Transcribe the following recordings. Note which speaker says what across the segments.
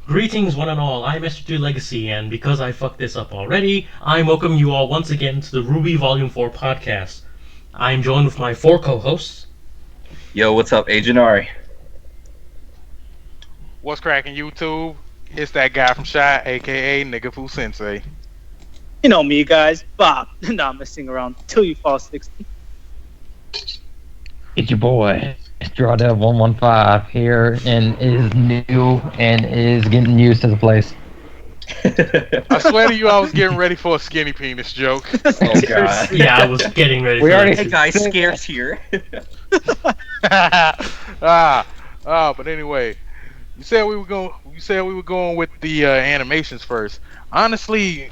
Speaker 1: Greetings, one and all. I'm Mr. 2 Legacy, and because I fucked this up already, I welcome you all once again to the RWBY Volume 4 podcast. I'm joined with my four co-hosts.
Speaker 2: Yo, what's up, Agent Ari?
Speaker 3: What's cracking, YouTube? It's that guy from Shy, aka Nigga Fu Sensei.
Speaker 4: You know me, guys. Bob. Not messing around till you fall 60.
Speaker 5: It's your boy, Strawdev 115 here, and is new and is getting used to the place.
Speaker 3: I swear to you, I was getting ready for a skinny penis joke.
Speaker 2: Oh god.
Speaker 1: Yeah, I was getting ready
Speaker 5: We
Speaker 1: for
Speaker 5: already-
Speaker 1: that.
Speaker 2: Hey guys, Scares here.
Speaker 3: But anyway, you said we were going with the animations first. Honestly,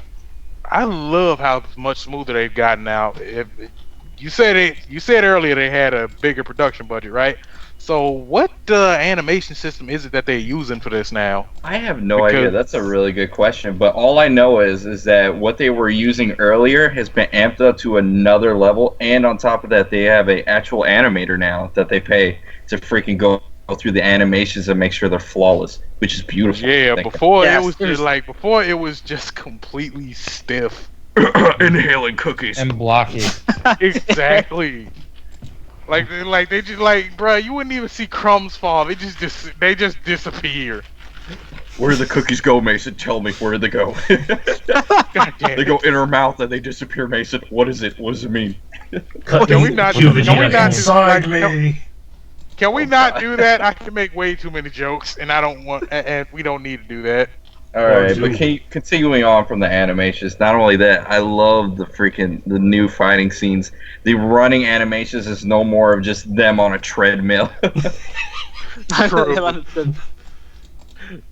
Speaker 3: I love how much smoother they've gotten now. You said earlier they had a bigger production budget, right? So what animation system is it that they're using for this now?
Speaker 2: I have no idea. That's a really good question. But all I know is that what they were using earlier has been amped up to another level, and on top of that, they have an actual animator now that they pay to freaking go through the animations and make sure they're flawless, which is beautiful.
Speaker 3: Yeah,
Speaker 2: Thank
Speaker 3: before
Speaker 4: Yes,
Speaker 3: it was just before it was just completely stiff.
Speaker 2: Inhaling cookies.
Speaker 5: And blocky.
Speaker 3: Exactly. Like they just bruh, you wouldn't even see crumbs fall. They just disappear.
Speaker 2: Where do the cookies go, Mason? Tell me, where do they go?
Speaker 3: God damn
Speaker 2: They
Speaker 3: it.
Speaker 2: go in her mouth and they disappear, Mason. What is it? What does it mean?
Speaker 1: Cut
Speaker 3: Can we
Speaker 1: the
Speaker 3: not-
Speaker 1: pubic
Speaker 3: can we
Speaker 1: hair
Speaker 3: not-
Speaker 1: inside
Speaker 3: like,
Speaker 1: me.
Speaker 3: Can we not do that? I can make way too many jokes, and I don't want, and we don't need to do that.
Speaker 2: Alright,
Speaker 1: Or
Speaker 2: but
Speaker 1: do-
Speaker 2: continuing on from the animations, not only that, I love the new fighting scenes. The running animations is no more of just them on a treadmill.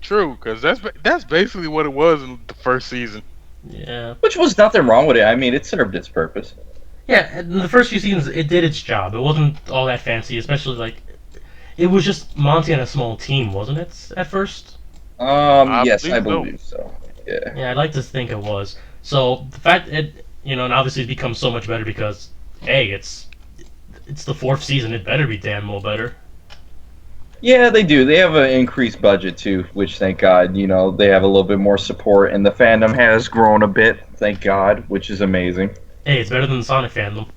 Speaker 3: True, because that's basically what it was in the first season.
Speaker 1: Yeah.
Speaker 2: Which was nothing wrong with it. I mean, it served its purpose.
Speaker 1: Yeah, in the first few seasons, it did its job. It wasn't all that fancy, especially, it was just Monty and a small team, wasn't it, at first?
Speaker 2: Yes,
Speaker 3: believe
Speaker 2: I
Speaker 3: so.
Speaker 2: believe so. Yeah.
Speaker 1: Yeah, I'd like to think it was. So, the fact and obviously it becomes so much better because, hey, it's the fourth season, it better be damn well better.
Speaker 2: Yeah, they do. They have an increased budget, too, which, thank God, they have a little bit more support, and the fandom has grown a bit, thank God, which is amazing.
Speaker 1: Hey, it's better than the Sonic fandom.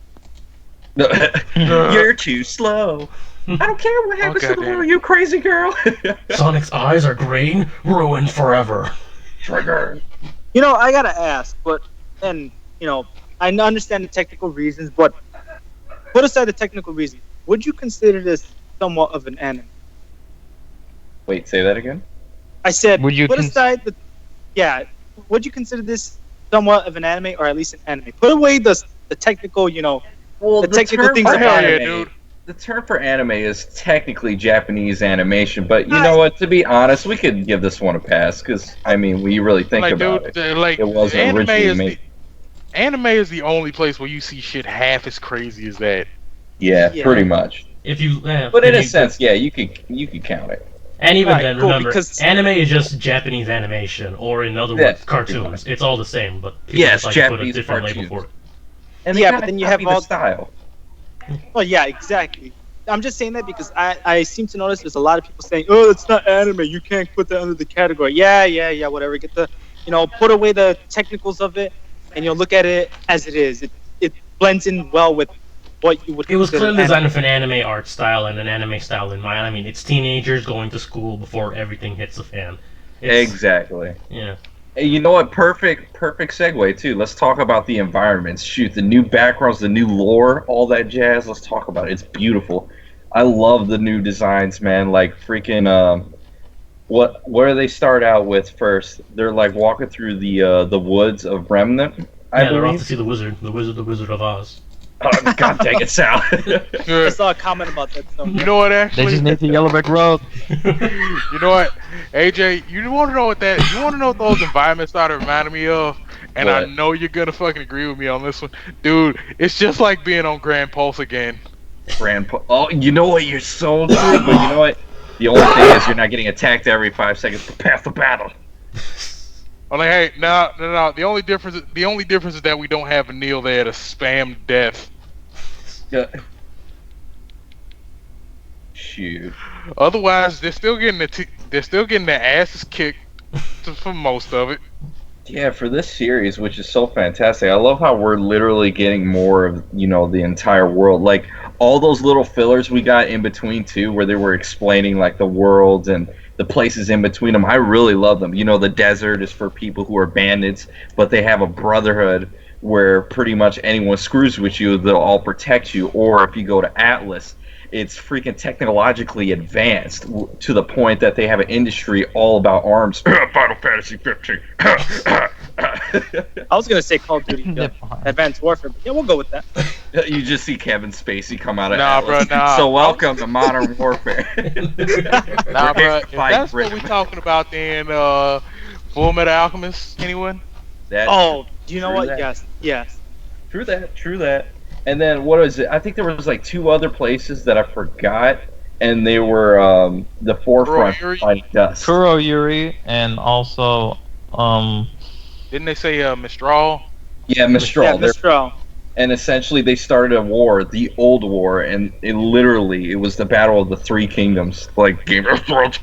Speaker 2: You're too slow. I don't care what happens to the
Speaker 3: goddamn.
Speaker 2: world, you crazy girl.
Speaker 1: Sonic's eyes are green, ruined forever.
Speaker 2: Trigger.
Speaker 4: I gotta ask, I understand the technical reasons, but put aside the technical reasons, would you consider this somewhat of an anime?
Speaker 2: Wait, say that again?
Speaker 4: I said,
Speaker 5: Would you
Speaker 4: put
Speaker 5: cons-
Speaker 4: aside would you consider this somewhat of an anime, or at least an anime? Put away the technical,
Speaker 2: Well,
Speaker 4: the technical things
Speaker 2: for
Speaker 4: about
Speaker 3: it,
Speaker 2: anime,
Speaker 3: dude.
Speaker 2: The term for anime is technically Japanese animation, but you know what? To be honest, we could give this one a pass because when you really think about it, it was originally made.
Speaker 3: Anime is the only place where you see shit half as crazy as that.
Speaker 2: Yeah,
Speaker 4: Yeah.
Speaker 2: pretty much.
Speaker 1: If you,
Speaker 2: But in a sense, yeah, you could count it.
Speaker 1: and even
Speaker 4: Alright,
Speaker 1: then,
Speaker 4: cool,
Speaker 1: remember,
Speaker 4: because-
Speaker 1: anime is just Japanese animation, or in other
Speaker 2: Yeah,
Speaker 1: words, cartoons. It's all the same, but people
Speaker 2: Yes,
Speaker 1: just like to put a
Speaker 2: Japanese
Speaker 1: different label
Speaker 2: cartoons.
Speaker 1: for it.
Speaker 2: And
Speaker 4: Yeah,
Speaker 2: kinda
Speaker 4: but then you
Speaker 2: copy
Speaker 4: have all-
Speaker 2: the style.
Speaker 4: Well, yeah, exactly. I'm just saying that because I seem to notice there's a lot of people saying, "Oh, it's not anime. You can't put that under the category." Yeah, whatever. Get the, put away the technicals of it, and look at it as it is. It blends in well with what you would.
Speaker 1: It was
Speaker 4: consider
Speaker 1: clearly designed
Speaker 4: anime.
Speaker 1: with an anime art style and an anime style in mind. I mean, it's teenagers going to school before everything hits the fan. It's,
Speaker 2: Exactly.
Speaker 1: Yeah.
Speaker 2: Hey, you know what? Perfect segue too. Let's talk about the environments. Shoot, the new backgrounds, the new lore, all that jazz. Let's talk about it. It's beautiful. I love the new designs, man. Like freaking, where they start out with first? They're like walking through the woods of Remnant. I
Speaker 1: Yeah, they're off to
Speaker 2: believe.
Speaker 1: see the Wizard of Oz.
Speaker 2: Oh, God dang it, Sal.
Speaker 4: I saw a comment about that. So.
Speaker 3: You know what?
Speaker 5: They
Speaker 3: Actually,
Speaker 5: just need the yellow brick road.
Speaker 3: you know what, AJ? You want to know what those environments started reminding me of? And I
Speaker 2: What?
Speaker 3: know you're gonna fucking agree with me on this one, dude. It's just like being on Grand Pulse again.
Speaker 2: Grandpa. Oh, you know what? You're so true. But you know what? The only thing is you're not getting attacked every 5 seconds. Prepare for battle.
Speaker 3: I'm like, hey, no. The only difference is that we don't have a Neil there to spam death.
Speaker 2: Yeah. Shoot.
Speaker 3: Otherwise, they're still getting their asses kicked for most of it.
Speaker 2: Yeah, for this series, which is so fantastic, I love how we're literally getting more of, the entire world. Like all those little fillers we got in between too, where they were explaining like the worlds and the places in between them. I really love them. The desert is for people who are bandits, but they have a brotherhood where pretty much anyone screws with you, they'll all protect you. Or if you go to Atlas, it's freaking technologically advanced to the point that they have an industry all about arms. Final Fantasy 15.
Speaker 4: I was gonna say Call of Duty Advanced Warfare, but yeah, we'll go with that.
Speaker 2: You just see Kevin Spacey come out of
Speaker 3: Nah,
Speaker 2: Atlas.
Speaker 3: bro, nah.
Speaker 2: So welcome to Modern Warfare.
Speaker 3: Nah, bro. If
Speaker 2: Fight
Speaker 3: that's what
Speaker 2: Grim.
Speaker 3: we're talking about, then Full Metal Alchemist. Anyone?
Speaker 2: That's
Speaker 4: Oh, do you know
Speaker 2: true
Speaker 4: what?
Speaker 2: that.
Speaker 4: Yes.
Speaker 2: True that. True that. And then what is it? I think there was like two other places that I forgot, and they were the forefront
Speaker 3: Yuri?
Speaker 2: fighting dust.
Speaker 5: Kuro Yuri and also
Speaker 3: Didn't they say Mistral?
Speaker 2: Yeah, Mistral.
Speaker 4: Yeah,
Speaker 2: They're-
Speaker 4: Mistral.
Speaker 2: And essentially, they started a war, the old war, and it was the battle of the Three Kingdoms, like Game of Thrones.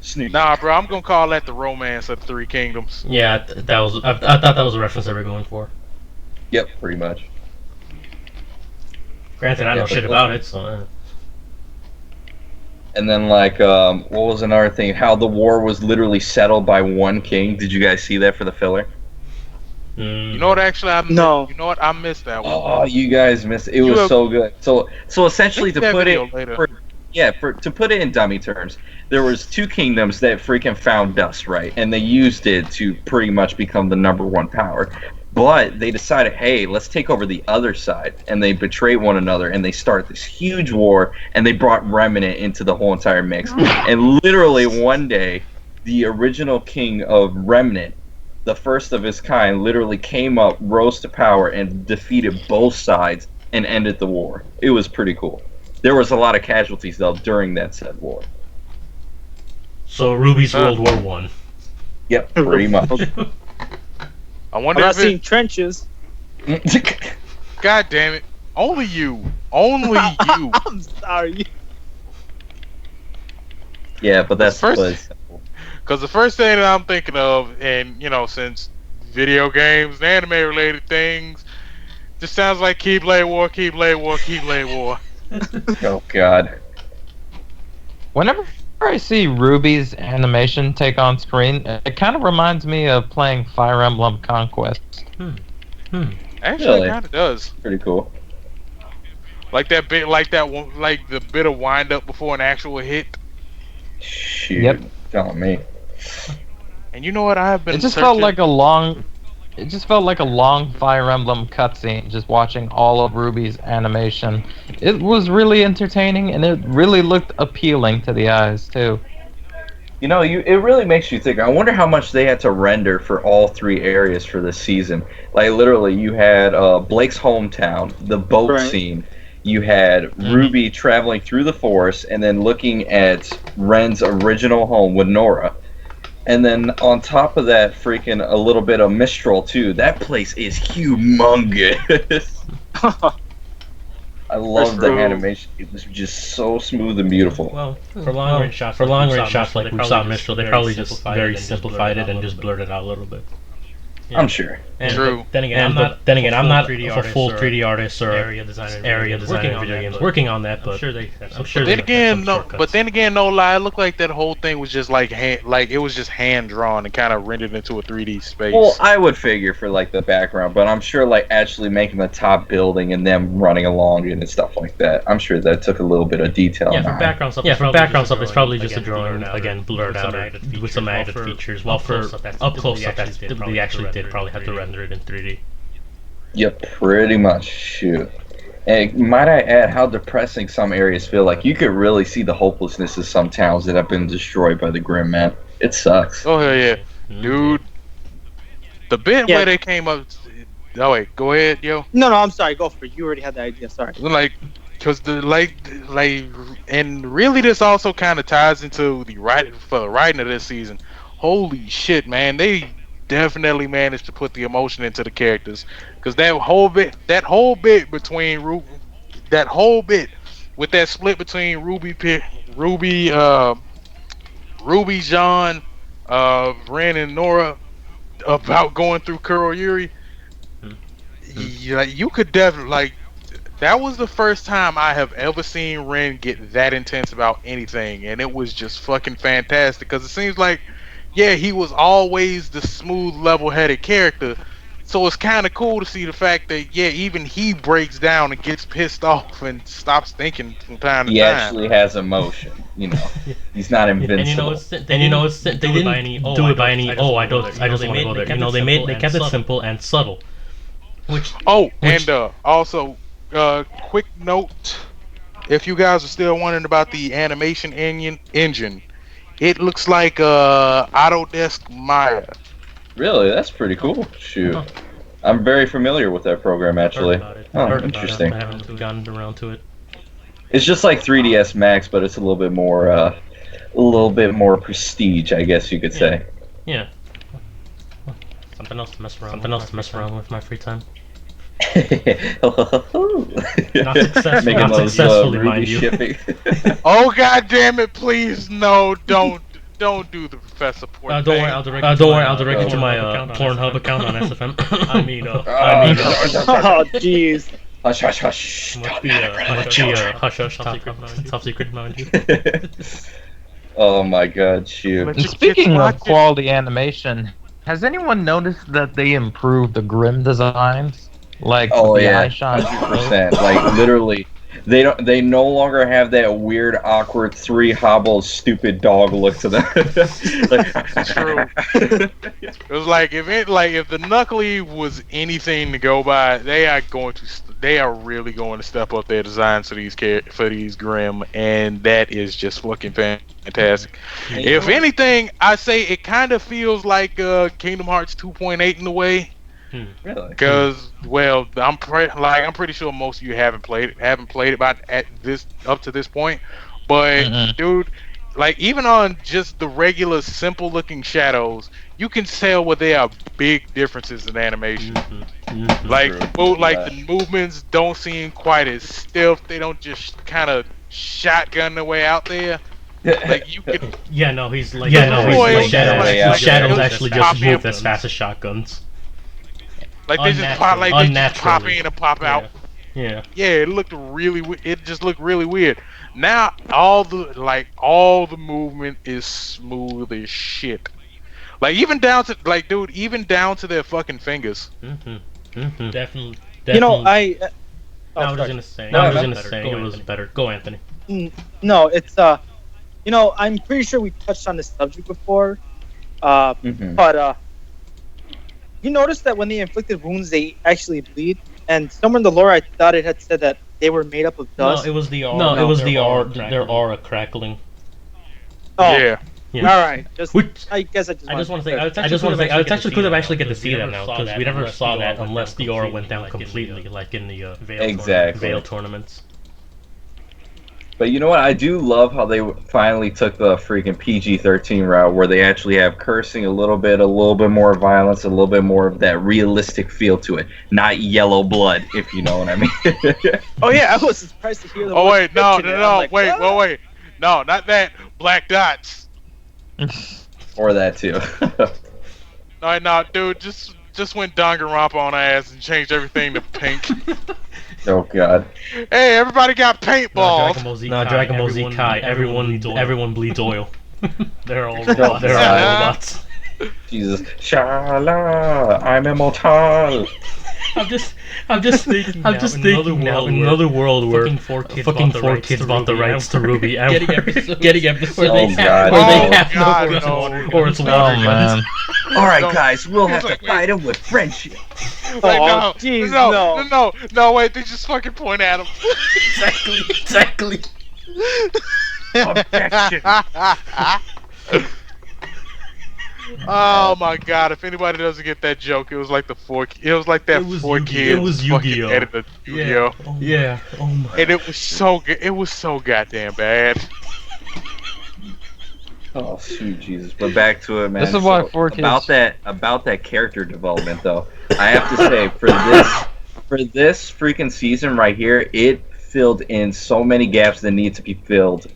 Speaker 2: Sneak.
Speaker 3: Nah, bro. I'm gonna call that the Romance of the Three Kingdoms.
Speaker 1: Yeah, that was. I thought that was a reference they were going for.
Speaker 2: Yep, pretty much.
Speaker 1: Granted, I
Speaker 2: Yeah,
Speaker 1: know
Speaker 2: but
Speaker 1: shit
Speaker 2: what-
Speaker 1: about it, so.
Speaker 2: And then, like, what was another thing? How the war was literally settled by one king. Did you guys see that for the filler?
Speaker 3: You know what? Actually,
Speaker 4: No.
Speaker 3: You know what? I missed that one.
Speaker 2: Oh, you guys missed it. It
Speaker 3: You
Speaker 2: was
Speaker 3: have-
Speaker 2: so good. So essentially, to
Speaker 3: That
Speaker 2: put
Speaker 3: video
Speaker 2: it,
Speaker 3: later.
Speaker 2: to put it in dummy terms, there was two kingdoms that freaking found dust, right? And they used it to pretty much become the number one power. But they decided, hey, let's take over the other side, and they betray one another, and they start this huge war, and they brought Remnant into the whole entire mix. And literally one day, the original king of Remnant, the first of his kind, literally came up, rose to power, and defeated both sides and ended the war. It was pretty cool. There was a lot of casualties though during that said war.
Speaker 1: So Ruby's World War One.
Speaker 2: Yep, pretty much.
Speaker 3: I
Speaker 4: I'm
Speaker 3: wonder
Speaker 4: not
Speaker 3: if
Speaker 4: seeing
Speaker 3: it.
Speaker 4: trenches.
Speaker 3: God damn it! Only you. Only you.
Speaker 4: I'm sorry.
Speaker 2: Yeah, but that's
Speaker 3: First-
Speaker 2: was
Speaker 3: Because the first thing that I'm thinking of, and since video games and anime related things, just sounds like Keyblade War, Keyblade War, Keyblade War.
Speaker 2: oh god.
Speaker 5: whenever I see Ruby's animation take on screen, it kind of reminds me of playing Fire Emblem Conquest.
Speaker 3: Actually,
Speaker 2: Really?
Speaker 3: it kind of does.
Speaker 2: Pretty cool.
Speaker 3: Like that bit, like that one, like the bit of wind up before an actual hit.
Speaker 2: Shoot.
Speaker 5: Yep.
Speaker 2: Telling me.
Speaker 3: And you know what? I have been.
Speaker 5: It just
Speaker 3: searching.
Speaker 5: felt like a long. It just felt like a long Fire Emblem cutscene. Just watching all of Ruby's animation, it was really entertaining, and it really looked appealing to the eyes too.
Speaker 2: It really makes you think. I wonder how much they had to render for all three areas for this season. Like literally, you had Blake's hometown, the boat
Speaker 4: Right.
Speaker 2: scene. You had Ruby traveling through the forest, and then looking at Ren's original home with Nora. And then on top of that, freaking a little bit of Mistral too. That place is humongous. I love the
Speaker 3: true.
Speaker 2: animation. It was just so smooth and beautiful.
Speaker 1: Well, for long range shots, like we saw Mistral, they probably just very simplified it and just blurred it out a little bit.
Speaker 2: I'm sure.
Speaker 1: And
Speaker 3: True.
Speaker 1: Then again, I'm not a full 3D artist or area designer in video games working on that, but I'm sure
Speaker 3: Then
Speaker 1: they
Speaker 3: again,
Speaker 1: have some
Speaker 3: no.
Speaker 1: shortcuts.
Speaker 3: But then again, no lie. It looked like that whole thing was just like it was just hand drawn and kind of rendered into a 3D space.
Speaker 2: Well, I would figure for like the background, but I'm sure like actually making the top building and them running along it and stuff like that. I'm sure that took a little bit of detail.
Speaker 1: Yeah, for
Speaker 2: behind.
Speaker 1: background stuff. It's probably just a drawing again blurred out or with some added features. While for up close stuff, they actually did probably have to render it in 3D.
Speaker 2: Yep, pretty much. Shoot. And might I add how depressing some areas feel? Like you could really see the hopelessness of some towns that have been destroyed by the Grim Man. It sucks.
Speaker 3: Oh hell yeah, dude. The bit
Speaker 4: Yeah.
Speaker 3: where they came up. Oh wait, go ahead, yo.
Speaker 4: No, I'm sorry. Go for it. You already had the idea. Sorry.
Speaker 3: Like, cause and really this also kind of ties into the writing of this season. Holy shit, man! They definitely managed to put the emotion into the characters, cause that whole bit between that whole bit with that split between Ruby, John, Ren and Nora about going through Kuro Yuri, you could definitely like. That was the first time I have ever seen Ren get that intense about anything, and it was just fucking fantastic. Because it seems like, yeah, he was always the smooth, level-headed character. So it's kind of cool to see the fact that, yeah, even he breaks down and gets pissed off and stops thinking from time to
Speaker 2: He
Speaker 3: time.
Speaker 2: actually has emotion. He's not invincible.
Speaker 1: And they didn't do it by any. Oh, I just want to go there. They kept it simple and subtle.
Speaker 3: Also, quick note: if you guys are still wondering about the animation engine, it looks like Autodesk Maya.
Speaker 2: Really, that's pretty cool. Shoot, I'm very familiar with that program actually. Interesting.
Speaker 1: I haven't gotten around to it.
Speaker 2: It's just like 3ds Max, but it's a little bit more prestige, I guess you could say.
Speaker 1: Yeah. Something else to mess around with my free time. Not successfully, mind you.
Speaker 2: shipping.
Speaker 3: Oh god damn it! Please no, don't do the Professor Port.
Speaker 1: Don't worry, I'll direct you to my Pornhub account on SFM.
Speaker 4: Oh jeez.
Speaker 2: Hush, hush, hush.
Speaker 1: Must be hush, top secret, mind you.
Speaker 2: Oh my god, shoot.
Speaker 5: And speaking of quality animation, has anyone noticed that they improved the Grim designs? Like
Speaker 2: Oh
Speaker 5: the
Speaker 2: yeah,
Speaker 5: eye shot?
Speaker 2: 100%. Like literally, they no longer have that weird, awkward, three hobble, stupid dog look to them.
Speaker 3: True. It was like if the Knuckly was anything to go by, they are really going to step up their designs for these Grim, and that is just fucking fantastic. If anything, I say it kind of feels like Kingdom Hearts 2.8 in a way.
Speaker 2: Really?
Speaker 3: Because, well, I'm pretty sure most of you haven't played it up to this point. But dude, like even on just the regular simple looking shadows, you can tell where there are big differences in animation. Like the movements don't seem quite as stiff. They don't just kind of shotgun their way out there. Like you can.
Speaker 1: Shadows actually just move as fast as shotguns.
Speaker 3: Like they just pop in and pop out.
Speaker 1: Yeah.
Speaker 3: Yeah, it just looked really weird. Now all the movement is smooth as shit. Like even down to their fucking fingers.
Speaker 1: Definitely.
Speaker 4: You know, I
Speaker 1: was gonna say it was better. Go, Anthony.
Speaker 4: No, it's you know, I'm pretty sure we touched on this subject before, but you noticed that when they inflicted wounds, they actually bleed. And somewhere in the lore, I thought it had said that they were made up of dust.
Speaker 1: No, it was the aura. Their aura crackling.
Speaker 4: Oh,
Speaker 3: yeah.
Speaker 4: All right. I guess I just want to say.
Speaker 1: It's actually cool to actually get to see that now because we never saw that unless the aura went down completely, like in the Veil tournaments.
Speaker 2: But you know what? I do love how they finally took the freaking PG-13 route, where they actually have cursing, a little bit more violence, a little bit more of that realistic feel to it. Not yellow blood, if you know what I mean.
Speaker 4: Oh yeah, I was surprised to hear the.
Speaker 3: Oh wait, no, wait, no, not that. Black dots.
Speaker 2: Or that too.
Speaker 3: No, dude, just went Danganronpa on our ass and changed everything to pink.
Speaker 2: Oh god.
Speaker 3: Hey, everybody got paintballs.
Speaker 1: Dragon Ball Z Kai. Everyone bleeds oil. They're all robots.
Speaker 2: Jesus. Shala, I'm immortal.
Speaker 1: I'm just thinking another world where fucking four kids bought the rights to RWBY and getting episodes where they have no guns or it's water guns.
Speaker 2: Alright guys, we'll have to fight them with friendship.
Speaker 3: Oh, jeez, no, wait, they just fucking point at him.
Speaker 1: Exactly.
Speaker 2: Objection.
Speaker 3: Oh my god! If anybody doesn't get that joke, it was like four kids.
Speaker 1: It was Yu-Gi-Oh.
Speaker 3: Edited Yu-Gi-Oh.
Speaker 1: Yeah. Oh my.
Speaker 3: And it was so good. It was so goddamn bad.
Speaker 2: Oh sweet Jesus! But back to it, man.
Speaker 5: This is why 4 kids.
Speaker 2: About that character development, though, I have to say for this freaking season right here, it filled in so many gaps that need to be filled.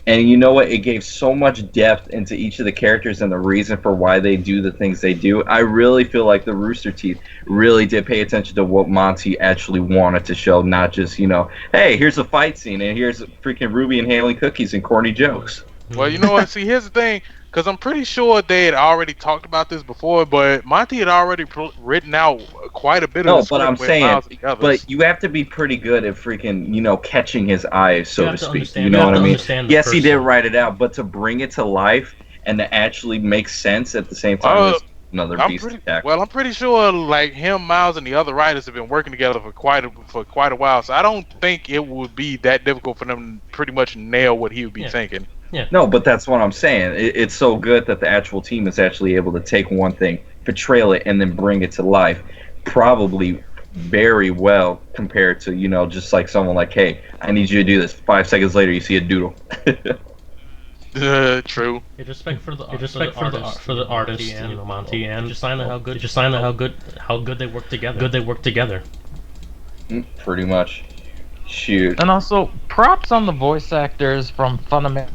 Speaker 2: And you know what? It gave so much depth into each of the characters and the reason for why they do the things they do. I really feel like the Rooster Teeth really did pay attention to what Monty actually wanted to show, not just, hey, here's a fight scene and here's freaking Ruby and handling cookies and corny jokes.
Speaker 3: Well, you know what? See, here's the thing. Because I'm pretty sure they had already talked about this before, but Monty had already written out quite a bit of the script.
Speaker 2: No, but I'm saying, but you have to be pretty good at freaking, catching his eye, so to speak. You know what I mean? Yes, he did write it out, but to bring it to life and to actually make sense at the same time is another beast attack.
Speaker 3: Well, I'm pretty sure, like him, Miles, and the other writers have been working together for quite a while, so I don't think it would be that difficult for them to pretty much nail what he would be thinking.
Speaker 2: Yeah. No, but that's what I'm saying. It's so good that the actual team is actually able to take one thing, portray it, and then bring it to life. Probably very well compared to, just like someone like, hey, I need you to do this. 5 seconds later, you see a doodle.
Speaker 3: True.
Speaker 1: Respect for the artist, Monty, and just sign how good they work together.
Speaker 2: Pretty much. Shoot.
Speaker 5: And also, props on the voice actors from Funimation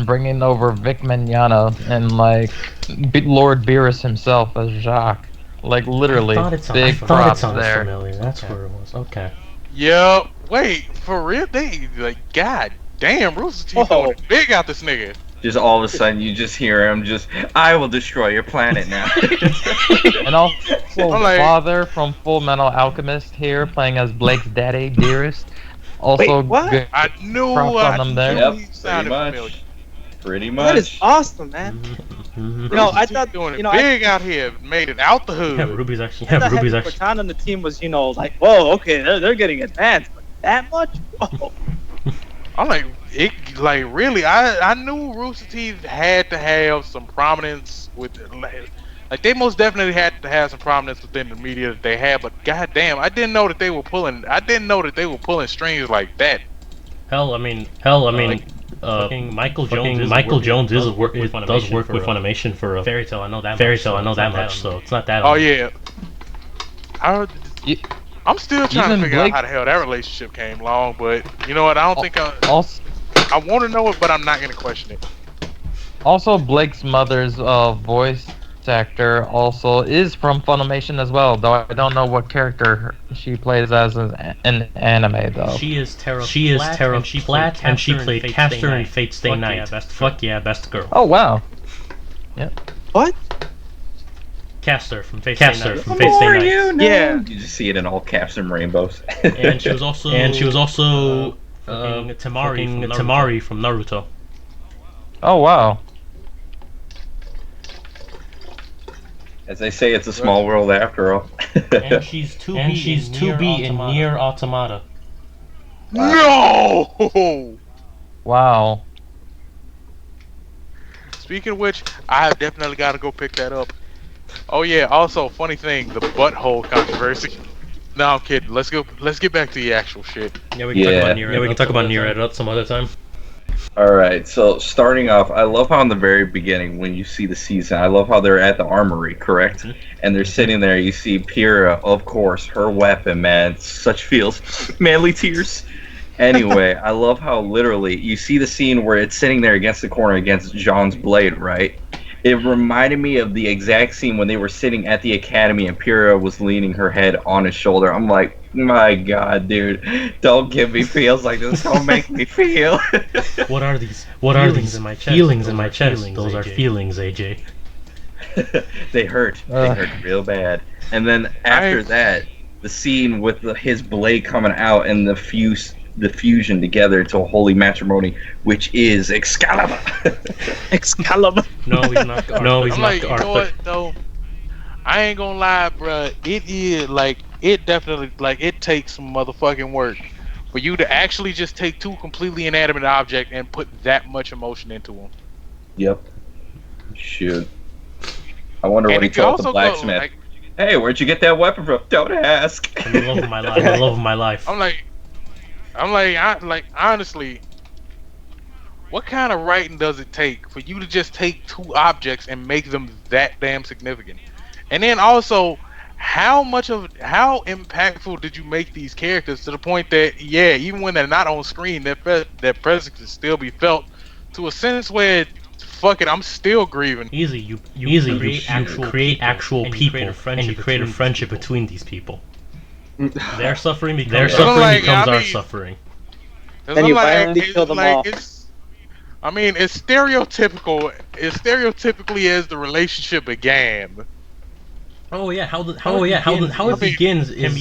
Speaker 5: bringing over Vic Mignogna and Lord Beerus himself as Jacques. Literally, big props there.
Speaker 1: Familiar. That's where it was. Okay.
Speaker 3: Yeah. Wait, for real? They god damn, Rooster Teeth going big out this nigga.
Speaker 2: Just all of a sudden, you just hear him I will destroy your planet now.
Speaker 5: And also, Father from Full Metal Alchemist here, playing as Blake's daddy, Dearest. Also,
Speaker 4: wait, what?
Speaker 5: good
Speaker 3: I knew
Speaker 5: on them there.
Speaker 2: Yep, pretty much.
Speaker 4: That is awesome, man. I thought
Speaker 3: doing it big out here, made it out the hood.
Speaker 1: Yeah, Ruby's actually.
Speaker 4: Cortana on the team was, whoa, okay, they're getting advanced, but that much? Whoa.
Speaker 3: I'm really, I knew Rooster Teeth had to have some prominence with, they most definitely had to have some prominence within the media that they had, but goddamn, I didn't know that they were pulling strings like that.
Speaker 1: Hell, I mean, Michael Jones does work with Funimation for a Fairy Tail. I know that much, so it's not that.
Speaker 3: Oh yeah. I'm still trying to figure out how the hell that relationship came along, but you know what? I don't think I want to know it, but I'm not gonna question it.
Speaker 5: Also, Blake's mother's voice actor also is from Funimation as well, though I don't know what character she plays as in anime though.
Speaker 1: She is Tara Platt, and she played Castor in Fate Stay Night. Fuck yeah, best girl.
Speaker 5: Oh wow. Yep.
Speaker 4: What?
Speaker 1: Castor from Fate Stay Night.
Speaker 2: Yeah. You just see it in all caps and rainbows.
Speaker 1: And she was also Tamari from Naruto.
Speaker 5: Oh wow.
Speaker 2: As they say, it's a small world after all.
Speaker 1: And she's 2B in Nier Automata.
Speaker 3: No!
Speaker 5: Wow.
Speaker 3: Speaking of which, I have definitely got to go pick that up. Oh yeah, also, funny thing, the butthole controversy. No, I'm kidding. Let's get back to the actual shit.
Speaker 1: Yeah, we can talk about Nier at some other time.
Speaker 2: Alright, so starting off, I love how in the very beginning, when you see the season, I love how they're at the armory, correct? Mm-hmm. And they're sitting there, you see Pyrrha, of course, her weapon, man, such feels, manly tears. Anyway, I love how literally, you see the scene where it's sitting there against the corner against Jean's blade, right? It reminded me of the exact scene when they were sitting at the academy and Pyrrha was leaning her head on his shoulder. I'm like, my god, dude, don't give me feels like this. Don't make me feel.
Speaker 1: What are these in my chest? Feelings in my chest. Those are feelings, AJ.
Speaker 2: They hurt. They hurt real bad. And then after that, the scene with his blade coming out and the fusion together into a holy matrimony, which is Excalibur.
Speaker 4: Excalibur.
Speaker 1: No, he's not. No, he's not.
Speaker 3: You know what, though? I ain't gonna lie, bruh. It is it definitely it takes some motherfucking work for you to actually just take two completely inanimate objects and put that much emotion into them.
Speaker 2: Yep. Shoot. I wonder what he told the blacksmith. Hey, where'd you get that weapon from? Don't ask.
Speaker 1: The love of my life. The love of my life.
Speaker 3: Honestly, what kind of writing does it take for you to just take two objects and make them that damn significant? And then also, how impactful did you make these characters to the point that, yeah, even when they're not on screen, their presence can still be felt to a sense where, fuck it, I'm still grieving.
Speaker 1: You create actual people, and you create a friendship between these people. Their suffering becomes our suffering.
Speaker 4: Then you violently kill them all.
Speaker 3: I mean, it's stereotypical. It's stereotypically as the relationship began.
Speaker 1: Oh yeah, how it begins can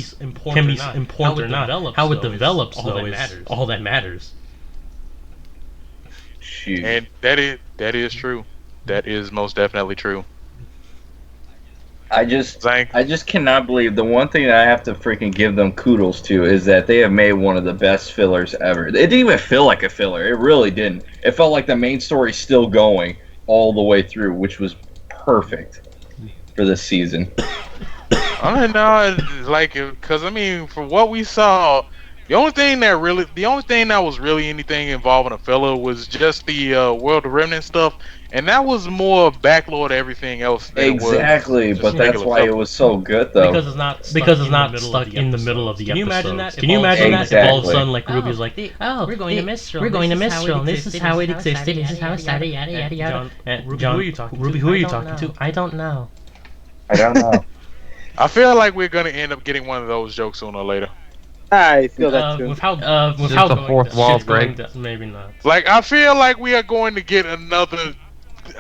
Speaker 1: be important or not. How it develops though is all that matters.
Speaker 2: Shoot.
Speaker 3: And that is true. That is most definitely true.
Speaker 2: I just cannot believe the one thing that I have to freaking give them kudos to is that they have made one of the best fillers ever. It didn't even feel like a filler. It really didn't. It felt like the main story's still going all the way through, which was perfect for this season.
Speaker 3: I don't know, like, because I mean, for what we saw, the only thing that was really anything involving a filler was just the World of Remnant stuff, and that was more backlore to everything else.
Speaker 2: Exactly, but that's why it was so good, though.
Speaker 1: Because it's not stuck in the middle of the episode. Can you imagine that? If all of a sudden, like, RWBY's like,
Speaker 6: we're going to Mistral. This is how it existed. This is how it started. Yada yada yada.
Speaker 1: John, RWBY, who are you talking to?
Speaker 6: I don't know.
Speaker 3: I feel like we're gonna end up getting one of those jokes sooner or later.
Speaker 4: I feel that too.
Speaker 1: With how
Speaker 5: the fourth wall break.
Speaker 1: Maybe not.
Speaker 3: Like, I feel like we are going to get another.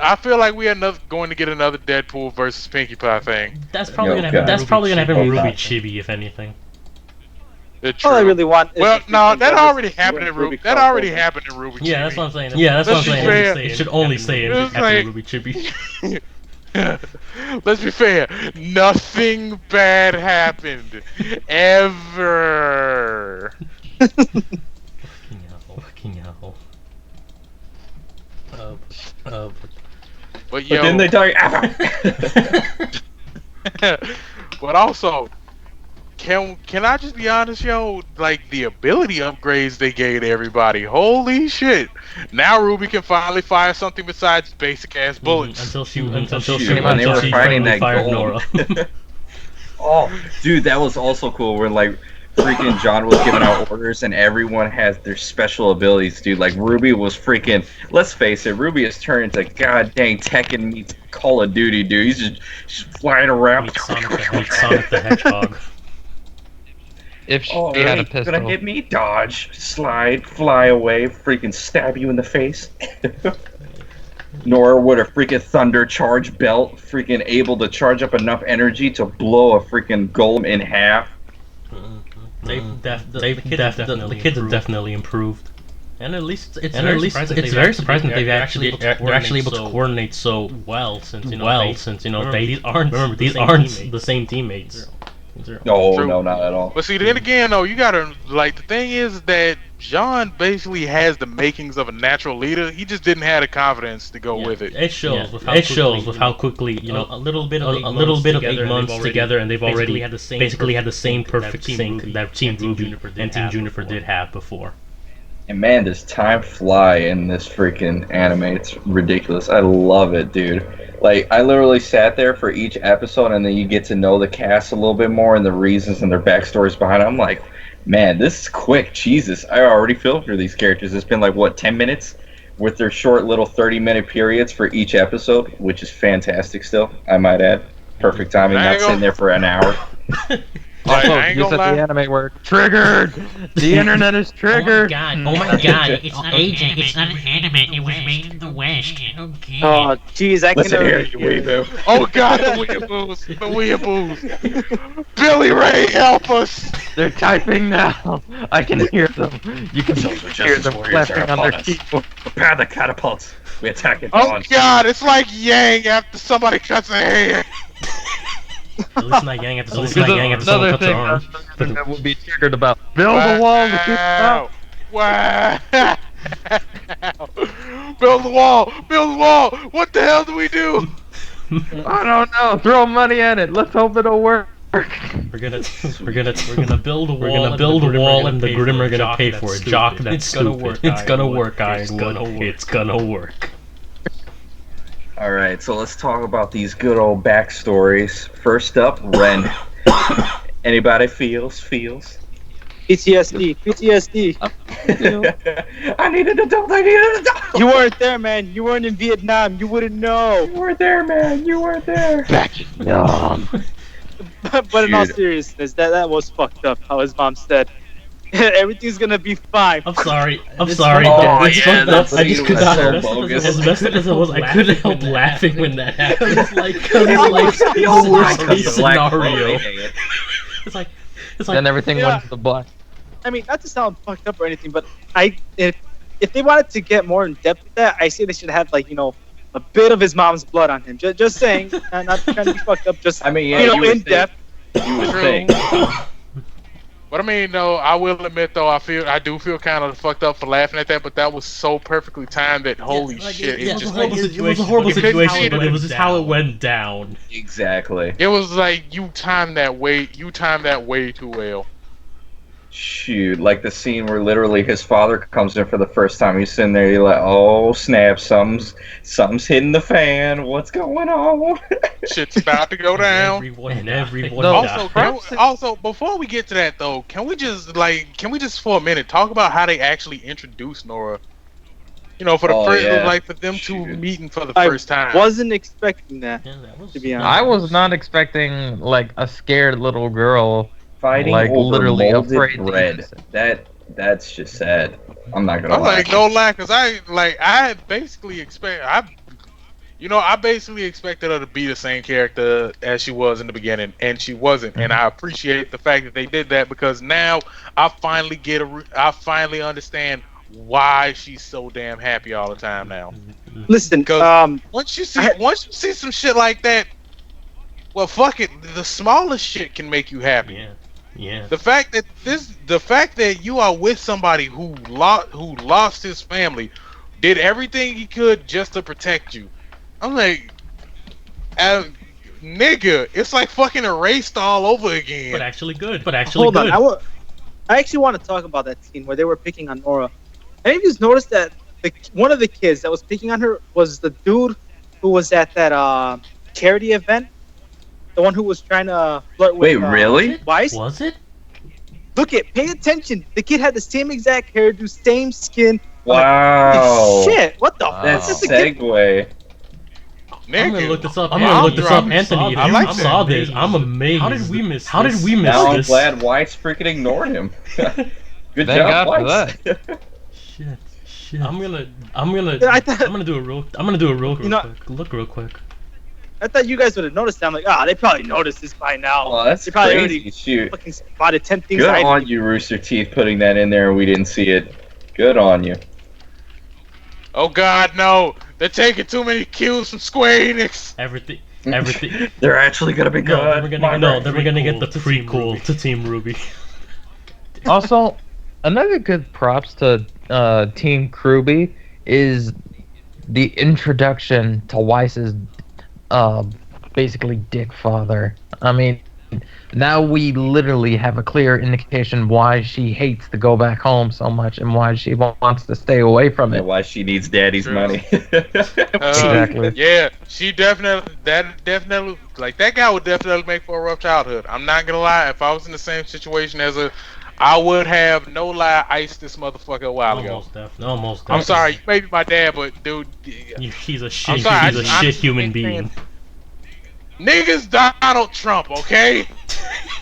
Speaker 3: I feel like we are going to get another Deadpool versus Pinkie Pie thing.
Speaker 1: That's probably gonna happen. That's probably gonna happen with RWBY Chibi, if anything.
Speaker 4: All I really want.
Speaker 3: Well, no, that already happened in RWBY. That already happened in RWBY.
Speaker 1: Yeah, that's what I'm saying. That's what I'm saying. It should only say it after RWBY Chibi.
Speaker 3: Let's be fair. Nothing bad happened ever.
Speaker 1: Fucking hell.
Speaker 3: But yo,
Speaker 2: then they tell you.
Speaker 3: but also, can I just be honest, yo? Like, the ability upgrades they gave to everybody. Holy shit! Now RWBY can finally fire something besides basic ass bullets.
Speaker 2: Until she when they were fighting that goal. Oh, dude, that was also cool. Where like freaking John was giving out orders, and everyone has their special abilities, dude. Like RWBY was freaking. Let's face it, RWBY has turned into god dang Tekken meets Call of Duty, dude. He's just flying around.
Speaker 1: Sonic the Hedgehog.
Speaker 5: If she had a pistol.
Speaker 2: Gonna hit me? Dodge, slide, fly away, freaking stab you in the face. Nor would a freaking thunder charge belt freaking able to charge up enough energy to blow a freaking golem in half.
Speaker 1: The kids have definitely improved. And at least it's very surprising that they're actually able to coordinate so well, since these aren't the same teammates.
Speaker 2: No, not at all.
Speaker 3: But see, then again, though, you gotta, like, the thing is that John basically has the makings of a natural leader. He just didn't have the confidence to go with it.
Speaker 1: It shows with how quickly a little bit of 8 months together, and they've already had the same perfect sync that Team RWBY and Team Juniper did have before.
Speaker 2: And man, does time fly in this freaking anime. It's ridiculous. I love it, dude. Like, I literally sat there for each episode, and then you get to know the cast a little bit more and the reasons and their backstories behind it. I'm like, man, this is quick. Jesus, I already feel for these characters. It's been like, what, 10 minutes? With their short little 30-minute periods for each episode, which is fantastic still, I might add. Perfect timing, not sitting there for an hour.
Speaker 5: Also, you said the anime word. Triggered! The internet is triggered!
Speaker 6: Oh my god, it's not Agent, it's not an anime, it was made in the West. Okay.
Speaker 4: Oh, jeez, I can
Speaker 2: hear you, weeaboo.
Speaker 3: Oh god, the weeaboos! The weeaboos! Billy Ray, help us!
Speaker 5: They're typing now! I can hear them. You can hear them clapping on their keyboard.
Speaker 2: Prepare the catapults. We attack it.
Speaker 3: Oh god, it's like Yang after somebody cuts their hair!
Speaker 1: At least not Yang after someone cuts their arm.
Speaker 5: That would be triggered about. Build a wall to keep it out.
Speaker 3: Wow! Build the wall! Build the wall! What the hell do we do?
Speaker 5: I don't know. Throw money at it. Let's hope it'll work.
Speaker 1: We're gonna build a wall, and the Grimm are gonna pay for it. Jock, that's stupid. It's gonna work, Ironwood. It's gonna work.
Speaker 2: Alright, so let's talk about these good old backstories. First up, Ren. Anybody feels?
Speaker 4: PTSD. PTSD.
Speaker 2: I need an adult. I need an adult.
Speaker 4: You weren't there, man. You weren't in Vietnam. You wouldn't know.
Speaker 2: You weren't there, man. You weren't there.
Speaker 5: Back in Vietnam.
Speaker 4: But in all seriousness, that was fucked up. How his mom said, "Everything's gonna be fine."
Speaker 1: I'm sorry. I'm sorry.
Speaker 2: Oh,
Speaker 1: It's
Speaker 2: yeah,
Speaker 1: fucked up.
Speaker 2: that
Speaker 1: I just
Speaker 2: scene
Speaker 1: could
Speaker 2: was
Speaker 1: not.
Speaker 2: so
Speaker 1: As
Speaker 2: bogus.
Speaker 1: messed up as it was, I couldn't help laughing when that happened. It's like, cause it's
Speaker 2: Oh
Speaker 1: like
Speaker 2: my
Speaker 1: the
Speaker 2: God.
Speaker 1: worst
Speaker 2: Oh,
Speaker 1: case
Speaker 2: black
Speaker 1: scenario.
Speaker 2: hole.
Speaker 1: It's like,
Speaker 5: Then everything went to the black.
Speaker 4: I mean, not to sound fucked up or anything, but if they wanted to get more in depth with that, I say they should have a bit of his mom's blood on him. Just saying, not trying to be fucked up. Just
Speaker 2: I mean, yeah, you would
Speaker 4: in
Speaker 2: think.
Speaker 4: depth.
Speaker 2: You would think.
Speaker 3: But I mean, though, I will admit, though, I do feel kind of fucked up for laughing at that, but that was so perfectly timed that holy shit,
Speaker 1: It
Speaker 3: it
Speaker 1: was a horrible situation, but it was
Speaker 3: just
Speaker 1: just how it went down.
Speaker 2: Exactly.
Speaker 3: It was like you timed that way too well.
Speaker 2: Shoot, like the scene where literally his father comes in for the first time. He's sitting there, you're like, oh snap, something's hitting the fan. What's going on?
Speaker 3: Shit's about to go down.
Speaker 1: Everyone
Speaker 3: Also, before we get to that though, can we just for a minute talk about how they actually introduced Nora? For the first, for them two meeting for the first time.
Speaker 4: I wasn't expecting that. To be honest,
Speaker 5: I was not expecting like a scared little girl
Speaker 2: Fighting
Speaker 5: like
Speaker 2: over
Speaker 5: literally
Speaker 2: molded
Speaker 5: afraid
Speaker 2: bread. That's just sad. I'm not gonna
Speaker 3: I'm
Speaker 2: lie.
Speaker 3: like, no lie, cause I basically I basically expected her to be the same character as she was in the beginning, and she wasn't. And I appreciate the fact that they did that, because now I finally understand why she's so damn happy all the time now.
Speaker 4: listen.
Speaker 3: Once you see some shit like that, well, fuck it. The smallest shit can make you happy.
Speaker 1: Yeah.
Speaker 3: The fact that you are with somebody who lost his family, did everything he could just to protect you. I'm like, nigga, it's like fucking erased all over again.
Speaker 1: But actually good.
Speaker 4: Hold on, I actually want to talk about that scene where they were picking on Nora. Any of you noticed that one of the kids that was picking on her was the dude who was at that charity event? The one who was trying to flirt with.
Speaker 2: Wait, really?
Speaker 4: Weiss?
Speaker 1: Was it?
Speaker 4: Look pay attention. The kid had the same exact hairdo, same skin.
Speaker 2: Wow.
Speaker 4: Shit, what the
Speaker 2: That's
Speaker 4: fuck?
Speaker 2: segue.
Speaker 1: I'm gonna look this up. Anthony, if you saw this, I'm amazed. How did we miss this?
Speaker 2: Now I'm glad White's freaking ignored him. Good
Speaker 5: Thank
Speaker 2: job,
Speaker 5: God for
Speaker 2: White.
Speaker 1: Shit. I'm gonna do a real quick. Look real quick.
Speaker 4: I thought you guys would have noticed that. I'm like, they probably noticed this by now.
Speaker 2: Oh, that's
Speaker 4: they probably
Speaker 2: crazy.
Speaker 4: already
Speaker 2: Shoot.
Speaker 4: fucking spotted 10 things.
Speaker 2: Good on you, Rooster Teeth, putting that in there and we didn't see it. Good on you.
Speaker 3: Oh God, no! They're taking too many cues from Square Enix.
Speaker 1: Everything.
Speaker 2: They're actually gonna be good.
Speaker 1: Then we're gonna get the prequel to Team RWBY.
Speaker 5: Also, another good props to Team RWBY is the introduction to Weiss's basically dick father. I mean, now we literally have a clear indication why she hates to go back home so much and why she wants to stay away from it.
Speaker 2: And why she needs daddy's money.
Speaker 5: Exactly.
Speaker 3: Yeah, that guy would definitely make for a rough childhood. I'm not gonna lie, if I was in the same situation as I would have, no lie, iced this motherfucker a while ago.
Speaker 1: Almost definitely.
Speaker 3: I'm sorry, you may be my dad, but dude,
Speaker 1: he's a shit.
Speaker 3: He's
Speaker 1: a shit human being.
Speaker 3: Niggas Donald Trump, okay?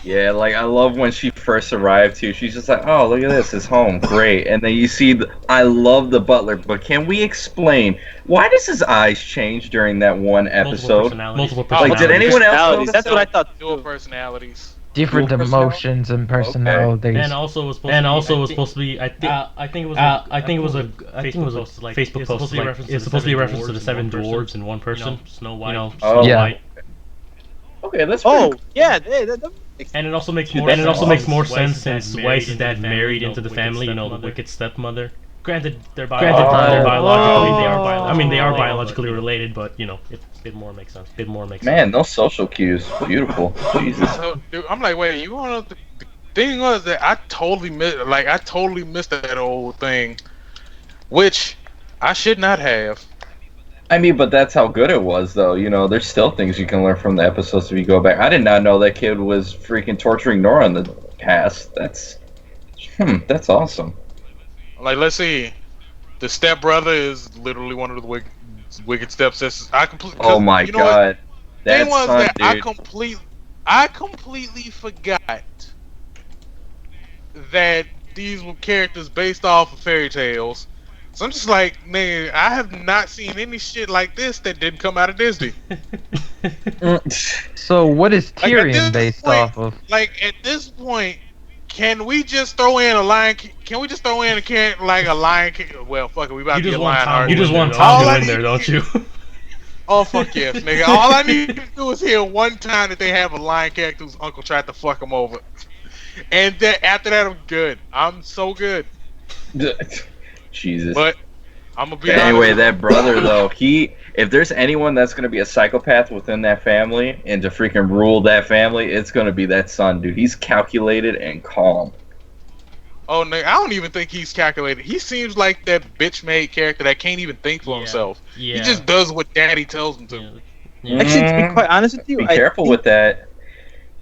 Speaker 2: Yeah, like I love when she first arrived too. She's just like, "Oh, look at this, it's home, great." And then you see, I love the butler, but can we explain why does his eyes change during that one episode?
Speaker 1: Multiple personalities.
Speaker 2: Like, did anyone else notice?
Speaker 4: That's what I thought.
Speaker 3: Dual personalities.
Speaker 5: Different emotions and personalities.
Speaker 1: And also was supposed to be. I think it was a Facebook post. It's supposed to be a reference to the seven dwarves in one person. Snow White. Snow White.
Speaker 2: Okay, that's
Speaker 4: yeah.
Speaker 1: And it also makes more sense since Weiss's dad married into the family. The wicked stepmother. Granted, they're biologically. They are biologically related, but it more makes sense.
Speaker 2: Man, those social cues, beautiful. Jesus.
Speaker 3: So, dude, I'm like, wait, you want to? The thing was that I totally missed that old thing, which I should not have.
Speaker 2: I mean, but that's how good it was, though. There's still things you can learn from the episodes if you go back. I did not know that kid was freaking torturing Nora in the past. That's That's awesome.
Speaker 3: Like, let's see, the stepbrother is literally one of the wicked stepsisters.
Speaker 2: Oh my god,
Speaker 3: Thing
Speaker 2: that
Speaker 3: was
Speaker 2: son,
Speaker 3: that
Speaker 2: dude.
Speaker 3: I completely forgot that these were characters based off of fairy tales. So I'm just like, man, I have not seen any shit like this that didn't come out of Disney.
Speaker 5: So what is Tyrion based off of?
Speaker 3: Like at this point, can we just throw in a lion? Can we just throw in a lion? Well, fuck it, we about to get a lion.
Speaker 1: You just want Tom to win there, don't you?
Speaker 3: Oh fuck yes, nigga! All I need to do is hear one time that they have a lion character whose uncle tried to fuck him over, and after that I'm good. I'm so good.
Speaker 2: Jesus.
Speaker 3: But I'm gonna be
Speaker 2: anyway,
Speaker 3: honest.
Speaker 2: that brother though, if there's anyone that's gonna be a psychopath within that family and to freaking rule that family, it's gonna be that son, dude. He's calculated and calm.
Speaker 3: Oh, no, I don't even think he's calculated. He seems like that bitch-made character that can't even think for himself. Yeah. He just does what daddy tells him to.
Speaker 4: Yeah. Actually, to be quite honest with you,
Speaker 2: be careful with that.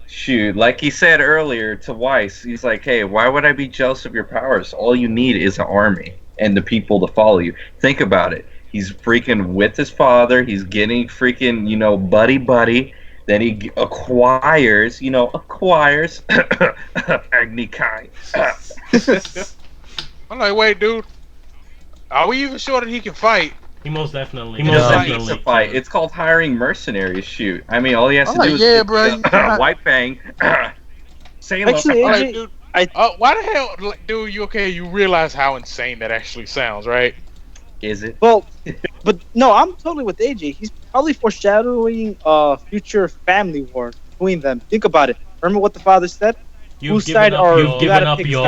Speaker 2: Shoot, like he said earlier to Weiss, he's like, hey, why would I be jealous of your powers? All you need is an army and the people to follow you. Think about it. He's freaking with his father. He's getting freaking, buddy. Then he acquires Agni Kai.
Speaker 3: I'm like, wait, dude. Are we even sure that he can fight?
Speaker 1: He most definitely.
Speaker 2: Can fight. It's called hiring mercenaries. Shoot. I mean, all he has to do is white bang. Salem.
Speaker 4: Actually,
Speaker 3: AJ, dude, why the hell, dude? You okay? You realize how insane that actually sounds, right?
Speaker 2: Is it?
Speaker 4: Well, but no, I'm totally with AJ. He's probably foreshadowing a future family war between them. Think about it. Remember what the father said?
Speaker 1: You've given up your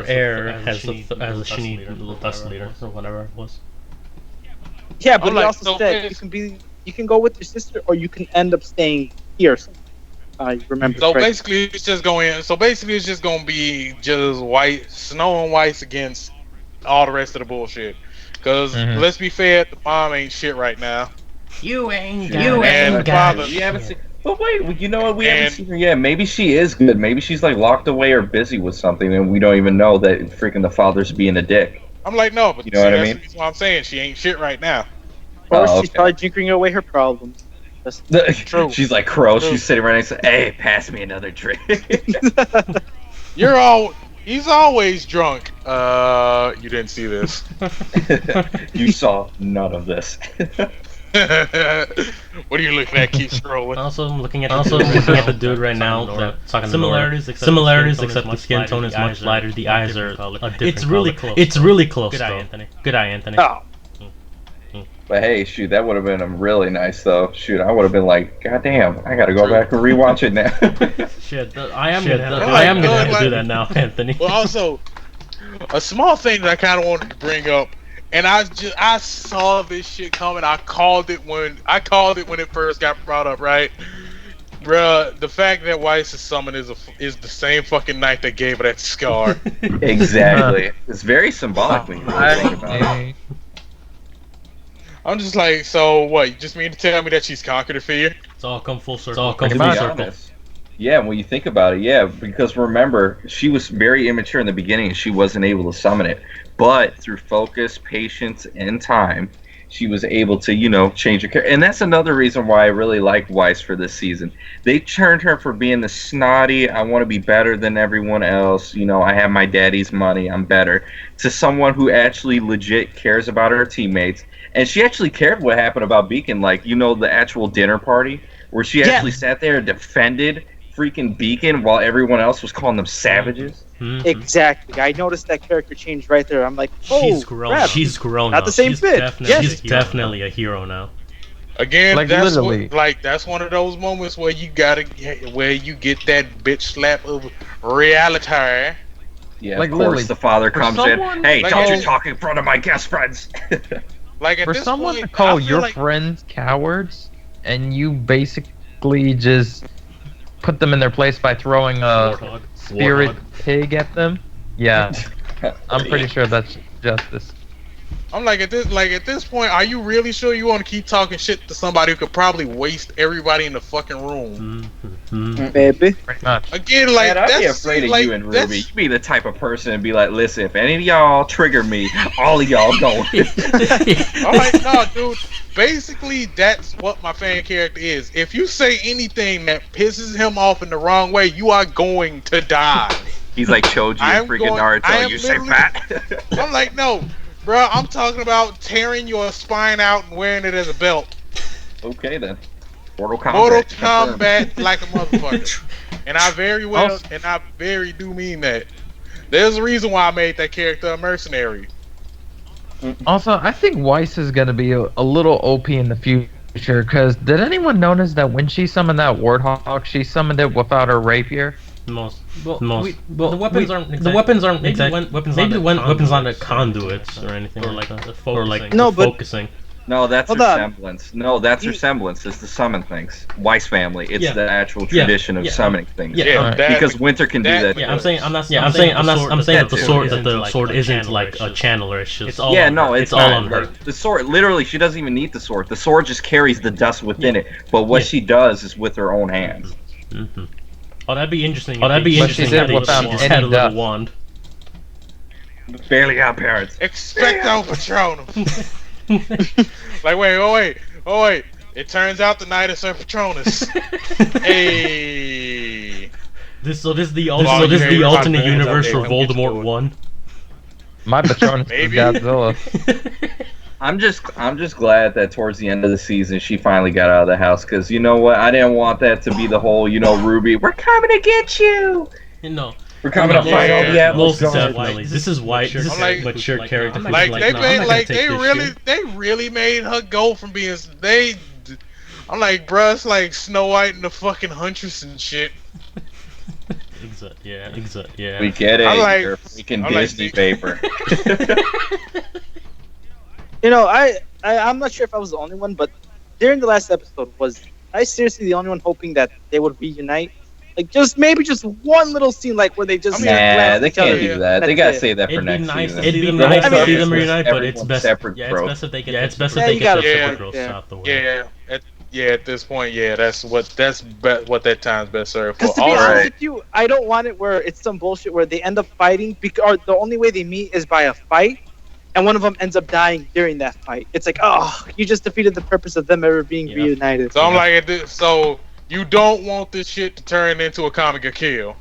Speaker 1: heir as a Shinee little dust leader or whatever it was.
Speaker 4: Yeah, but he also said you can go with your sister or you can end up staying here. I remember.
Speaker 3: So basically, it's just going to be just Snow and Weiss against all the rest of the bullshit. Because let's be fair, the mom ain't shit right now.
Speaker 6: You ain't got it.
Speaker 2: We haven't seen. But wait, you know what? We haven't seen her yet. Maybe she is good. Maybe she's like locked away or busy with something, and we don't even know that freaking the father's being a dick.
Speaker 3: I'm like, no, but
Speaker 2: you know what I mean?
Speaker 3: That's what I'm saying. She ain't shit right now.
Speaker 4: Or she's probably drinking away her problems. That's
Speaker 2: true. She's like Crow. She's sitting right next to, hey, pass me another drink.
Speaker 3: He's always drunk. You didn't see this.
Speaker 2: You saw none of this.
Speaker 3: What are you looking at? Keep scrolling.
Speaker 1: Also, I'm looking at the dude right now. Talking similarities, except the skin tone is much lighter. The eyes are a different color. It's really close. Good eye, Anthony. Good eye, Anthony.
Speaker 4: Oh.
Speaker 2: But hey, shoot, that would have been really nice, though. Shoot, I would have been like, God damn, I gotta go back and rewatch it now.
Speaker 1: Shit, I am gonna have to do that now, Anthony.
Speaker 3: Well, also, a small thing that I kind of wanted to bring up, and I saw this shit coming. I called it when it first got brought up, right? Bruh, the fact that Weiss's summon is the same fucking knife that gave her that scar.
Speaker 2: Exactly. It's very symbolic when you think about it.
Speaker 3: I'm just like, so what? You just mean to tell me that she's conquered her fear?
Speaker 1: It's all come full circle.
Speaker 2: Yeah, when you think about it, yeah, because remember, she was very immature in the beginning and she wasn't able to summon it. But through focus, patience, and time, she was able to, change her character. And that's another reason why I really like Weiss for this season. They turned her from being the snotty, I want to be better than everyone else, I have my daddy's money, I'm better, to someone who actually legit cares about her teammates. And she actually cared what happened about Beacon, like, the actual dinner party, where she actually sat there and defended freaking Beacon while everyone else was calling them savages.
Speaker 4: Mm-hmm. Exactly. I noticed that character change right there. I'm like, oh,
Speaker 1: she's grown.
Speaker 4: Crap.
Speaker 1: She's grown.
Speaker 4: Not the same fit.
Speaker 1: She's definitely a hero now.
Speaker 3: Again,
Speaker 5: like
Speaker 3: that's
Speaker 5: literally.
Speaker 3: That's one of those moments where you get that bitch slap of reality.
Speaker 2: Yeah, like of course the father comes in. Hey, don't you talk in front of my guest friends.
Speaker 3: Like
Speaker 5: for someone to call your friends cowards, and you basically just put them in their place by throwing a spirit pig at them. Yeah, I'm pretty sure that's justice.
Speaker 3: I'm like at this point, are you really sure you want to keep talking shit to somebody who could probably waste everybody in the fucking room?
Speaker 4: Baby.
Speaker 5: Pretty much.
Speaker 3: Again, like
Speaker 2: Man, I'd
Speaker 3: that's
Speaker 2: be afraid of
Speaker 3: like,
Speaker 2: you and
Speaker 3: that's-
Speaker 2: Ruby. You'd be the type of person and be like, listen, if any of y'all trigger me, all of y'all going.
Speaker 3: I'm like, no, dude. Basically, that's what my fan character is. If you say anything that pisses him off in the wrong way, you are going to die.
Speaker 2: He's like Choji and freaking Naruto. You say fat.
Speaker 3: I'm like, no, bro. I'm talking about tearing your spine out and wearing it as a belt.
Speaker 2: Okay then. Mortal Kombat.
Speaker 3: Mortal Kombat like a motherfucker. And I very do mean that. There's a reason why I made that character a mercenary.
Speaker 5: Also, I think Weiss is gonna be a little OP in the future. Cause did anyone notice that when she summoned that Warthog, she summoned it without her rapier?
Speaker 1: The weapons aren't exactly weapons. Maybe weapons on the conduits or anything like that. Focusing.
Speaker 2: No, that's
Speaker 4: Hold
Speaker 2: her
Speaker 4: on.
Speaker 2: semblance. No, that's her semblance. It's the summon things. Weiss family. It's the actual tradition of summoning things.
Speaker 3: Yeah, that,
Speaker 2: Because Winter can do that.
Speaker 1: Yeah, I'm saying that the sword isn't like a channeler. It's just all
Speaker 2: it's
Speaker 1: all on her.
Speaker 2: The sword, literally, she doesn't even need the sword. The sword just carries the dust within it. But what she does is with her own hands.
Speaker 1: Mm-hmm. Oh, that'd be interesting.
Speaker 5: She did without
Speaker 1: She just
Speaker 5: any
Speaker 1: had a little
Speaker 5: dust.
Speaker 1: wand.
Speaker 2: Barely got parents.
Speaker 3: Expecto Patronum. Like, oh wait. It turns out the night is Sir Patronus. Hey.
Speaker 1: This is the alternate universe where Voldemort won.
Speaker 5: My Patronus is
Speaker 3: Maybe.
Speaker 5: Godzilla.
Speaker 2: I'm just glad that towards the end of the season she finally got out of the house, because you know what, I didn't want that to be the whole, RWBY, we're coming to get you. We're coming to fight all the Atlas guards.
Speaker 1: This is why. This is
Speaker 3: like-
Speaker 1: mature character.
Speaker 3: They really made her go from being I'm like, bruh, it's like Snow White and the fucking Huntress and shit.
Speaker 1: Yeah.
Speaker 2: We get it.
Speaker 3: I like-
Speaker 2: You're a freaking
Speaker 3: I like
Speaker 2: Disney
Speaker 3: the-
Speaker 2: paper.
Speaker 4: I'm not sure if I was the only one, but during the last episode, was I seriously the only one hoping that they would reunite? Like, just one little scene, like where they just
Speaker 2: Nah, they can't do that. They gotta
Speaker 4: That's it.
Speaker 2: save that for
Speaker 1: It'd be
Speaker 2: next
Speaker 1: nice.
Speaker 2: season.
Speaker 1: It'd be
Speaker 2: The
Speaker 1: nice
Speaker 2: whole
Speaker 1: to see
Speaker 2: purpose
Speaker 1: them
Speaker 2: was
Speaker 1: reunite, but it's
Speaker 2: everyone's
Speaker 1: best.
Speaker 2: separate
Speaker 1: Yeah,
Speaker 2: growth.
Speaker 1: it's best if they get.
Speaker 4: Yeah,
Speaker 1: their
Speaker 4: you gotta
Speaker 1: separate
Speaker 4: separate,
Speaker 1: growth
Speaker 4: yeah.
Speaker 1: out the way.
Speaker 3: At this point, that's what that time's best served for.
Speaker 4: Because to be honest with you, I don't want it where it's some bullshit where they end up fighting, or the only way they meet is by a fight, and one of them ends up dying during that fight. It's like, oh, you just defeated the purpose of them ever being reunited.
Speaker 3: So I'm like, so you don't want this shit to turn into a comic of kill.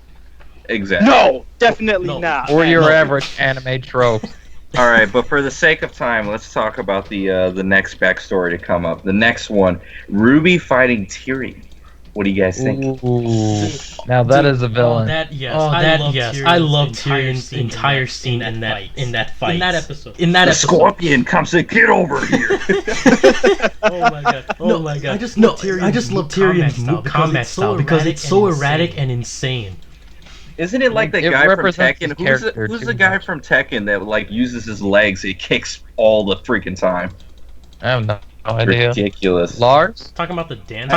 Speaker 2: Exactly.
Speaker 4: No, definitely not.
Speaker 5: Or your average anime trope.
Speaker 2: All right, but for the sake of time, let's talk about the next backstory to come up. The next one, RWBY fighting Tyrion. What do you guys think?
Speaker 5: Ooh. Now that is a villain.
Speaker 1: I love Tyrion's entire scene in that fight. In that episode.
Speaker 2: The Scorpion comes to get over here.
Speaker 1: Oh my god. I just love Tyrion's combat style because it's so erratic and insane.
Speaker 2: Isn't it like the
Speaker 5: It
Speaker 2: guy from
Speaker 5: represents his
Speaker 2: Tekken?
Speaker 5: character
Speaker 2: Who's
Speaker 5: too
Speaker 2: the guy
Speaker 5: much.
Speaker 2: from Tekken that like uses his legs? He kicks all the freaking time.
Speaker 5: I have no idea.
Speaker 2: Ridiculous.
Speaker 5: Lars?
Speaker 1: Talking about the dance.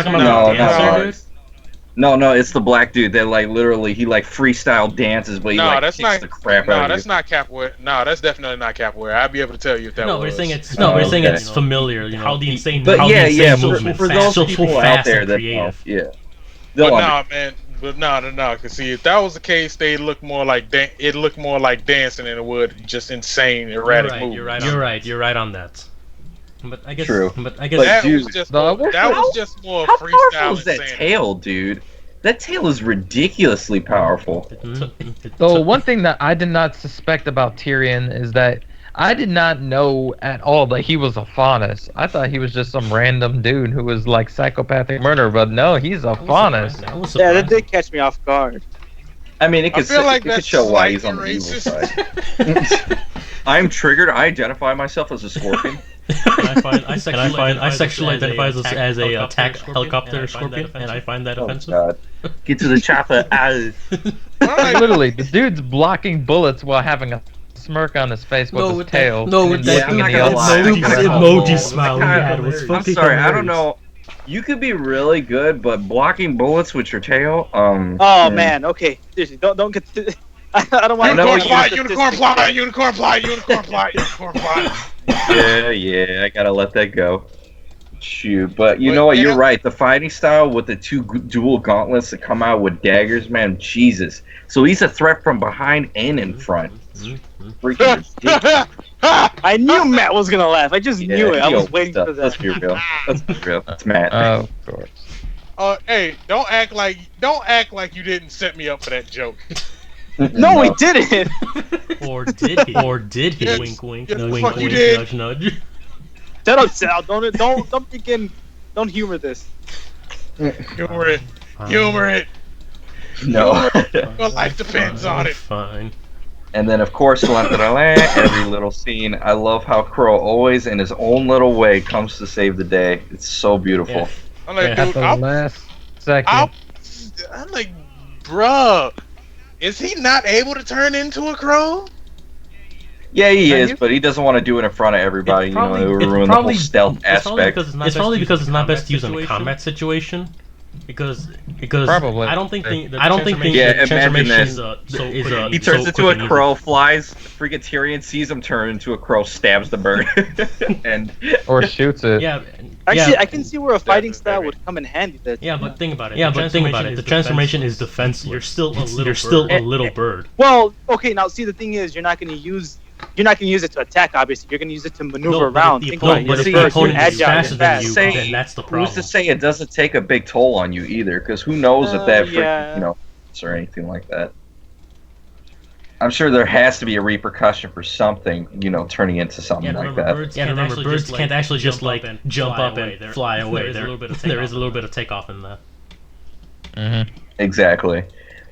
Speaker 2: No, it's the black dude that like literally he like freestyle dances, but he kicks the crap out of you.
Speaker 3: That's not capoeira. No, that's definitely not capoeira. I'd be able to tell you if that was.
Speaker 1: We're saying it's familiar. How the insane.
Speaker 2: But
Speaker 1: movement
Speaker 2: for those people out there that know,
Speaker 3: But no. Cause see, if that was the case, they look more like it looked more like dancing than it would just insane erratic movements.
Speaker 1: You're right on that. But I guess.
Speaker 2: True.
Speaker 1: But I guess
Speaker 3: that
Speaker 2: dude,
Speaker 3: was just more
Speaker 2: how
Speaker 3: freestyle.
Speaker 2: powerful is that tail, dude? That tail is ridiculously powerful.
Speaker 5: So one thing that I did not suspect about Tyrion is that I did not know at all that he was a faunus. I thought he was just some random dude who was like psychopathic murderer, but no, he's a faunus.
Speaker 4: Yeah, that did catch me off guard.
Speaker 2: I mean, it could show why he's on the
Speaker 3: racist.
Speaker 2: evil side. I'm triggered. I identify myself as a scorpion.
Speaker 1: I sexually identify as a attack helicopter scorpion, and I find that offensive.
Speaker 2: God. Get to the chopper.
Speaker 5: Literally, the dude's blocking bullets while having a smirk on his face with his tail.
Speaker 1: With that emoji smile he had was fucking
Speaker 2: I'm sorry,
Speaker 1: hilarious.
Speaker 2: I don't know. You could be really good, but blocking bullets with your tail,
Speaker 4: Oh man, okay. Seriously, don't get. I don't want
Speaker 3: Unicorn
Speaker 4: to
Speaker 3: plot, unicorn plot, unicorn plot, unicorn plot, unicorn plot.
Speaker 2: Yeah, I gotta let that go. Shoot, but you know what? You're right. The fighting style with the two dual gauntlets that come out with daggers, man, Jesus. So he's a threat from behind and in front. Freaking ridiculous.
Speaker 4: I knew Matt was gonna laugh. I just knew it. I was waiting for that.
Speaker 2: Let's be real. Let's be real. It's Matt.
Speaker 5: Of course.
Speaker 3: Hey, don't act like you didn't set me up for that joke.
Speaker 4: No, he didn't.
Speaker 1: Or did he? Or did he?
Speaker 3: Yes.
Speaker 1: Wink, wink.
Speaker 3: Yes,
Speaker 1: Wink,
Speaker 3: fuck
Speaker 1: wink.
Speaker 3: you did.
Speaker 1: Nudge, nudge.
Speaker 4: Shut up, Sal. Don't begin. Don't humor this.
Speaker 3: Humor it. Humor it.
Speaker 2: No.
Speaker 3: Your life depends on it.
Speaker 1: Fine.
Speaker 2: And then, of course, every little scene. I love how Crow always, in his own little way, comes to save the day. It's so beautiful.
Speaker 1: Yeah.
Speaker 3: I'm like,
Speaker 5: At
Speaker 3: dude,
Speaker 5: the last second.
Speaker 3: I'm like, bruh, is he not able to turn into a crow?
Speaker 2: Yeah, he is, but he doesn't want to do it in front of everybody. It would ruin the whole stealth aspect.
Speaker 1: It's probably because it's not best to use in a combat situation. Because
Speaker 5: Probably.
Speaker 1: I don't think the
Speaker 2: Yeah,
Speaker 1: transformation
Speaker 2: imagine
Speaker 1: is
Speaker 2: he turns into a crow, flies, freaking Tyrion sees him turn into a crow, stabs the bird, and
Speaker 5: Or shoots it.
Speaker 1: Yeah.
Speaker 4: Actually, I can see where a fighting style would come in handy.
Speaker 1: Yeah, but think about it. The transformation is defenseless. You're still a little bird.
Speaker 4: Well, okay. Now, see, the thing is, you're not gonna use it to attack. Obviously, you're gonna use it to maneuver around.
Speaker 1: But
Speaker 4: Think about it.
Speaker 1: if
Speaker 4: You're
Speaker 1: the opponent is
Speaker 4: agile,
Speaker 1: faster
Speaker 4: you're
Speaker 1: than
Speaker 4: fast.
Speaker 1: you, then that's the problem.
Speaker 2: who's to say it doesn't take a big toll on you either? Because who knows if that freaking, or anything like that. I'm sure there has to be a repercussion for something, turning into something like that.
Speaker 1: Birds can't actually just jump up and fly away. There is a little bit of takeoff in that.
Speaker 5: Mm-hmm.
Speaker 2: Exactly.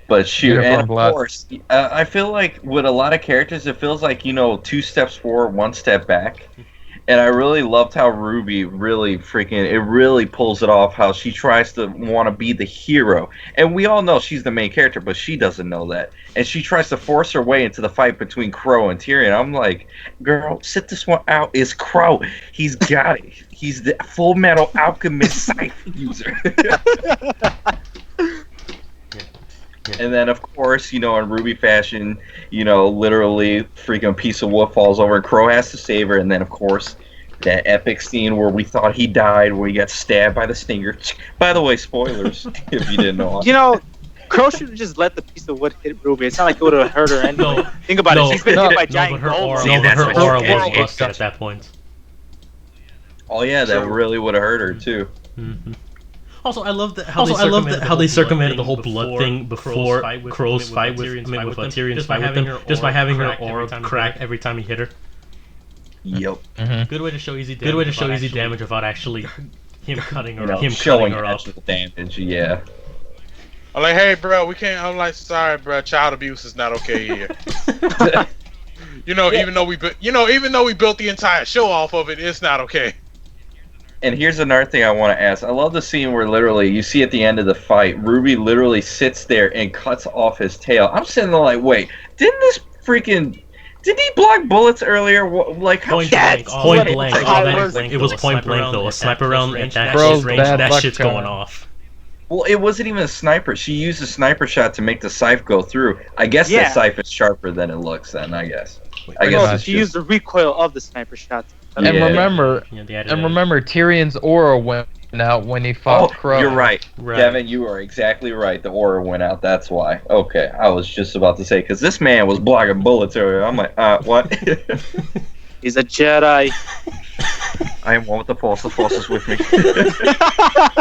Speaker 2: But shoot, and of
Speaker 5: blood.
Speaker 2: course, I feel like with a lot of characters, it feels like, 2 steps forward, 1 step back. And I really loved how RWBY really pulls it off, how she tries to want to be the hero. And we all know she's the main character, but she doesn't know that. And she tries to force her way into the fight between Crow and Tyrion. I'm like, girl, sit this one out. It's Crow. He's got it. He's the Full Metal Alchemist scythe user. And then, of course, in RWBY fashion, literally freaking piece of wood falls over and Crow has to save her. And then, of course, that epic scene where we thought he died, where he got stabbed by the stinger. By the way, spoilers, if you didn't know.
Speaker 4: Crow should have just let the piece of wood hit RWBY. It's not like it would have hurt her anyway. Think about it. She's been hit by giant gold.
Speaker 1: Her aura was busted at that point.
Speaker 2: Oh, yeah, that really would have hurt her, too.
Speaker 1: Mm-hmm. Also, I love how they circumvented the whole blood thing before Crow's fight with Tyrion's fight with him, just by having her aura crack every time he hit her.
Speaker 2: Yep.
Speaker 5: Mm-hmm.
Speaker 1: Good way to show easy damage without actually him cutting her up.
Speaker 2: Showing actual damage, yeah.
Speaker 3: I'm like, hey, bro, we can't. I'm like, sorry, bro, child abuse is not okay here. Even though we built the entire show off of it, it's not okay.
Speaker 2: And here's another thing I want to ask. I love the scene where literally you see at the end of the fight, RWBY literally sits there and cuts off his tail. I'm sitting there like, wait, did he block bullets earlier? Like, how
Speaker 1: point blank. It was point blank though. A sniper round at that range, that shit's going off.
Speaker 2: Well, it wasn't even a sniper. She used a sniper shot to make the scythe go through. I guess the scythe is sharper than it looks. Then I guess.
Speaker 4: She used the recoil of the sniper shot.
Speaker 5: And remember, Tyrion's aura went out when he fought Crow.
Speaker 2: You're right. Devin, you are exactly right. The aura went out. That's why. Okay, I was just about to say, because this man was blocking bullets earlier. I'm like, what?
Speaker 4: He's a Jedi.
Speaker 2: I am one with the Force. The Force is with me.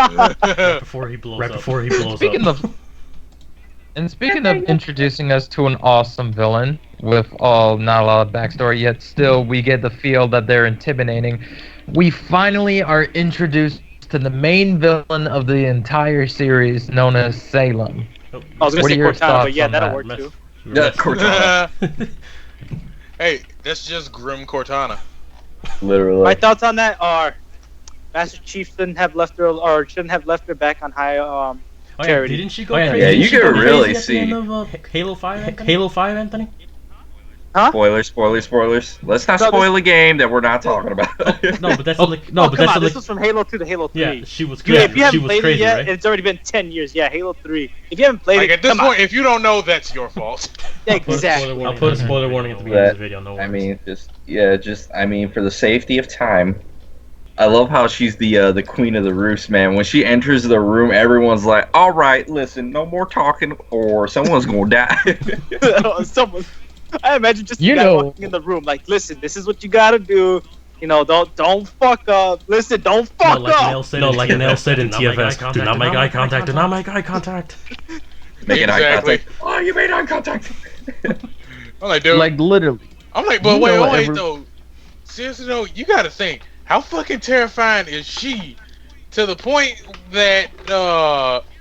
Speaker 1: Right before he blows up.
Speaker 5: Speaking of introducing us to an awesome villain with not a lot of backstory, yet still we get the feel that they're intimidating. We finally are introduced to the main villain of the entire series, known as Salem.
Speaker 4: I was going to say Cortana, but yeah, that'll work too.
Speaker 2: Yeah, Cortana.
Speaker 3: Hey, that's just Grim Cortana.
Speaker 2: Literally.
Speaker 4: My thoughts on that are Master Chief shouldn't have left her back on high charity.
Speaker 1: Didn't she go?
Speaker 2: Yeah, you can really see.
Speaker 1: Halo 5, Anthony?
Speaker 4: Huh?
Speaker 2: Spoilers. Let's not spoil a game that we're not talking about.
Speaker 1: No, but that's
Speaker 4: this was from Halo 2 to Halo 3.
Speaker 1: Yeah, she was
Speaker 4: Yeah,
Speaker 1: crazy.
Speaker 4: if you haven't
Speaker 1: She was
Speaker 4: played
Speaker 1: crazy,
Speaker 4: it yet,
Speaker 1: right?
Speaker 4: it's already been 10 years. Yeah, Halo 3. If you haven't played
Speaker 3: Like
Speaker 4: it,
Speaker 3: at this
Speaker 4: come
Speaker 3: point,
Speaker 4: on.
Speaker 3: if you don't know, that's your fault.
Speaker 4: Exactly.
Speaker 1: I'll put a spoiler warning at the beginning of the video. No worries.
Speaker 2: I mean, for the safety of time, I love how she's the queen of the roost, man. When she enters the room, everyone's like, "All right, listen, no more talking, or someone's gonna die."
Speaker 4: I imagine just the guy walking in the room, like, listen, this is what you gotta do. You know, don't fuck up. Listen, don't fuck up.
Speaker 1: Like Nell said in TFS, do not make eye contact. Do not make eye contact.
Speaker 2: Making eye contact. Oh, you made eye contact.
Speaker 3: I'm like, dude.
Speaker 5: Like literally.
Speaker 3: I'm like, but wait though. Seriously though, you gotta think, how fucking terrifying is she to the point that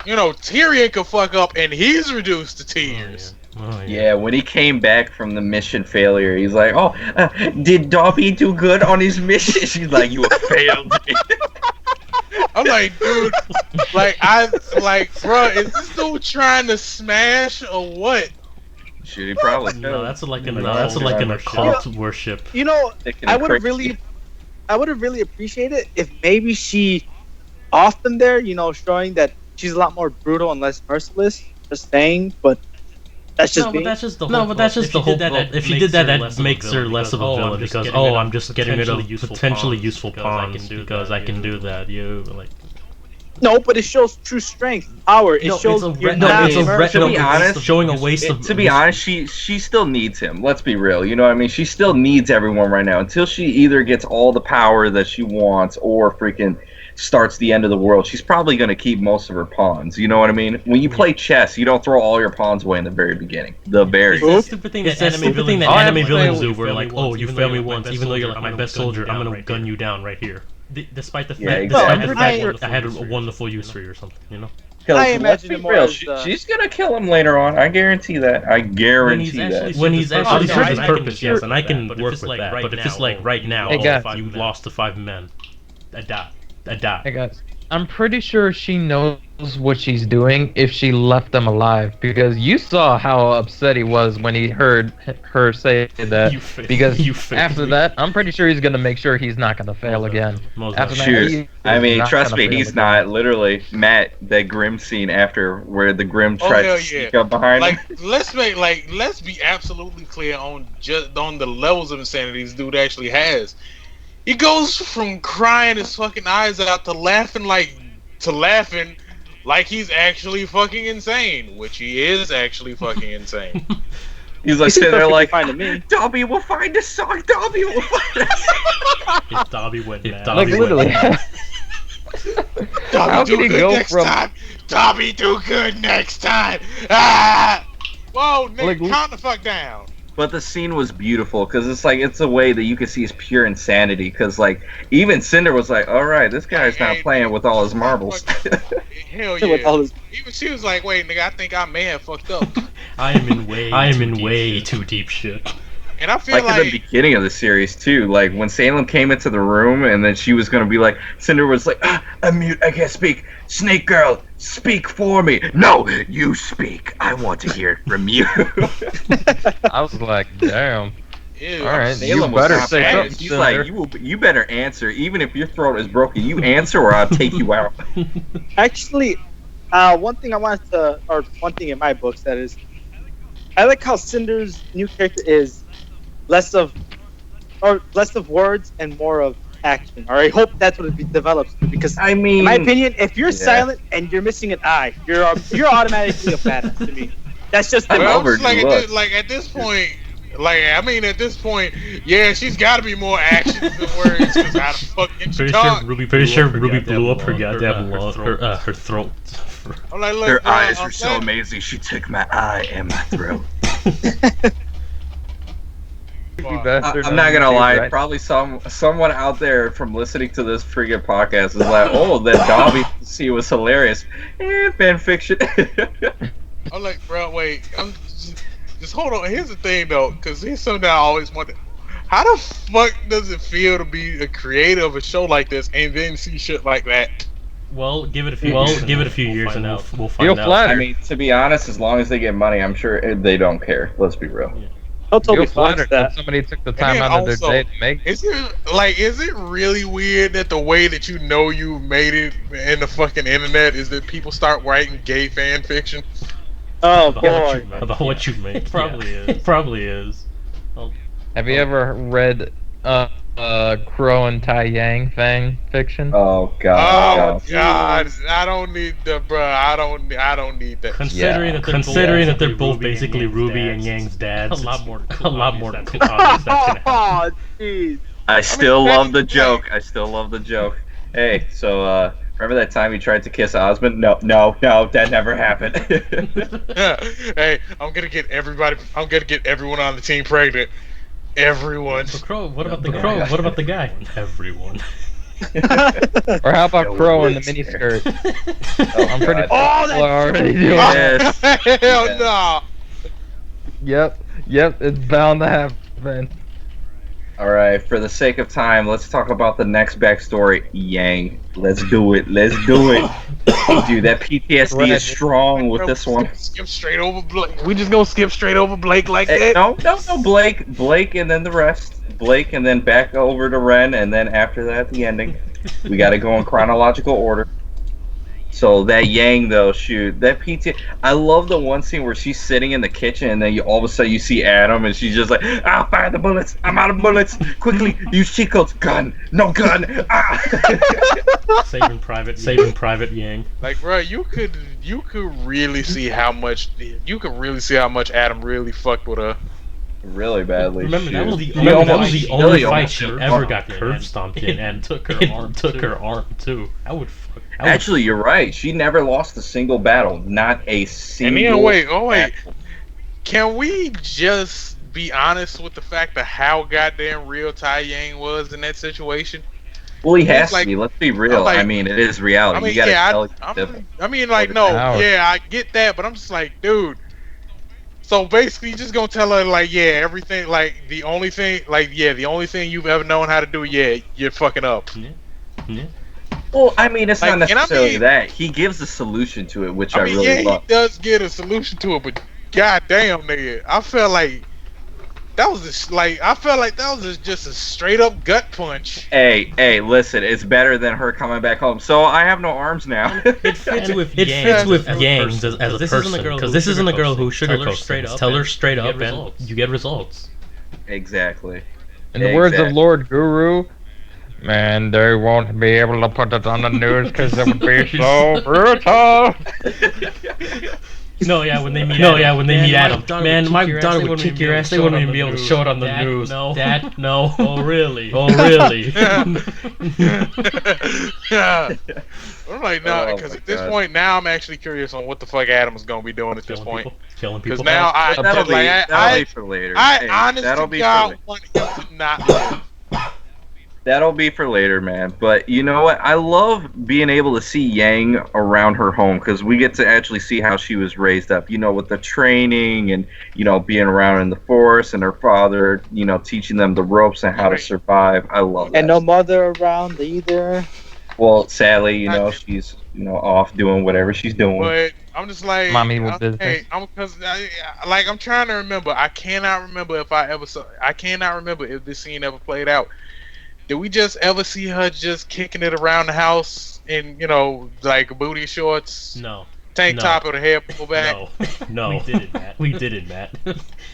Speaker 3: Tyrion could fuck up and he's reduced to tears.
Speaker 2: Yeah, when he came back from the mission failure, he's like, "Oh, did Dobby do good on his mission?" She's like, "You failed me."
Speaker 3: I'm like, dude, bro, is this dude trying to smash or what?
Speaker 2: Should he probably?
Speaker 1: No, that's like an occult worship.
Speaker 4: You know, I would have really appreciated it if maybe she, off them there, showing that she's a lot more brutal and less merciless. Just saying, but. That's just
Speaker 1: but that's just the whole. If she did that, that makes her less of a villain because I'm just getting rid of potentially useful pawns because I can do that.
Speaker 4: No, but it shows true strength, power. It shows
Speaker 1: showing a waste of.
Speaker 2: To be honest, she still needs him. Let's be real. You know what I mean? She still needs everyone right now until she either gets all the power that she wants or freaking starts the end of the world. She's probably going to keep most of her pawns. You know what I mean? When you play chess, you don't throw all your pawns away in the very beginning.
Speaker 1: It's stupid thing that anime villains do. Where like, oh, you failed me once, even though you're like my best soldier, I'm gonna gun you down right here. Despite the fact that I had a wonderful use for you or something, you know.
Speaker 4: I imagine it more as
Speaker 2: she's gonna kill him later on. I guarantee that.
Speaker 1: When he's actually served his purpose, yes, and I can work with that. But if it's like right now, you lost to 5 men, I die.
Speaker 5: Hey guys, I'm pretty sure she knows what she's doing if she left them alive, because you saw how upset he was when he heard her say that. After that, I'm pretty sure he's gonna make sure he's not gonna fail again.
Speaker 2: Trust me, he's not. Literally, Matt, that Grim scene after where the Grim tried to sneak up behind him.
Speaker 3: Let's be absolutely clear on the levels of insanity this dude actually has. He goes from crying his fucking eyes out to laughing like he's actually fucking insane, which he is actually fucking insane.
Speaker 2: He's like sitting there like, Dobby will find us, Dobby will find us.
Speaker 1: If Dobby went mad.
Speaker 5: Like literally.
Speaker 3: Dobby do good next time. Dobby do good next time. Ah! Whoa, Nick, calm the fuck down.
Speaker 2: But the scene was beautiful because it's a way that you can see his pure insanity. Because even Cinder was like, "All right, this guy's not playing with all his marbles."
Speaker 3: Hell yeah! Even she was like, "Wait, nigga, I think I may have fucked up."
Speaker 1: I am in way too deep shit.
Speaker 3: And I feel
Speaker 2: like in the beginning of the series too, like when Salem came into the room and then she was gonna be like, Cinder was like, I'm mute, I can't speak. Snake Girl, speak for me. No, you speak. I want to hear it from you.
Speaker 5: I was like, damn.
Speaker 3: Ew,
Speaker 5: all right,
Speaker 2: Salem
Speaker 5: you better say something.
Speaker 2: He's like, you better answer, even if your throat is broken. You answer, or I'll take you out.
Speaker 4: Actually, one thing in my books that is, I like how Cinder's new character is less of words and more of action. Or I hope that's what it develops to, because in my opinion, if you're silent and you're missing an eye, you're automatically a badass to me. That's just the
Speaker 3: at this point, yeah, she's got to be more action than words. Cause how the fuck can she talk?
Speaker 1: Pretty sure Ruby blew up her goddamn her throat.
Speaker 3: I'm like, look,
Speaker 2: her eyes were so amazing. She took my eye and my throat. I'm not gonna lie. Right? Probably someone out there from listening to this friggin' podcast is like, "Oh, that Dobby scene was hilarious." Fan fiction.
Speaker 3: I'm like, bro, wait. I'm just hold on. Here's the thing, though, because here's something I always wanted. How the fuck does it feel to be a creator of a show like this and then see shit like that?
Speaker 1: Well, give it a few years and we'll find out.
Speaker 2: I mean, to be honest, as long as they get money, I'm sure they don't care. Let's be real.
Speaker 1: Yeah.
Speaker 4: Tell Toby
Speaker 5: Feel flattered
Speaker 4: Fox
Speaker 5: that somebody took the time out of their
Speaker 3: also,
Speaker 5: day to make.
Speaker 3: Is it really weird that the way that you know you made it in the fucking internet is that people start writing gay fan fiction?
Speaker 4: Oh boy.
Speaker 1: About what you make. It probably is. It probably is.
Speaker 5: Have you ever read Crow and Tai Yang fan fiction?
Speaker 2: Oh god.
Speaker 3: Oh god, I don't need the bruh. I don't need that.
Speaker 1: Considering that they're both basically Ruby and Yang's dads, a lot more than obvious that's gonna happen.
Speaker 4: Oh jeez.
Speaker 2: I still love the joke. Hey, so remember that time you tried to kiss Osmond? No, that never happened.
Speaker 3: Hey, I'm gonna get everyone on the team pregnant. Everyone.
Speaker 1: So Crow, what about the guy? Everyone.
Speaker 5: Or how about Crow in the miniskirt? I'm pretty sure
Speaker 4: Oh,
Speaker 5: people are already doing
Speaker 2: Yes.
Speaker 3: Hell no.
Speaker 5: Yep, it's bound to happen.
Speaker 2: Alright, for the sake of time, let's talk about the next backstory. Yang. Let's do it. Dude, that PTSD is strong with this one.
Speaker 3: Skip straight over Blake. We just gonna skip straight over Blake like that?
Speaker 2: No, Blake and then the rest. Blake and then back over to Ren, and then after that, the ending. We gotta go in chronological order. So that Yang though, shoot, that PT. I love the one scene where she's sitting in the kitchen and then all of a sudden you see Adam and she's just like, "I'll fire the bullets. I'm out of bullets. Quickly, use cheat codes. Gun, no gun."
Speaker 1: Saving Private Yang.
Speaker 3: Like, bro, you could really see how much Adam really fucked with her.
Speaker 2: Really badly.
Speaker 1: Remember that was
Speaker 2: shoot.
Speaker 1: the only
Speaker 2: Really
Speaker 1: fight
Speaker 2: almost
Speaker 1: she
Speaker 2: hurt
Speaker 1: ever
Speaker 2: her
Speaker 1: got curb stomped in and took her arm too.
Speaker 2: Actually, you're right. She never lost a single battle. Not a single.
Speaker 3: And then wait.
Speaker 2: battle.
Speaker 3: Can we just be honest with the fact of how goddamn real Tai Yang was in that situation?
Speaker 2: Well, he has
Speaker 3: like-
Speaker 2: to be. Let's be real.
Speaker 3: like-
Speaker 2: I mean, it is reality.
Speaker 3: I mean,
Speaker 2: you gotta
Speaker 3: yeah,
Speaker 2: tell
Speaker 5: Ouch.
Speaker 3: I get that, but I'm just like, dude. So basically, you're just gonna tell her like, yeah, everything, like the only thing you've ever known how to do, yeah, you're fucking up.
Speaker 1: Yeah.
Speaker 2: Well, I mean, it's
Speaker 3: Like,
Speaker 2: not
Speaker 3: and I
Speaker 2: necessarily
Speaker 3: mean-
Speaker 2: that. He gives a solution to it, which I,
Speaker 3: I mean,
Speaker 2: really
Speaker 3: yeah,
Speaker 2: love.
Speaker 3: he does get a solution to it, but goddamn, nigga, I felt like that was just a straight up gut punch.
Speaker 2: Hey, listen, it's better than her coming back home. So I have no arms now.
Speaker 1: It fits with Yang as a person because this isn't a girl who sugarcoats things. Tell her straight up and you get results.
Speaker 2: Exactly.
Speaker 5: In the words of Lord Guru, man, they won't be able to put it on the news because it would be so brutal.
Speaker 1: No, yeah, when they meet Adam. Man, my daughter would kick your ass. They wouldn't even be able to show it on the news. No. Dad, no. Oh, really?
Speaker 3: I'm like, no, because at this point now I'm actually curious on what the fuck Adam's gonna be doing at this point.
Speaker 1: Killing people.
Speaker 3: Because now
Speaker 2: that'll be for later.
Speaker 3: I honestly want him to not live.
Speaker 2: That'll be for later, man. But you know what? I love being able to see Yang around her home because we get to actually see how she was raised up. You know, with the training and, you know, being around in the forest and her father, you know, teaching them the ropes and how to survive. I love that.
Speaker 4: And no mother around either.
Speaker 2: Well, sadly, you know, she's, you know, off doing whatever she's doing.
Speaker 3: But I'm just like,
Speaker 5: Mommy will business.
Speaker 3: hey, I'm trying to remember. I cannot remember if this scene ever played out. Did we just ever see her just kicking it around the house in, you know, like booty shorts?
Speaker 1: No.
Speaker 3: Tank top or the hair pulled back?
Speaker 1: No. We did it, Matt.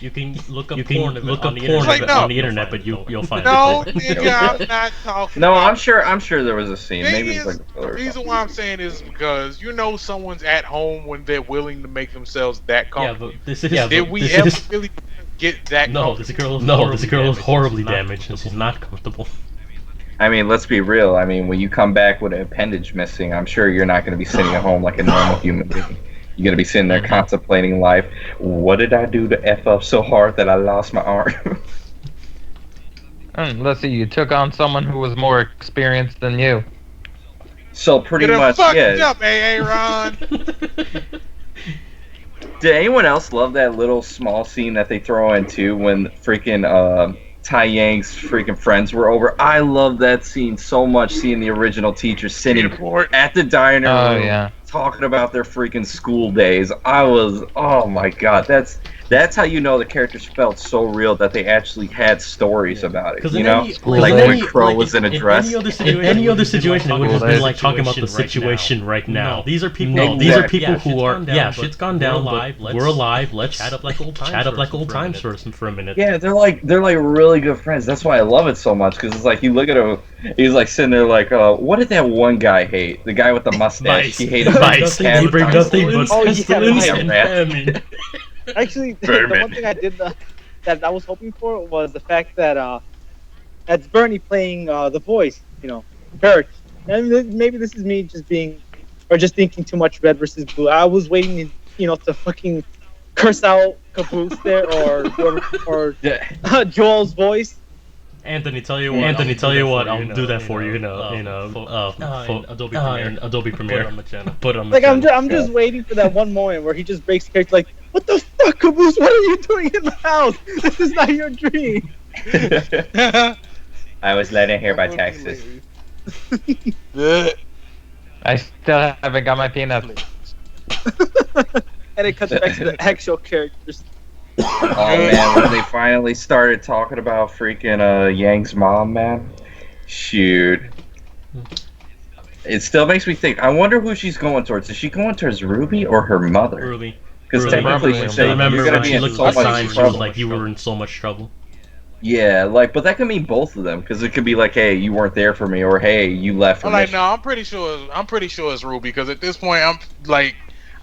Speaker 1: You can look up porn on the internet, but you'll find
Speaker 3: no,
Speaker 1: it.
Speaker 3: nigga, I'm not talking.
Speaker 2: No,
Speaker 3: about
Speaker 2: I'm sure there was a scene. Maybe it was like a filler
Speaker 3: the
Speaker 2: or
Speaker 3: reason
Speaker 2: something.
Speaker 3: why I'm saying is because you know someone's at home when they're willing to make themselves that comfortable. Did we ever really get that?
Speaker 1: No, this girl is horribly damaged and she's not comfortable.
Speaker 2: I mean, let's be real. I mean, when you come back with an appendage missing, I'm sure you're not going to be sitting at home like a normal human being. You're going to be sitting there contemplating life. What did I do to F up so hard that I lost my arm?
Speaker 5: Let's see, you took on someone who was more experienced than you.
Speaker 2: So pretty
Speaker 3: Get
Speaker 2: much,
Speaker 3: fucked
Speaker 2: yeah.
Speaker 3: up, Ron.
Speaker 2: Did anyone else love that little small scene that they throw in too when freaking Tai Yang's freaking friends were over? I love that scene so much, seeing the original teachers sitting at the diner room talking about their freaking school days. Oh my god, That's how you know the characters felt so real that they actually had stories about it. You know,
Speaker 1: like
Speaker 2: when Crow was in a dress.
Speaker 1: In any other situation, it would just been like talking about the situation right now. No, these are people who are shit's gone down. We're alive. Let's chat up like old times for a minute.
Speaker 2: Yeah, they're like really good friends. That's why I love it so much, because it's like you look at him, he's like sitting there like, what did that one guy hate? The guy with the mustache. He hated
Speaker 1: Vice. They bring nothing but pestilence
Speaker 2: and
Speaker 1: famine.
Speaker 4: Actually, the one thing I did that I was hoping for was the fact that that's Bernie playing the voice, Bert. And maybe this is me just thinking too much Red versus Blue. I was waiting, to fucking curse out Caboose there or Joel's voice.
Speaker 1: Anthony, tell you what, I'll do that for you. Adobe Premiere. Put it on the channel.
Speaker 4: I'm just waiting for that one moment where he just breaks character like, what the fuck, Caboose? What are you doing in my house? This is not your dream.
Speaker 2: I was led in here by Texas.
Speaker 5: I still haven't got my peanut.
Speaker 4: And it cuts back to the actual characters.
Speaker 2: Oh man, when they finally started talking about freaking Yang's mom, man. Shoot. It still makes me think, I wonder who she's going towards. Is she going towards Ruby or her mother?
Speaker 1: Ruby.
Speaker 2: Because technically she said, you're going to be in so much trouble.
Speaker 1: She was like, you were in so much trouble.
Speaker 2: Yeah, but that could mean both of them, because it could be like, hey, you weren't there for me, or hey, you left for me.
Speaker 3: No, I'm pretty sure it's Ruby, because at this point, I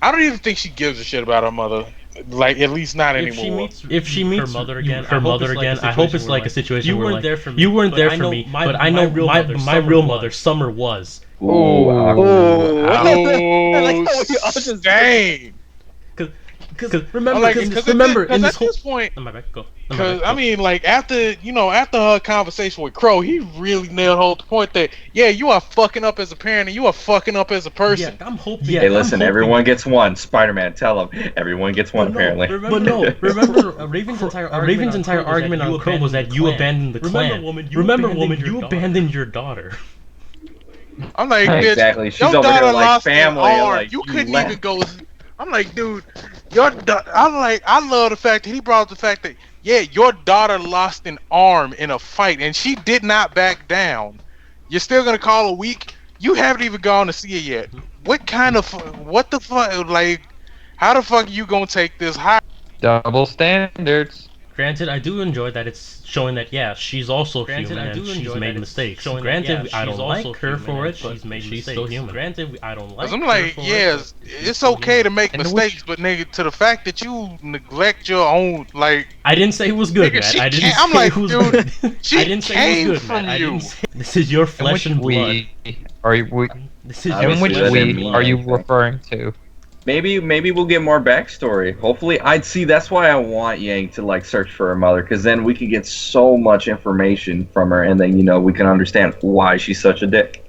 Speaker 3: don't even think she gives a shit about her mother. Like, at least not anymore.
Speaker 1: If she meets her mother again, I hope it's like a situation where you weren't there for me, but I know my real mother, Summer, was.
Speaker 3: Oh, dang.
Speaker 1: Because remember, in this whole
Speaker 3: point, because I mean, like after her conversation with Crow, he really nailed the point that you are fucking up as a parent and you are fucking up as a person.
Speaker 1: Yeah, I'm hoping.
Speaker 2: Hey, listen, everyone gets one. Spider-Man, tell him everyone gets one. Apparently,
Speaker 1: remember, Raven's entire argument on Crow was that you abandoned the clan. Remember, woman, you abandoned your daughter.
Speaker 3: I'm like, bitch,
Speaker 2: exactly. She's
Speaker 3: your
Speaker 2: over
Speaker 3: daughter
Speaker 2: there like
Speaker 3: lost
Speaker 2: family.
Speaker 3: An arm.
Speaker 2: Like,
Speaker 3: you couldn't even go. I'm like, dude, I love the fact that he brought up the fact that your daughter lost an arm in a fight and she did not back down. You're still gonna call her weak? You haven't even gone to see her yet. What the fuck? Like, how the fuck are you gonna take this high?
Speaker 5: Double standards.
Speaker 1: Granted, I do enjoy that it's showing that she's also human and she's made mistakes. Granted, I don't like her for it, but she's still human. Granted, I don't like her for it.
Speaker 3: I'm like, it's okay to make mistakes, but nigga, to the fact that you neglect your own, like,
Speaker 1: I didn't say it was good, man. I didn't say it was good.
Speaker 3: She came from you.
Speaker 1: This is your flesh and blood.
Speaker 5: Which we are you referring to?
Speaker 2: Maybe we'll get more backstory. Hopefully, that's why I want Yang to like search for her mother, because then we can get so much information from her, and then we can understand why she's such a dick.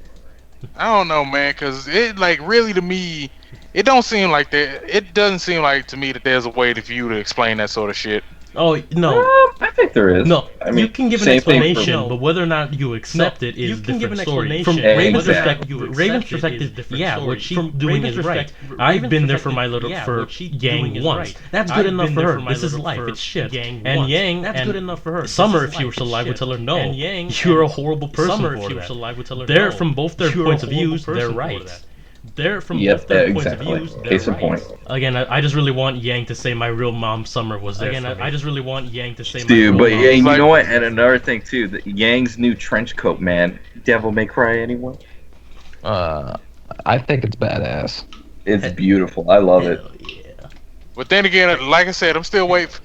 Speaker 3: I don't know, man, because it really to me, it don't seem like that. It doesn't seem like to me that there's a way for you to explain that sort of shit.
Speaker 1: Oh no!
Speaker 2: I think there is.
Speaker 1: No, I mean, you can give an explanation, but whether or not you accept it is a different story. From Raven's perspective, what she's doing is right. I've been there for my little Yang once. That's good enough for her. This is life. It's shit. And Yang, that's good enough for her. Summer, if she was alive, would tell her no. You're a horrible person for that. They're from both their points of views. They're right. They're from both their points of views.
Speaker 2: Case in point.
Speaker 1: Again, I just really want Yang to say my real mom Summer was there. I just really want Yang to say
Speaker 2: my real mom.
Speaker 1: Yang,
Speaker 2: you know what? And another thing too, Yang's new trench coat, man. Devil May Cry, anyone?
Speaker 5: I think it's badass.
Speaker 2: It's beautiful. I love it.
Speaker 1: Yeah.
Speaker 3: But then again, like I said, I'm still waiting for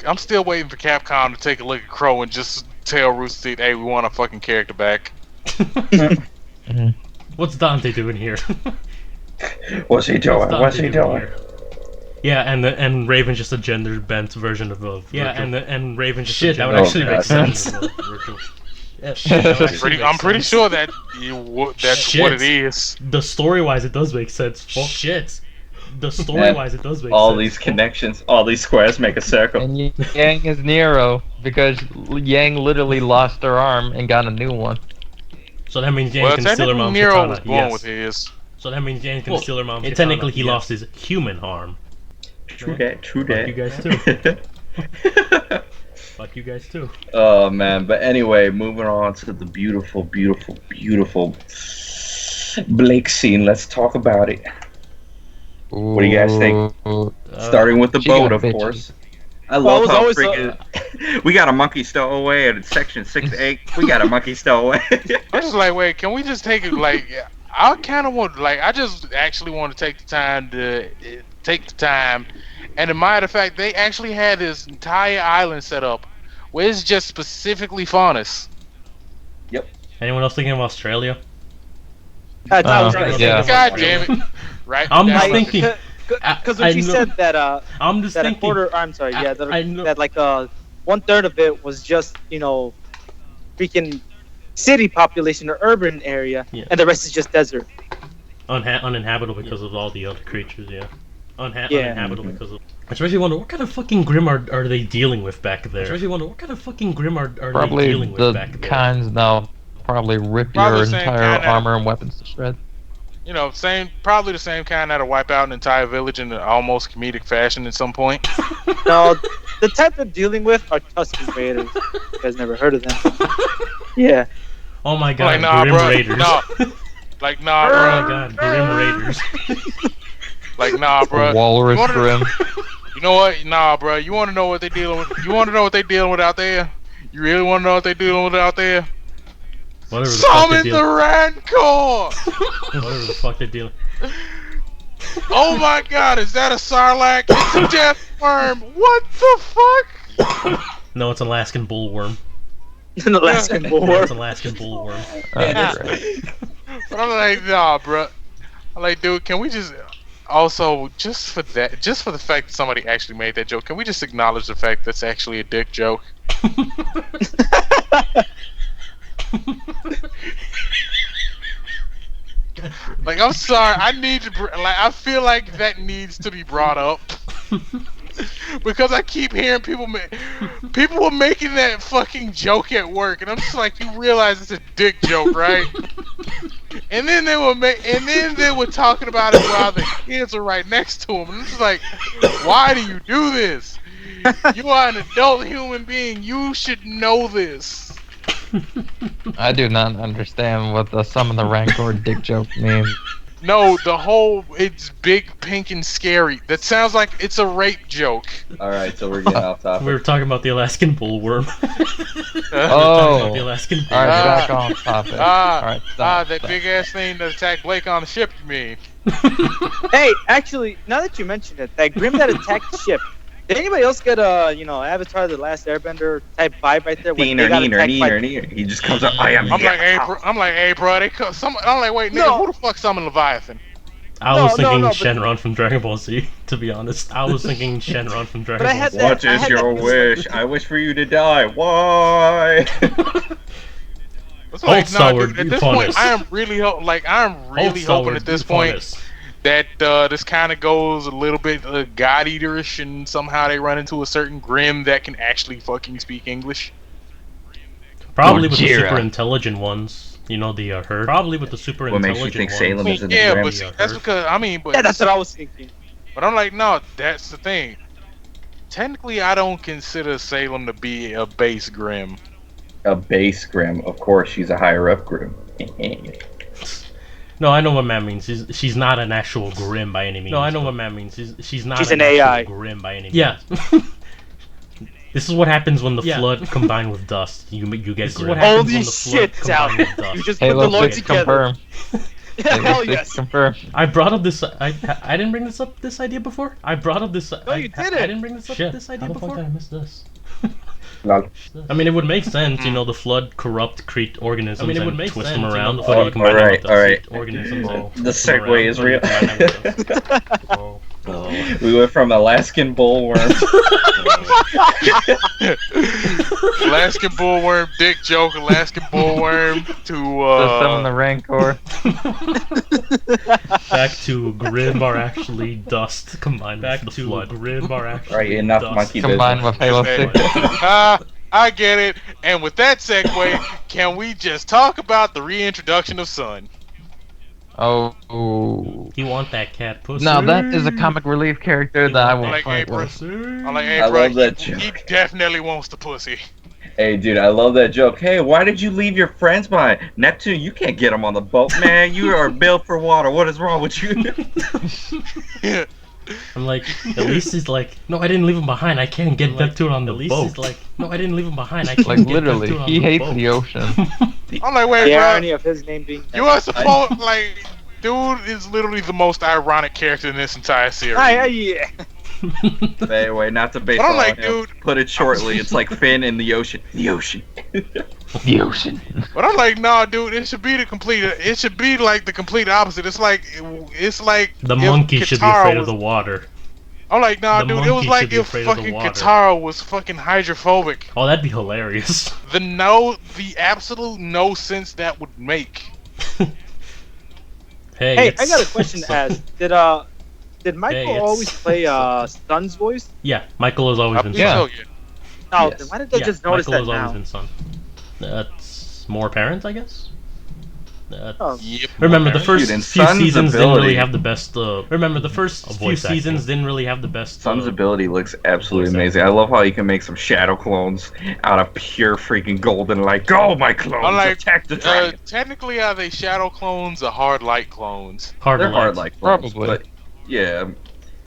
Speaker 3: Capcom to take a look at Crow and just tell Rooster Teeth, hey, we want a fucking character back.
Speaker 1: What's Dante doing here?
Speaker 2: What's he doing?
Speaker 1: Yeah, and Raven's just a gender bent version of and Raven's just shit. That would actually make sense.
Speaker 3: I'm pretty sure that's what it is.
Speaker 1: The story-wise, it does make sense. Shit. The story-wise, it does make sense.
Speaker 2: All these connections, all these squares make a circle.
Speaker 5: And Yang is Nero because Yang literally lost her arm and got a new one.
Speaker 1: So that means Yang can steal her mom's katana.
Speaker 3: Nero was born with his.
Speaker 1: So that means Yang can steal her mom's katana. Technically, he lost his human arm.
Speaker 2: True that.
Speaker 1: You guys too. Fuck you guys too.
Speaker 2: Oh man, but anyway, moving on to the beautiful, beautiful, beautiful Blake scene. Let's talk about it. What do you guys think? Starting with the boat, of course. I love how freaking we got a monkey stowaway at section 6-8. We got a monkey stowaway.
Speaker 3: I was just like, wait, can we just take it? Like, I kind of want, like, I just actually want to take the time and admire the fact they actually had this entire island set up where it's just specifically faunus.
Speaker 2: Yep.
Speaker 1: Anyone else thinking of Australia?
Speaker 4: That's right.
Speaker 5: Yeah.
Speaker 3: God damn it! Right.
Speaker 1: I'm just thinking.
Speaker 4: Because when she said that,
Speaker 1: I'm just
Speaker 4: that
Speaker 1: thinking.
Speaker 4: a quarter. I'm sorry. Yeah, that like 1/3 of it was just freaking city population or urban area, and the rest is just desert.
Speaker 1: Uninhabitable because of all the other creatures. Yeah. Uninhabitable because of. I especially wonder what kind of fucking grim are they dealing with back there. Probably
Speaker 5: they
Speaker 1: dealing with back there.
Speaker 5: The kinds now probably rip your entire armor and weapons to shreds.
Speaker 3: You know, probably the same kind that'll wipe out an entire village in an almost comedic fashion at some point.
Speaker 4: No, the type they're dealing with are Tusken Raiders. You guys never heard of them? Yeah.
Speaker 1: Oh my god,
Speaker 3: like, nah,
Speaker 1: Grim
Speaker 3: bro,
Speaker 1: Raiders.
Speaker 3: Nah. Like, nah, bro.
Speaker 1: Oh my god, Grim Raiders.
Speaker 3: Like, nah, bro.
Speaker 5: Walrus Grim.
Speaker 3: You know what? Nah, bro. You want to know what they dealing with? You want to know what they dealing with out there? You really want to know what they dealing with out there? Summon the Rancor!
Speaker 1: Whatever the fuck they're dealing.
Speaker 3: Oh my god, is that a Sarlacc? It's a death worm! What the fuck?
Speaker 1: No, it's an Alaskan bullworm.
Speaker 4: An Alaskan bullworm.
Speaker 1: It's an Alaskan bullworm.
Speaker 3: But I'm like, nah, bro. I'm like, dude, can we just... Also, just for the fact that somebody actually made that joke, can we just acknowledge the fact that's actually a dick joke? Like, I'm sorry, I feel like that needs to be brought up. Because I keep hearing people were making that fucking joke at work, and I'm just like, you realize it's a dick joke, right? And then they were talking about it while the kids are right next to them, and I'm just like, why do you do this? You are an adult human being. You should know this.
Speaker 5: I do not understand what the summon the Rancor dick joke means.
Speaker 3: No, it's big, pink, and scary. That sounds like it's a rape joke.
Speaker 2: Alright, so we're getting off topic.
Speaker 1: We were talking about the Alaskan bullworm.
Speaker 5: Oh!
Speaker 1: The Alaskan bullworm.
Speaker 5: Alright, back on topic. Alright, stop.
Speaker 3: That big ass thing that attacked Blake on the ship, you mean?
Speaker 4: Hey, actually, now that you mentioned it, that Grim that attacked the ship, did anybody else get a, Avatar: The Last Airbender type vibe right there?
Speaker 2: Neener. He just comes up, I am
Speaker 3: I'm like, hey, bro, I'm like, wait, nigga, who the fuck summoned Leviathan?
Speaker 1: I was thinking Shenron from Dragon Ball Z, to be honest. I was thinking Shenron from Dragon Ball Z.
Speaker 2: What is your wish? I wish for you to die. Why?
Speaker 3: It's like, dude, at this point, I am really hoping at this point that this kind of goes a little bit God Eaterish, and somehow they run into a certain Grim that can actually fucking speak English.
Speaker 1: Probably with the super intelligent ones. You know, the herd. Probably with the super intelligent ones.
Speaker 2: What makes you think Salem is in the Grim?
Speaker 3: But that's because,
Speaker 4: that's what I was thinking.
Speaker 3: But I'm like, no, that's the thing. Technically, I don't consider Salem to be a base Grim.
Speaker 2: A base Grim? Of course, she's a higher up Grim.
Speaker 1: No, I know what man means. She's not an actual Grim by any means. No, I know what man means. She's not an
Speaker 4: AI.
Speaker 1: Grim by any means. Yeah. This is what happens when the flood combined with dust. You get Grim.
Speaker 4: Holy shit, Sal. You just put the Lord together. Hell yes.
Speaker 5: Confirm.
Speaker 1: I brought up this. I didn't bring this idea before. I brought up this.
Speaker 4: No, you didn't.
Speaker 1: I didn't bring this idea before. How the fuck did I miss this?
Speaker 2: Lol.
Speaker 1: I mean, it would make sense, the flood corrupt organisms and twist them around.
Speaker 2: Alright.
Speaker 1: Organisms
Speaker 2: the segue is real. We went from Alaskan bullworm.
Speaker 3: Alaskan bullworm, dick joke, Alaskan bullworm to
Speaker 5: summon the Rancor.
Speaker 1: Back to Grim are actually dust combined with the flood. Grim are actually
Speaker 2: right, enough
Speaker 1: dust.
Speaker 2: monkey
Speaker 5: combined with Halo 6.
Speaker 3: I get it. And with that segue, can we just talk about the reintroduction of Sun?
Speaker 5: Oh.
Speaker 1: You want that cat pussy?
Speaker 5: Now that is a comic relief character that I will
Speaker 3: like
Speaker 5: fight
Speaker 3: April.
Speaker 5: with.
Speaker 3: I'm like, hey,
Speaker 2: I
Speaker 3: bro,
Speaker 2: love that
Speaker 3: he
Speaker 2: joke.
Speaker 3: definitely wants the pussy.
Speaker 2: Hey, dude, I love that joke. Hey, why did you leave your friends behind? Neptune, you can't get them on the boat, man. You are built for water. What is wrong with you?
Speaker 1: I'm like, at least he's like, no, I didn't leave him behind. I can't get Neptune on the boat. At least he's like, no, I didn't leave him behind. I can't
Speaker 5: Like
Speaker 1: get
Speaker 5: literally,
Speaker 1: Neptune on
Speaker 5: he
Speaker 1: the
Speaker 5: hates
Speaker 1: boat.
Speaker 5: the ocean.
Speaker 3: I'm like, wait,
Speaker 4: The
Speaker 3: bro.
Speaker 4: irony of his name being.
Speaker 3: You are supposed like, dude is literally the most ironic character in this entire series.
Speaker 4: Yeah.
Speaker 2: Anyway, not to base
Speaker 3: But I'm
Speaker 2: on
Speaker 3: like,
Speaker 2: him.
Speaker 3: dude.
Speaker 2: Put it shortly. It's like Finn in the ocean. The ocean.
Speaker 5: The ocean.
Speaker 3: But I'm like, nah, dude. It should be the complete. It should be like the complete opposite. It's like
Speaker 1: The
Speaker 3: if
Speaker 1: monkey should be
Speaker 3: Katara
Speaker 1: afraid
Speaker 3: was-
Speaker 1: of the water.
Speaker 3: I'm like, nah,
Speaker 1: The
Speaker 3: dude. It
Speaker 1: monkey
Speaker 3: was
Speaker 1: should
Speaker 3: like
Speaker 1: be
Speaker 3: if
Speaker 1: afraid of the
Speaker 3: fucking
Speaker 1: water.
Speaker 3: Katara was fucking hydrophobic.
Speaker 1: Oh, that'd be hilarious.
Speaker 3: The absolute no sense that would make.
Speaker 4: Hey,
Speaker 1: it's-
Speaker 4: I got a question to ask. Did Michael
Speaker 1: Hey, it's-
Speaker 4: always play Sun's voice?
Speaker 1: Yeah, Michael has always been
Speaker 5: Yeah.
Speaker 1: Son.
Speaker 3: So, yeah.
Speaker 4: No,
Speaker 2: Yes.
Speaker 4: then why did I
Speaker 1: Yeah,
Speaker 4: just notice
Speaker 1: Michael
Speaker 4: that
Speaker 1: has always
Speaker 4: now?
Speaker 1: been Son. That's more apparent, I guess.
Speaker 4: Oh.
Speaker 3: Yep.
Speaker 1: Remember, the
Speaker 2: Dude,
Speaker 1: first
Speaker 2: and
Speaker 1: few
Speaker 2: Sun's
Speaker 1: seasons didn't
Speaker 2: ability-
Speaker 1: really have the best. Remember, the first few seasons didn't really have the best.
Speaker 2: Sun's ability looks absolutely
Speaker 1: voice
Speaker 2: amazing. I love how you can make some shadow clones out of pure freaking golden light. Go, my clones!
Speaker 3: I'm like,
Speaker 2: Attack the dragon!
Speaker 3: technically, are they shadow clones or hard light clones?
Speaker 1: Hard
Speaker 2: They're
Speaker 1: light.
Speaker 2: hard like clones,
Speaker 5: Probably.
Speaker 2: but yeah,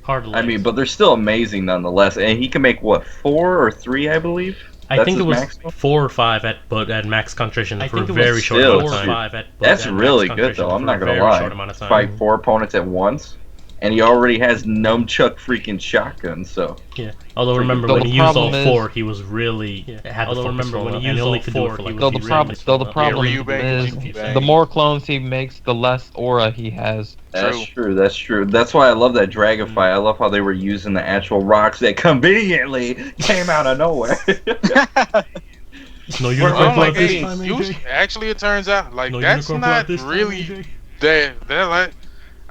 Speaker 1: Hard light.
Speaker 2: I mean, but they're still amazing nonetheless. And he can make what 4 or 3, I believe.
Speaker 1: I
Speaker 2: That's
Speaker 1: think it
Speaker 2: his
Speaker 1: was
Speaker 2: maximum?
Speaker 1: 4 or 5 at max concentration for a
Speaker 2: was
Speaker 1: very short
Speaker 2: still
Speaker 1: amount of time.
Speaker 2: 4 or 5 That's really good, though. I'm not gonna lie. Fight 4 opponents at once, and he already has nunchuck freaking shotgun. So
Speaker 1: Yeah. Although remember
Speaker 5: Though
Speaker 1: when
Speaker 5: the
Speaker 1: he used all
Speaker 5: problem is-
Speaker 1: 4, he was really had the focus roll, and he only could do it for like
Speaker 5: Though the problem
Speaker 3: RWBY,
Speaker 5: is,
Speaker 3: RWBY.
Speaker 5: the more clones he makes, the less aura he has.
Speaker 2: that's true. That's true. That's why I love that dragon fight. I love how they were using the actual rocks that conveniently came out of nowhere.
Speaker 1: No
Speaker 3: I'm
Speaker 1: unicorn
Speaker 3: like,
Speaker 1: blood this
Speaker 3: hey,
Speaker 1: time, AJ?
Speaker 3: actually, it turns out like
Speaker 1: No
Speaker 3: that's
Speaker 1: unicorn
Speaker 3: not
Speaker 1: blood this time,
Speaker 3: really
Speaker 1: AJ?
Speaker 3: that like.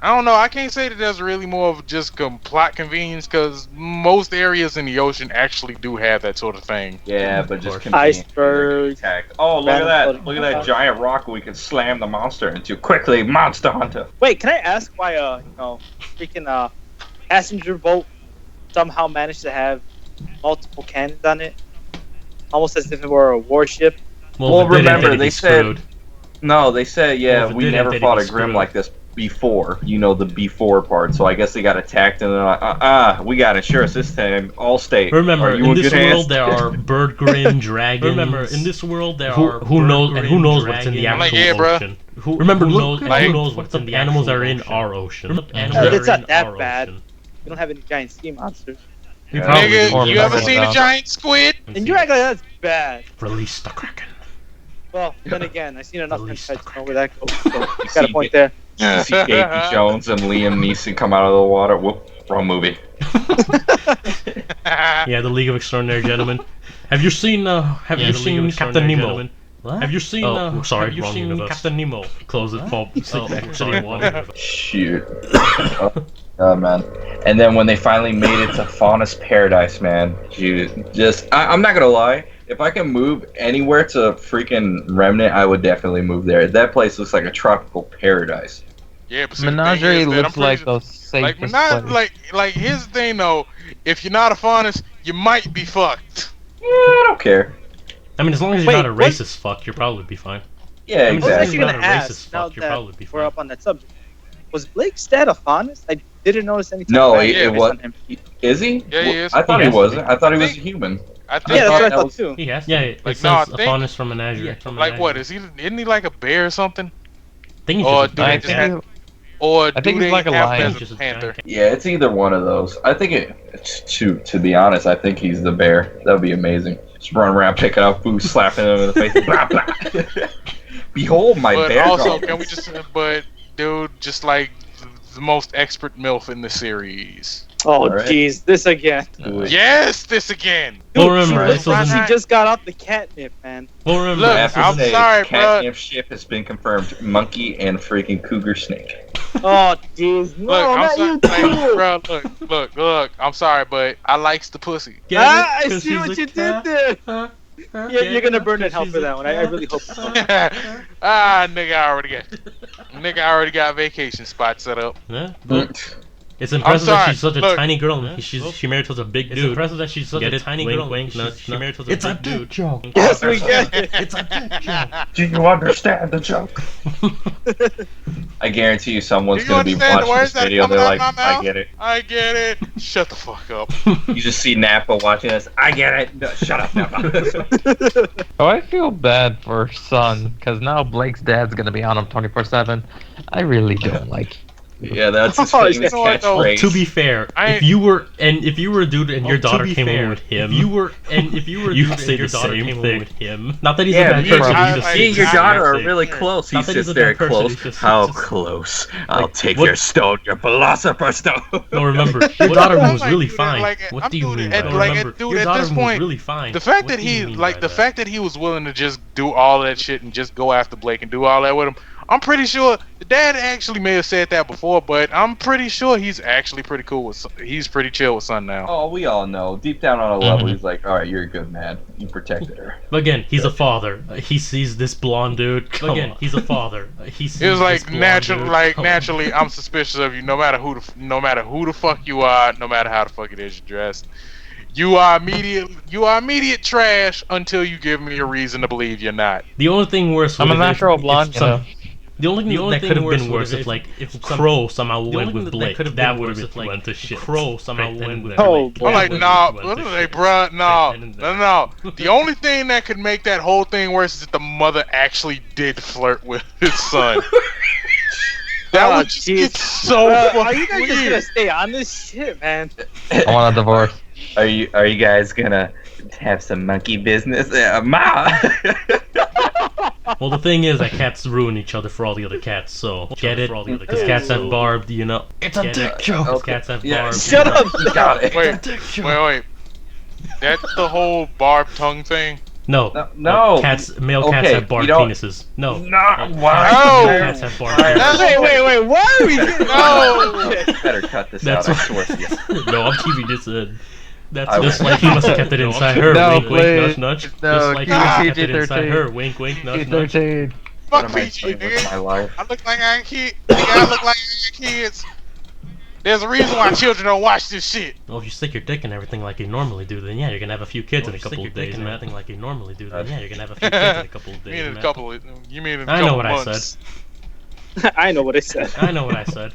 Speaker 3: I don't know. I can't say that there's really more of just plot convenience because most areas in the ocean actually do have that sort of thing.
Speaker 2: Yeah, but just
Speaker 1: course.
Speaker 4: Iceberg.
Speaker 2: attack. Oh, look at
Speaker 4: Random
Speaker 2: that! Look at that giant rock we can slam the monster into. Quickly, Monster Hunter.
Speaker 4: Wait, can I ask why freaking passenger boat somehow managed to have multiple cannons on it, almost as if it were a warship?
Speaker 2: Well,
Speaker 1: if it didn't,
Speaker 2: remember,
Speaker 1: then
Speaker 2: they
Speaker 1: he'd be
Speaker 2: said-
Speaker 1: screwed.
Speaker 2: No, they said, yeah,
Speaker 1: Well, if it
Speaker 2: we
Speaker 1: didn't,
Speaker 2: never
Speaker 1: then
Speaker 2: fought
Speaker 1: he'd
Speaker 2: a
Speaker 1: be
Speaker 2: Grim
Speaker 1: screwed.
Speaker 2: like this before. You know, the before part. So I guess they got attacked and they're like, we got insurance this time. Allstate.
Speaker 1: Remember,
Speaker 2: Are you
Speaker 1: in
Speaker 2: in
Speaker 1: this
Speaker 2: good hands?
Speaker 1: world there are bird grin dragons.
Speaker 6: Remember, in this world there
Speaker 1: who,
Speaker 6: are
Speaker 1: who knows
Speaker 6: bird
Speaker 1: and who knows
Speaker 6: grin
Speaker 1: what's in the
Speaker 3: I'm
Speaker 1: actual
Speaker 3: like, yeah, bruh.
Speaker 1: ocean? Remember, who knows,
Speaker 3: like,
Speaker 1: who knows what's in the animals that are in our ocean?
Speaker 4: It's not that bad. We don't have any giant sea monsters.
Speaker 1: We
Speaker 2: Yeah.
Speaker 1: probably
Speaker 3: Nigga,
Speaker 1: do.
Speaker 3: you ever
Speaker 5: Remember
Speaker 3: seen a
Speaker 5: that.
Speaker 3: giant squid?
Speaker 4: And you're acting like that's bad.
Speaker 1: Release the kraken.
Speaker 4: Well, then again, I've seen enough
Speaker 1: Release
Speaker 4: hentai
Speaker 1: the
Speaker 4: to know where that goes. So you got a point there.
Speaker 2: You see Davy Jones and Liam Neeson come out of the water. Whoop, wrong movie.
Speaker 1: Yeah, the League of Extraordinary Gentlemen. Have you seen Captain Nemo?
Speaker 6: What?
Speaker 1: Have you seen sorry,
Speaker 6: have you
Speaker 1: wrong
Speaker 6: seen
Speaker 1: universe.
Speaker 6: Captain Nemo?
Speaker 1: Close it, Paul.
Speaker 6: sorry,
Speaker 1: Wrong
Speaker 6: what?
Speaker 1: universe.
Speaker 2: Shoot. Oh man. And then when they finally made it to Faunus Paradise, man, dude, I'm not gonna lie. If I can move anywhere to freaking Remnant, I would definitely move there. That place looks like a tropical paradise.
Speaker 3: Yeah, but see, the thing
Speaker 5: Menagerie
Speaker 3: is that I'm
Speaker 5: looks
Speaker 3: pretty
Speaker 5: like
Speaker 3: sure-
Speaker 5: the safest
Speaker 3: like
Speaker 5: place.
Speaker 3: like here's the thing though. If you're not a faunus, you might be fucked.
Speaker 2: Yeah, I don't care.
Speaker 1: I mean, as long as you're
Speaker 4: Wait,
Speaker 1: not a
Speaker 4: what?
Speaker 1: racist fuck, you'll probably be fine.
Speaker 2: Yeah,
Speaker 1: I mean,
Speaker 4: I was
Speaker 1: Exactly.
Speaker 4: actually
Speaker 2: exactly.
Speaker 1: Not
Speaker 4: gonna
Speaker 1: a
Speaker 4: ask,
Speaker 1: racist
Speaker 4: now
Speaker 1: fuck, you'll probably be
Speaker 4: that we're
Speaker 1: fine.
Speaker 4: up on that subject. Was Blake's dad a faunus? I didn't notice any.
Speaker 2: No,
Speaker 3: it
Speaker 4: based
Speaker 2: was-
Speaker 4: on him.
Speaker 2: Is he?
Speaker 3: Yeah, he is.
Speaker 2: I thought
Speaker 1: He
Speaker 2: he
Speaker 1: has to
Speaker 2: wasn't.
Speaker 1: be.
Speaker 2: I thought he
Speaker 3: I
Speaker 2: was a
Speaker 3: think-
Speaker 2: human.
Speaker 3: I think
Speaker 4: Yeah, that's what I
Speaker 2: that
Speaker 4: thought
Speaker 2: was-
Speaker 4: too.
Speaker 1: He has. Yeah, it
Speaker 3: Like,
Speaker 1: says
Speaker 3: no, I
Speaker 1: a
Speaker 3: think-
Speaker 1: faunus from Menagerie.
Speaker 6: Yeah,
Speaker 1: From
Speaker 3: like what?
Speaker 1: Menagerie.
Speaker 3: Isn't he like a bear or something?
Speaker 1: I think he's
Speaker 3: Or
Speaker 1: just a
Speaker 3: do they
Speaker 5: I
Speaker 1: giant
Speaker 3: just
Speaker 5: think,
Speaker 1: cat.
Speaker 3: Or
Speaker 5: I
Speaker 3: do
Speaker 5: think he's
Speaker 3: they
Speaker 5: like a
Speaker 3: have
Speaker 5: lion.
Speaker 3: him as
Speaker 1: Just
Speaker 3: a
Speaker 1: a
Speaker 3: panther?
Speaker 1: giant
Speaker 2: Yeah, it's either one of those. I think it's to be honest, I think he's the bear. That would be amazing. Just run around picking up food, slapping him in the face. Blah, blah. Behold my
Speaker 3: But
Speaker 2: bear.
Speaker 3: also,
Speaker 2: dog.
Speaker 3: can we just? But dude, just like the most expert MILF in the series.
Speaker 4: Oh,
Speaker 2: Alright.
Speaker 4: jeez, this again.
Speaker 2: Do it.
Speaker 3: Yes, this again.
Speaker 1: Well,
Speaker 4: Dude,
Speaker 1: remember,
Speaker 4: she
Speaker 1: this
Speaker 4: looks
Speaker 1: was
Speaker 4: like
Speaker 1: in-
Speaker 4: she just got off the catnip, man.
Speaker 1: Well, remember,
Speaker 3: Look,
Speaker 2: I have to
Speaker 3: I'm
Speaker 2: say,
Speaker 3: sorry,
Speaker 2: catnip ship has been confirmed. Monkey and freaking cougar snake.
Speaker 4: Oh, jeez, no,
Speaker 3: Look, I'm
Speaker 4: not
Speaker 3: sorry,
Speaker 4: you
Speaker 3: like,
Speaker 4: too.
Speaker 3: bro. Look. I'm sorry, but I likes the pussy.
Speaker 1: Get
Speaker 4: Ah,
Speaker 1: it?
Speaker 4: I
Speaker 1: 'Cause
Speaker 4: see
Speaker 1: he's
Speaker 4: what
Speaker 1: a
Speaker 4: you did
Speaker 1: cat?
Speaker 4: there.
Speaker 1: Huh?
Speaker 4: You're gonna burn in hell for that one. I really hope so.
Speaker 3: Nigga already got vacation spot set up.
Speaker 1: Yeah, but it's impressive that she's such a tiny girl. Yeah. She married to a big dude. It's impressive that she's such a tiny girl. She married to a big dude.
Speaker 5: Joke.
Speaker 4: Yes, we get it.
Speaker 1: It's a dick joke.
Speaker 2: Do you understand the joke? I guarantee you someone's going to be watching this video. They're like, I get it.
Speaker 3: I get it. Shut the fuck up.
Speaker 2: You just see Nappa watching this. I get it. No, shut up, Nappa.
Speaker 5: Oh, I feel bad for Son, because now Blake's dad's gonna be on him 24/7. I really don't like.
Speaker 2: Yeah, that's his famous catchphrase.
Speaker 1: To be fair, if you were a dude and your daughter came home with him, you'd say the same thing with him. Not that he's a bad person.
Speaker 2: Me and your daughter are really close. He sits there close. How close? I'll take your stone, your philosopher's stone.
Speaker 1: No, remember, your daughter was really fine. What do you mean? Remember, your daughter was really fine.
Speaker 3: The fact that he was willing to just do all that shit and just go after Blake and do all that with him. I'm pretty sure the dad actually may have said that before, but I'm pretty sure he's actually pretty cool with. He's pretty chill with Son now.
Speaker 2: Oh, we all know. Deep down on a level, he's like, all right, you're a good man. You protected her.
Speaker 1: But again, he's a father. He sees this blonde dude. He's a father. He sees
Speaker 3: it's like
Speaker 1: this blonde dude.
Speaker 3: naturally, I'm suspicious of you. No matter who the fuck you are, no matter how the fuck it is you're dressed. You are immediate trash until you give me a reason to believe you're not.
Speaker 1: The only thing worse.
Speaker 5: I'm a natural blonde, you know.
Speaker 1: The only thing that could have been worse if Crow somehow went with Blake. That would have been went to shit. Crow somehow went with Blake.
Speaker 3: I'm like, nah, bruh, no. The only thing that could make that whole thing worse is if the mother actually did flirt with his son. That would just get so fucking
Speaker 4: Are you guys
Speaker 3: weird.
Speaker 4: just gonna stay on this shit, man?
Speaker 5: I want a divorce.
Speaker 2: Are you guys gonna have some monkey business? Ma!
Speaker 1: Well, the thing is that cats ruin each other for all the other cats, so get it? Because cats have barbed, you know. It's a dick joke. Because cats have barbed.
Speaker 4: Shut up!
Speaker 2: You got it.
Speaker 3: Wait. That's the whole barbed tongue thing?
Speaker 2: No.
Speaker 1: Male cats have barbed penises. No.
Speaker 2: Why?
Speaker 1: Cats have barbed penises.
Speaker 4: Wait, why are we getting
Speaker 2: You better cut this out, I swear to you.
Speaker 1: No, I'm keeping this in. That's just like he must have kept it inside her.
Speaker 5: No,
Speaker 1: wink, wink, nudge, nudge.
Speaker 5: No,
Speaker 1: just like he must have kept it
Speaker 5: PG-13.
Speaker 1: inside her. Wink, wink, nudge, nudge.
Speaker 5: PG-13.
Speaker 3: Fuck PG, nigga. I look like I ain't kid. I look like I ain't kids. There's a reason why children don't watch this shit.
Speaker 1: Well, if you stick your dick in everything like you normally do, then yeah, you're gonna have a few kids in a couple of days. And everything like you normally do, then yeah, you're gonna have a few kids in a couple of days.
Speaker 3: You mean in a couple months?
Speaker 1: I know what I said.
Speaker 4: I know what I said.
Speaker 1: I know what I said.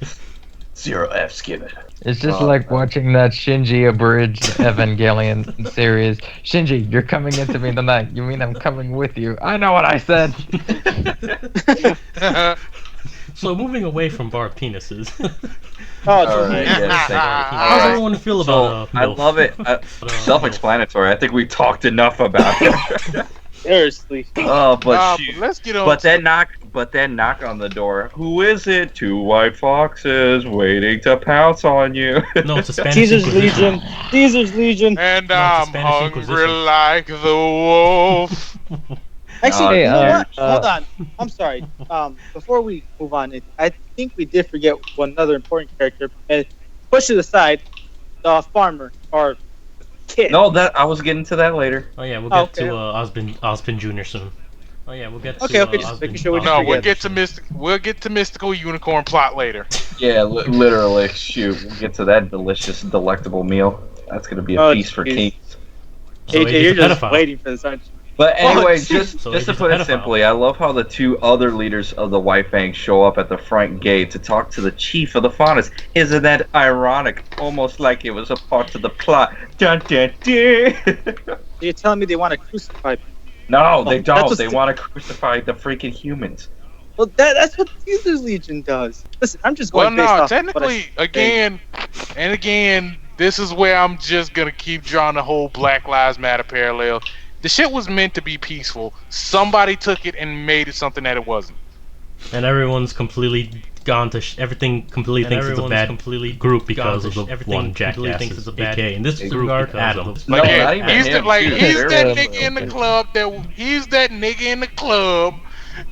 Speaker 2: 0 F's given.
Speaker 5: It's just like watching that Shinji abridged Evangelion series. Shinji, you're coming into me tonight. You mean I'm coming with you? I know what I said.
Speaker 1: So moving away from barbed penises.
Speaker 2: How's
Speaker 1: everyone feel about?
Speaker 2: I love it. Self-explanatory. I think we talked enough about it.
Speaker 4: Seriously.
Speaker 2: Oh, but shoot.
Speaker 3: Let's get on.
Speaker 2: But then knock on the door. Who is it? 2 white foxes waiting to pounce on you.
Speaker 1: No, it's a Spanish
Speaker 4: Caesar's
Speaker 1: Inquisition.
Speaker 4: Legion. Caesar's Legion.
Speaker 3: And
Speaker 1: No,
Speaker 3: I'm
Speaker 1: it's a Spanish
Speaker 3: hungry
Speaker 1: Inquisition.
Speaker 3: like the wolf.
Speaker 4: Actually,
Speaker 2: Hey,
Speaker 4: you know what? Hold on. I'm sorry. Before we move on, I think we did forget one other important character. And push it aside, the farmer or kid.
Speaker 2: No, I was getting to that later.
Speaker 1: Oh yeah, we'll get to Osbin Jr. soon. Oh yeah, we'll get to
Speaker 4: Okay, just making sure we
Speaker 3: No,
Speaker 4: don't
Speaker 3: we'll
Speaker 4: forget.
Speaker 3: get to mystical unicorn plot later.
Speaker 2: Yeah, literally. Shoot, we'll get to that delicious, delectable meal. That's gonna be a feast for kings.
Speaker 1: So
Speaker 4: AJ, you're just
Speaker 1: pedophile.
Speaker 4: waiting for this, aren't you?
Speaker 2: But anyway,
Speaker 1: So
Speaker 2: just
Speaker 1: he's
Speaker 2: to
Speaker 1: a
Speaker 2: put it
Speaker 1: pedophile.
Speaker 2: simply, I love how the 2 other leaders of the White Fang show up at the front gate to talk to the chief of the Faunas. Isn't that ironic? Almost like it was a part of the plot. Dun, dun, dun.
Speaker 4: You're telling me they want to crucify me?
Speaker 2: No, they don't.
Speaker 4: That's
Speaker 2: They want to crucify the freaking humans.
Speaker 4: Well, that's what Caesar's Legion does. Listen, I'm just going
Speaker 3: Well,
Speaker 4: based
Speaker 3: no,
Speaker 4: off
Speaker 3: technically, again, this is where I'm just gonna keep drawing the whole Black Lives Matter parallel. The shit was meant to be peaceful. Somebody took it and made it something that it wasn't.
Speaker 1: And everyone's completely gone to everything completely thinks it's a bad group because of the one jackass thinks it's a bad AK. In this regard, Adam.
Speaker 2: No, not even
Speaker 3: he's
Speaker 2: him,
Speaker 3: he's
Speaker 2: too.
Speaker 3: that nigga in the club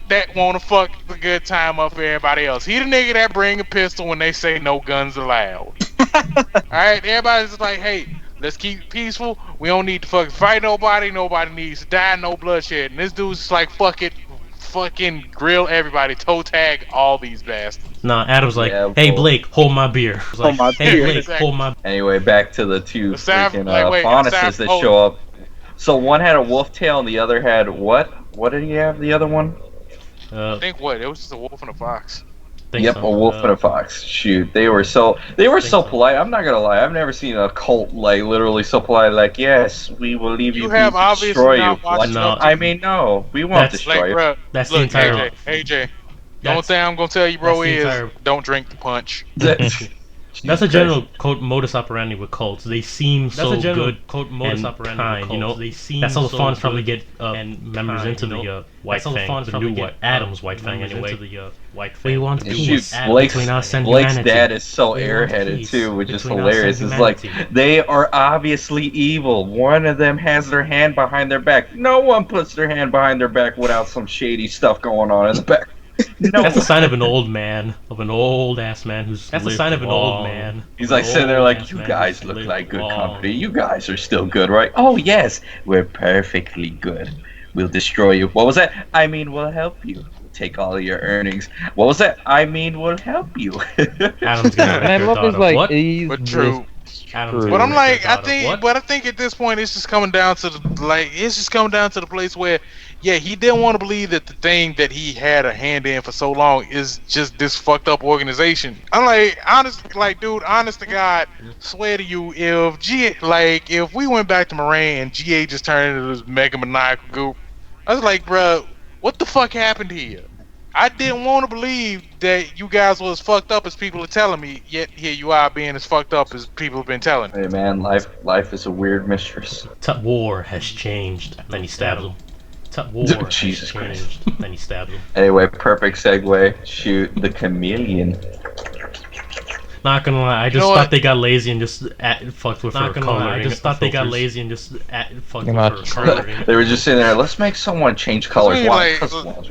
Speaker 3: that wanna fuck the good time up for everybody else. He the nigga that bring a pistol when they say no guns allowed. Alright, everybody's just like, hey, Let's keep it peaceful. We don't need to fucking fight nobody. Nobody needs to die. No bloodshed. And this dude's just like, fuck it, fucking grill everybody, toe tag all these bastards.
Speaker 1: Nah, Adam's like,
Speaker 2: Yeah,
Speaker 1: hey
Speaker 2: well-
Speaker 1: Blake, hold my beer.
Speaker 4: Hold my
Speaker 1: Hey
Speaker 4: beer.
Speaker 1: Blake,
Speaker 3: Exactly.
Speaker 1: hold my.
Speaker 2: Anyway, back to the two
Speaker 3: Aside-
Speaker 2: freaking
Speaker 3: like, wait,
Speaker 2: Faunuses
Speaker 3: aside-
Speaker 2: that
Speaker 3: oh.
Speaker 2: show up. So one had a wolf tail and the other had what? What did he have? The other one?
Speaker 3: I think what? It was just a wolf and a fox.
Speaker 2: Yep,
Speaker 1: So.
Speaker 2: a wolf and a fox. Shoot, they were so polite. I'm not gonna lie. I've never seen a cult like literally so polite. Like, yes, we will leave you.
Speaker 3: You have
Speaker 2: we destroy
Speaker 3: obviously
Speaker 2: you.
Speaker 3: not watched
Speaker 2: What?
Speaker 3: enough
Speaker 2: I mean, no, we won't
Speaker 1: That's-
Speaker 2: destroy
Speaker 3: Like,
Speaker 2: you.
Speaker 3: bro,
Speaker 1: That's
Speaker 3: look,
Speaker 1: the entire.
Speaker 3: AJ, the only
Speaker 1: That's-
Speaker 3: thing I'm gonna tell you, bro,
Speaker 1: that's the
Speaker 3: is
Speaker 1: entire-
Speaker 3: don't drink the punch.
Speaker 1: That's a general modus operandi with cults. They seem so good
Speaker 5: modus
Speaker 1: and
Speaker 5: operandi
Speaker 1: kind,
Speaker 5: with
Speaker 1: you know.
Speaker 5: cults. They seem
Speaker 1: That's how the
Speaker 5: so
Speaker 1: Fawns probably
Speaker 5: good
Speaker 1: get and members
Speaker 5: kind,
Speaker 1: into
Speaker 5: you know.
Speaker 1: the White
Speaker 5: That's how the
Speaker 1: Fang,
Speaker 5: Fawns
Speaker 1: the
Speaker 5: probably
Speaker 1: new
Speaker 5: get,
Speaker 1: White Adam's White Fang
Speaker 5: members
Speaker 1: anyway.
Speaker 5: into the White
Speaker 1: We
Speaker 5: Fang.
Speaker 1: want
Speaker 2: And
Speaker 1: peace
Speaker 2: shoot, Blake's
Speaker 1: between us and
Speaker 2: Blake's
Speaker 1: humanity.
Speaker 2: dad is so
Speaker 1: We want
Speaker 2: airheaded
Speaker 1: peace
Speaker 2: too, which is
Speaker 1: between us and
Speaker 2: hilarious. It's like
Speaker 1: humanity.
Speaker 2: they are obviously evil. One of them has their hand behind their back. No one puts their hand behind their back without some shady stuff going on in the back. No.
Speaker 1: That's a sign of an old man, of an old ass man who's.
Speaker 5: That's a
Speaker 1: lived
Speaker 5: sign of an old
Speaker 1: long.
Speaker 5: man.
Speaker 2: He's like sitting there like,
Speaker 1: Old-ass
Speaker 2: you
Speaker 1: man
Speaker 2: guys
Speaker 1: who's
Speaker 2: look
Speaker 1: lived
Speaker 2: like good
Speaker 1: long.
Speaker 2: company. You guys are still good, right? Oh, yes, we're perfectly good. We'll destroy you. What was that? I mean, we'll help you. Take all of your earnings. What was that? I mean, we'll help you.
Speaker 1: Adam's gonna
Speaker 5: And I love his like
Speaker 1: what?
Speaker 5: ease.
Speaker 3: But true.
Speaker 1: Adam's
Speaker 5: True.
Speaker 3: But I'm
Speaker 1: gonna
Speaker 3: like,
Speaker 1: rip
Speaker 3: I
Speaker 1: your
Speaker 3: think,
Speaker 1: daughter.
Speaker 3: but I think at this point, it's just coming down to the place where, yeah, he didn't want to believe that the thing that he had a hand in for so long is just this fucked up organization. I'm like, honest to God, swear to you, if we went back to Moraine and GA just turned into this mega maniacal goop, I was like, bruh, what the fuck happened here? I didn't want to believe that you guys were as fucked up as people are telling me, yet here you are being as fucked up as people have been telling me.
Speaker 2: Hey man, life is a weird mistress.
Speaker 1: War has changed. Then he stabs him. War
Speaker 2: Jesus
Speaker 1: has
Speaker 2: Christ.
Speaker 1: changed. Then he stabs him.
Speaker 2: Anyway, perfect segue. Shoot, the chameleon.
Speaker 1: Not gonna lie, I just
Speaker 3: know
Speaker 1: thought
Speaker 3: what?
Speaker 1: they got lazy and just fucked with
Speaker 5: Not
Speaker 1: her
Speaker 5: gonna lie,
Speaker 1: coloring.
Speaker 5: I just thought they got lazy
Speaker 1: and just fucked
Speaker 5: Pretty
Speaker 1: with
Speaker 5: much.
Speaker 1: her coloring.
Speaker 2: They were just sitting there. Let's make someone change colors.
Speaker 3: mean,
Speaker 2: Why?
Speaker 3: like,
Speaker 2: 'Cause-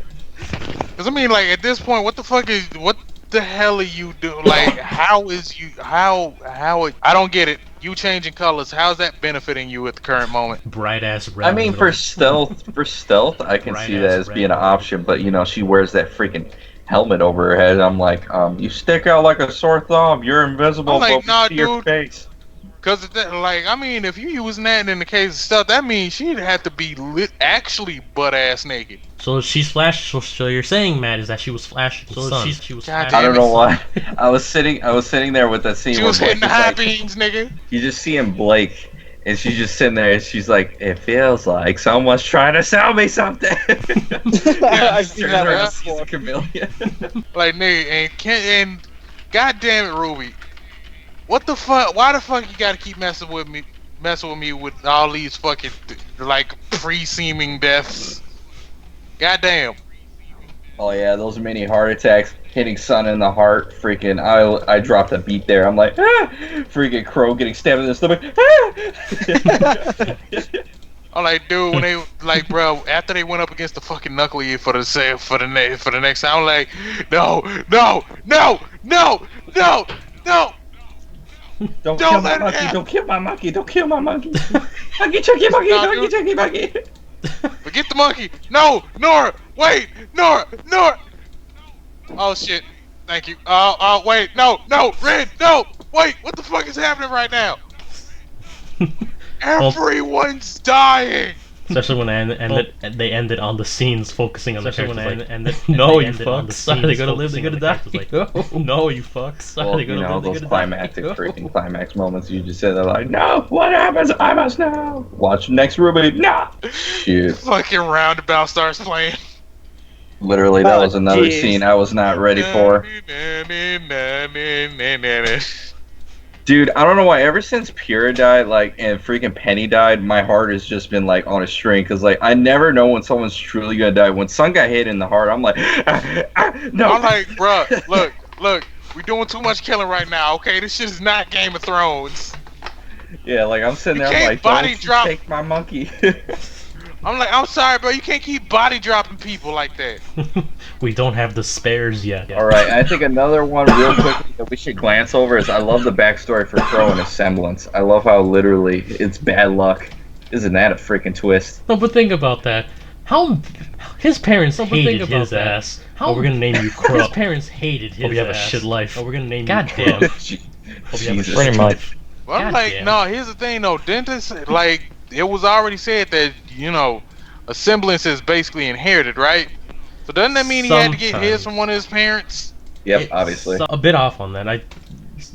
Speaker 3: Cause I mean, like at this point, what the hell are you doing? Like, how I don't get it. You changing colors, how's that benefiting you at the current moment?
Speaker 1: Bright ass red.
Speaker 2: I mean, for stealth, I can see that as being an option. But you know, she wears that freaking helmet over her head. I'm like, you stick out like a sore thumb. You're invisible,
Speaker 3: I'm like,
Speaker 2: but we
Speaker 3: nah,
Speaker 2: see your
Speaker 3: dude.
Speaker 2: face.
Speaker 3: Cause I mean, if you using that in the case of stuff, that means she'd have to be actually butt ass naked.
Speaker 1: So she's flashed. So you're saying, Matt, is that she was flashing?
Speaker 5: So
Speaker 1: sun.
Speaker 5: she was
Speaker 3: God
Speaker 2: I
Speaker 3: damn
Speaker 2: don't
Speaker 3: it.
Speaker 2: know why. I was sitting there with that scene
Speaker 3: She
Speaker 2: where
Speaker 3: was
Speaker 2: Blake
Speaker 3: hitting the
Speaker 2: is
Speaker 3: high
Speaker 2: like,
Speaker 3: beams, nigga.
Speaker 2: you just see him Blake, and she's just sitting there, and she's like, it feels like someone's trying to sell me something.
Speaker 4: I've seen
Speaker 2: Turns
Speaker 4: that
Speaker 2: around,
Speaker 4: one
Speaker 2: sees
Speaker 4: before.
Speaker 2: a chameleon.
Speaker 3: Like, nigga, and god damn it, Ruby. What the fuck? Why the fuck you gotta keep messing with me with all these fucking like pre-seeming deaths? God damn.
Speaker 2: Oh yeah, those mini heart attacks, hitting Sun in the heart. Freaking, I dropped a beat there. I'm like, freaking Crow getting stabbed in the stomach.
Speaker 3: I'm like, dude, when they like, bro, after they went up against the fucking Knuckly for the next time, I'm like, no.
Speaker 2: Don't
Speaker 3: Don't
Speaker 2: kill my
Speaker 3: let it
Speaker 2: monkey!
Speaker 3: happen.
Speaker 2: Don't kill my monkey! Don't kill my monkey! Monkey, chucky, monkey,
Speaker 3: Nah,
Speaker 2: monkey,
Speaker 3: dude.
Speaker 2: chucky, monkey.
Speaker 3: Forget the monkey. No, Nora, wait, Nora. Oh shit. Thank you. Wait, no, Red, no, wait. What the fuck is happening right now? Everyone's dying.
Speaker 1: Especially when they ended on the scenes focusing on the
Speaker 5: Especially
Speaker 1: characters.
Speaker 5: when
Speaker 1: Like,
Speaker 5: no, you
Speaker 1: ended on the
Speaker 5: fucks. Are they
Speaker 1: scenes
Speaker 5: gonna live? They
Speaker 1: focusing
Speaker 5: gonna
Speaker 1: on the
Speaker 5: die?
Speaker 1: characters,
Speaker 5: Oh no, you fucks. Are
Speaker 2: Well,
Speaker 5: they
Speaker 2: you
Speaker 5: gonna
Speaker 2: know,
Speaker 5: live? They
Speaker 2: those
Speaker 5: gonna
Speaker 2: climactic,
Speaker 5: die?
Speaker 2: freaking climax moments, you just sit there like, no, what happens? I must know. Watch next RWBY. No. Shoot.
Speaker 3: Fucking roundabout starts playing.
Speaker 2: Literally, that
Speaker 4: Oh,
Speaker 2: was another
Speaker 4: jeez.
Speaker 2: scene I was not ready for. Dude, I don't know why. Ever since Pyrrha died, like, and freaking Penny died, my heart has just been like on a string. Cause like I never know when someone's truly gonna die. When Sun got hit in the heart, I'm like, no.
Speaker 3: I'm like, bruh, look, we doing too much killing right now. Okay, this shit is not Game of Thrones.
Speaker 2: Yeah, like I'm sitting
Speaker 3: You
Speaker 2: there, I'm
Speaker 3: can't
Speaker 2: like,
Speaker 3: body
Speaker 2: don't
Speaker 3: drop-
Speaker 2: take my monkey.
Speaker 3: I'm like, I'm sorry, bro. You can't keep body dropping people like that.
Speaker 1: We don't have the spares yet.
Speaker 2: All right, I think another one real quick that we should glance over is I love the backstory for Crow and his semblance. I love how literally it's bad luck. Isn't that a freaking twist?
Speaker 1: No, but think about that. How his parents hated his ass. How we're gonna name you Crow? His parents hated his ass. Hope you have a shit life. Oh, we're gonna name you. Goddamn.
Speaker 2: Jesus.
Speaker 5: Pretty much.
Speaker 3: Well, I'm like, no. Here's the thing, though. Dentists, like, it was already said that a semblance is basically inherited, right? So doesn't that mean he had to get his from one of his parents?
Speaker 2: Yep, obviously.
Speaker 1: A bit off on that.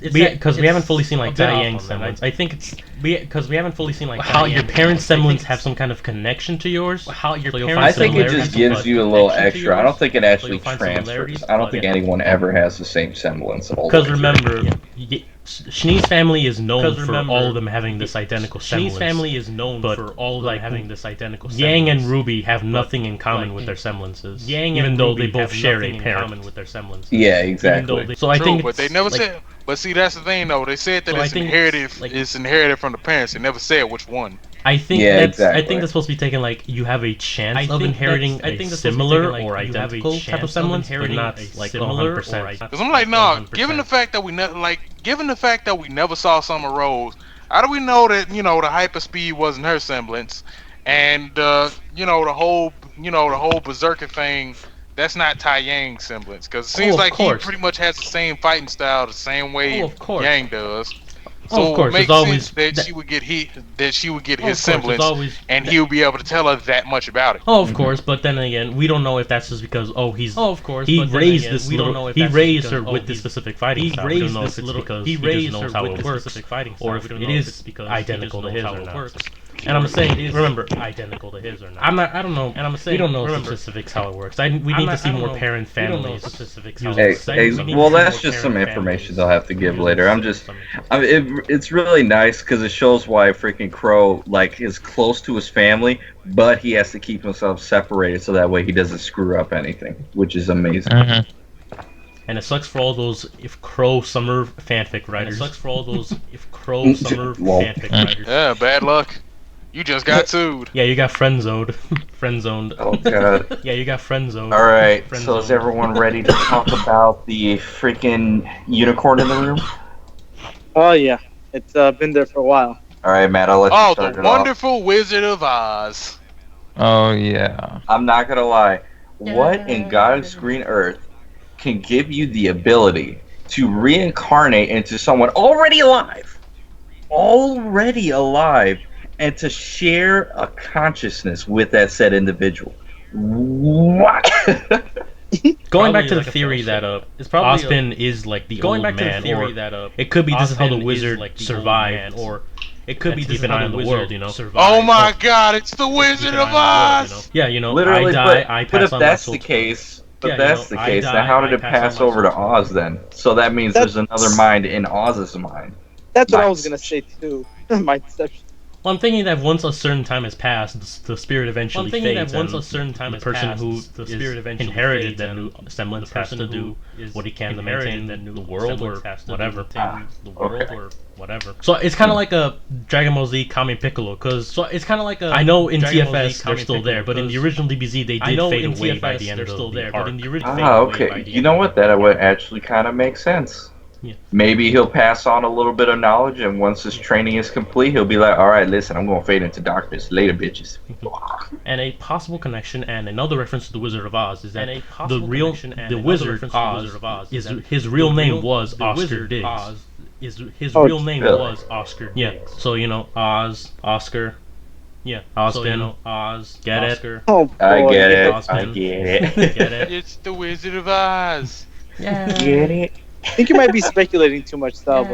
Speaker 1: Because we haven't fully seen like Yang semblance. I think it's because we haven't fully seen like how your parents' semblance have some kind of connection to yours. How your parents.
Speaker 2: I think it just gives you a little extra. I don't think it actually transfers. I don't think anyone ever has the same semblance.
Speaker 1: Because remember, Shani's family is known for all of them having this identical semblance. Shani's family is known for all of them having this identical semblance. Yang and RWBY have nothing in common with their semblances. Even though they both share a parent with their semblances.
Speaker 2: Yeah, exactly.
Speaker 1: So I think,
Speaker 3: but they never said. But see, that's the thing, though. They said that it's inherited. It's inherited from the parents. They never said which one.
Speaker 1: I think that's supposed to be taken like you have a chance of inherinting a similar or identical type of semblance, but not like 100%.
Speaker 3: Because I'm like, no. Given the fact that we never saw Summer Rose, how do we know that the hyperspeed wasn't her semblance, and the whole berserker thing? That's not Tai Yang's semblance, because it seems like he pretty much has the same fighting style, the same way Yang does. So it makes sense that she would get his semblance, and he would be able to tell her that much about it.
Speaker 1: Oh, of course, but then again, we don't know if that's just because he raised this little. He raised her with this specific fighting style. We don't know if it's because he just knows how it works, or if it is identical to his or not. And I'm saying, remember, identical to his or not. I don't know. And I'm saying, we don't know specifics how it works. We need to see more parent families.
Speaker 2: Well, that's just some information they'll have to give later. It's really nice because it shows why freaking Crow is close to his family, but he has to keep himself separated so that way he doesn't screw up anything, which is amazing.
Speaker 1: And it sucks for all those Crow Summer fanfic writers.
Speaker 2: Yeah,
Speaker 3: bad luck. You just got sued.
Speaker 1: Yeah, you got friend-zoned.
Speaker 2: Oh, God.
Speaker 1: Yeah, you got friend-zoned.
Speaker 2: Alright, so is everyone ready to talk about the freaking unicorn in the room?
Speaker 4: Oh, yeah. It's been there for a while.
Speaker 2: Alright, Matt, I'll let you start it off.
Speaker 3: Oh, the wonderful Wizard of Oz.
Speaker 5: Oh, yeah.
Speaker 2: I'm not gonna lie. What in God's green earth can give you the ability to reincarnate into someone already alive, and to share a consciousness with that said individual? What?
Speaker 1: Going back to the theory that Ozpin is like the old man, or it could be this is how the wizard survived, or it could be this is how the wizard,
Speaker 3: Oh my God! It's the Wizard of Oz.
Speaker 1: Yeah,
Speaker 2: literally.
Speaker 1: I pass
Speaker 2: but if
Speaker 1: on
Speaker 2: that's the case, now how did it pass over to Oz then? So that means there's another mind in Oz's mind.
Speaker 4: That's what I was gonna say too. My deception.
Speaker 1: Well, I'm thinking that once a certain time has passed, the spirit eventually fades. The person who inherited that new semblance has to do what he can to maintain the world or whatever. So it's kind of like a Dragon Ball Z Kame Piccolo, I know in TFS they're still there, but in the original DBZ they did fade away by the end of the arc.
Speaker 2: Okay. You know what? That would actually kind of make sense.
Speaker 1: Yeah.
Speaker 2: Maybe he'll pass on a little bit of knowledge, and once his training is complete, he'll be like, "All right, listen, I'm gonna fade into darkness later, bitches."
Speaker 1: And a possible connection, and another reference to the Wizard of Oz, is that the Wizard of Oz his real name was Oscar Diggs. His real name was Oscar. Yeah. So Oz, Oscar. Yeah. Ozpin, Oz. Get it?
Speaker 4: Oh boy.
Speaker 2: I get it.
Speaker 1: Ozpin.
Speaker 2: I get it.
Speaker 1: Get it?
Speaker 3: It's the Wizard of Oz.
Speaker 1: Yeah.
Speaker 2: Get it.
Speaker 4: I think you might be speculating too much, though.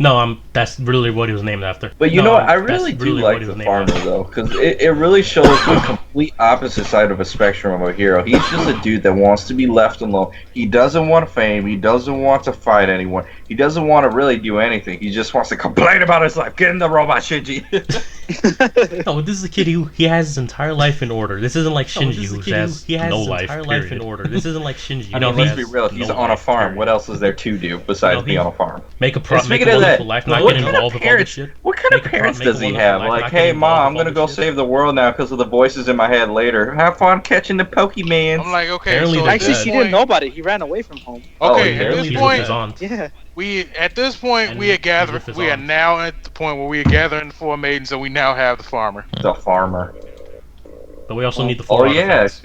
Speaker 1: No, that's really what he was named after.
Speaker 2: But you know what? I really do like the farmer, though, because it really shows the complete opposite side of a spectrum of a hero. He's just a dude that wants to be left alone. He doesn't want fame. He doesn't want to fight anyone. He doesn't want to really do anything. He just wants to complain about his life. Get in the robot, Shinji.
Speaker 1: No, this is a kid who he has his entire life in order. This isn't like Shinji who has no life. Entire life in order. This isn't like Shinji.
Speaker 2: I mean, let's be real. He's on a farm. What else is there to do besides be on a farm?
Speaker 1: Make a wonderful life, not get involved with all this shit.
Speaker 2: What kind of parents does he have? Like, hey, Mom, I'm gonna go save the world now because of the voices in my head later. Have fun catching the Pokemans.
Speaker 3: I'm like, okay.
Speaker 4: Actually, she didn't know about it. He ran away from home.
Speaker 3: Okay, at this point,
Speaker 4: yeah.
Speaker 3: We are now at the point where we are gathering the 4 maidens, and we now have the farmer.
Speaker 2: The farmer.
Speaker 1: But we also need the 4 artifacts.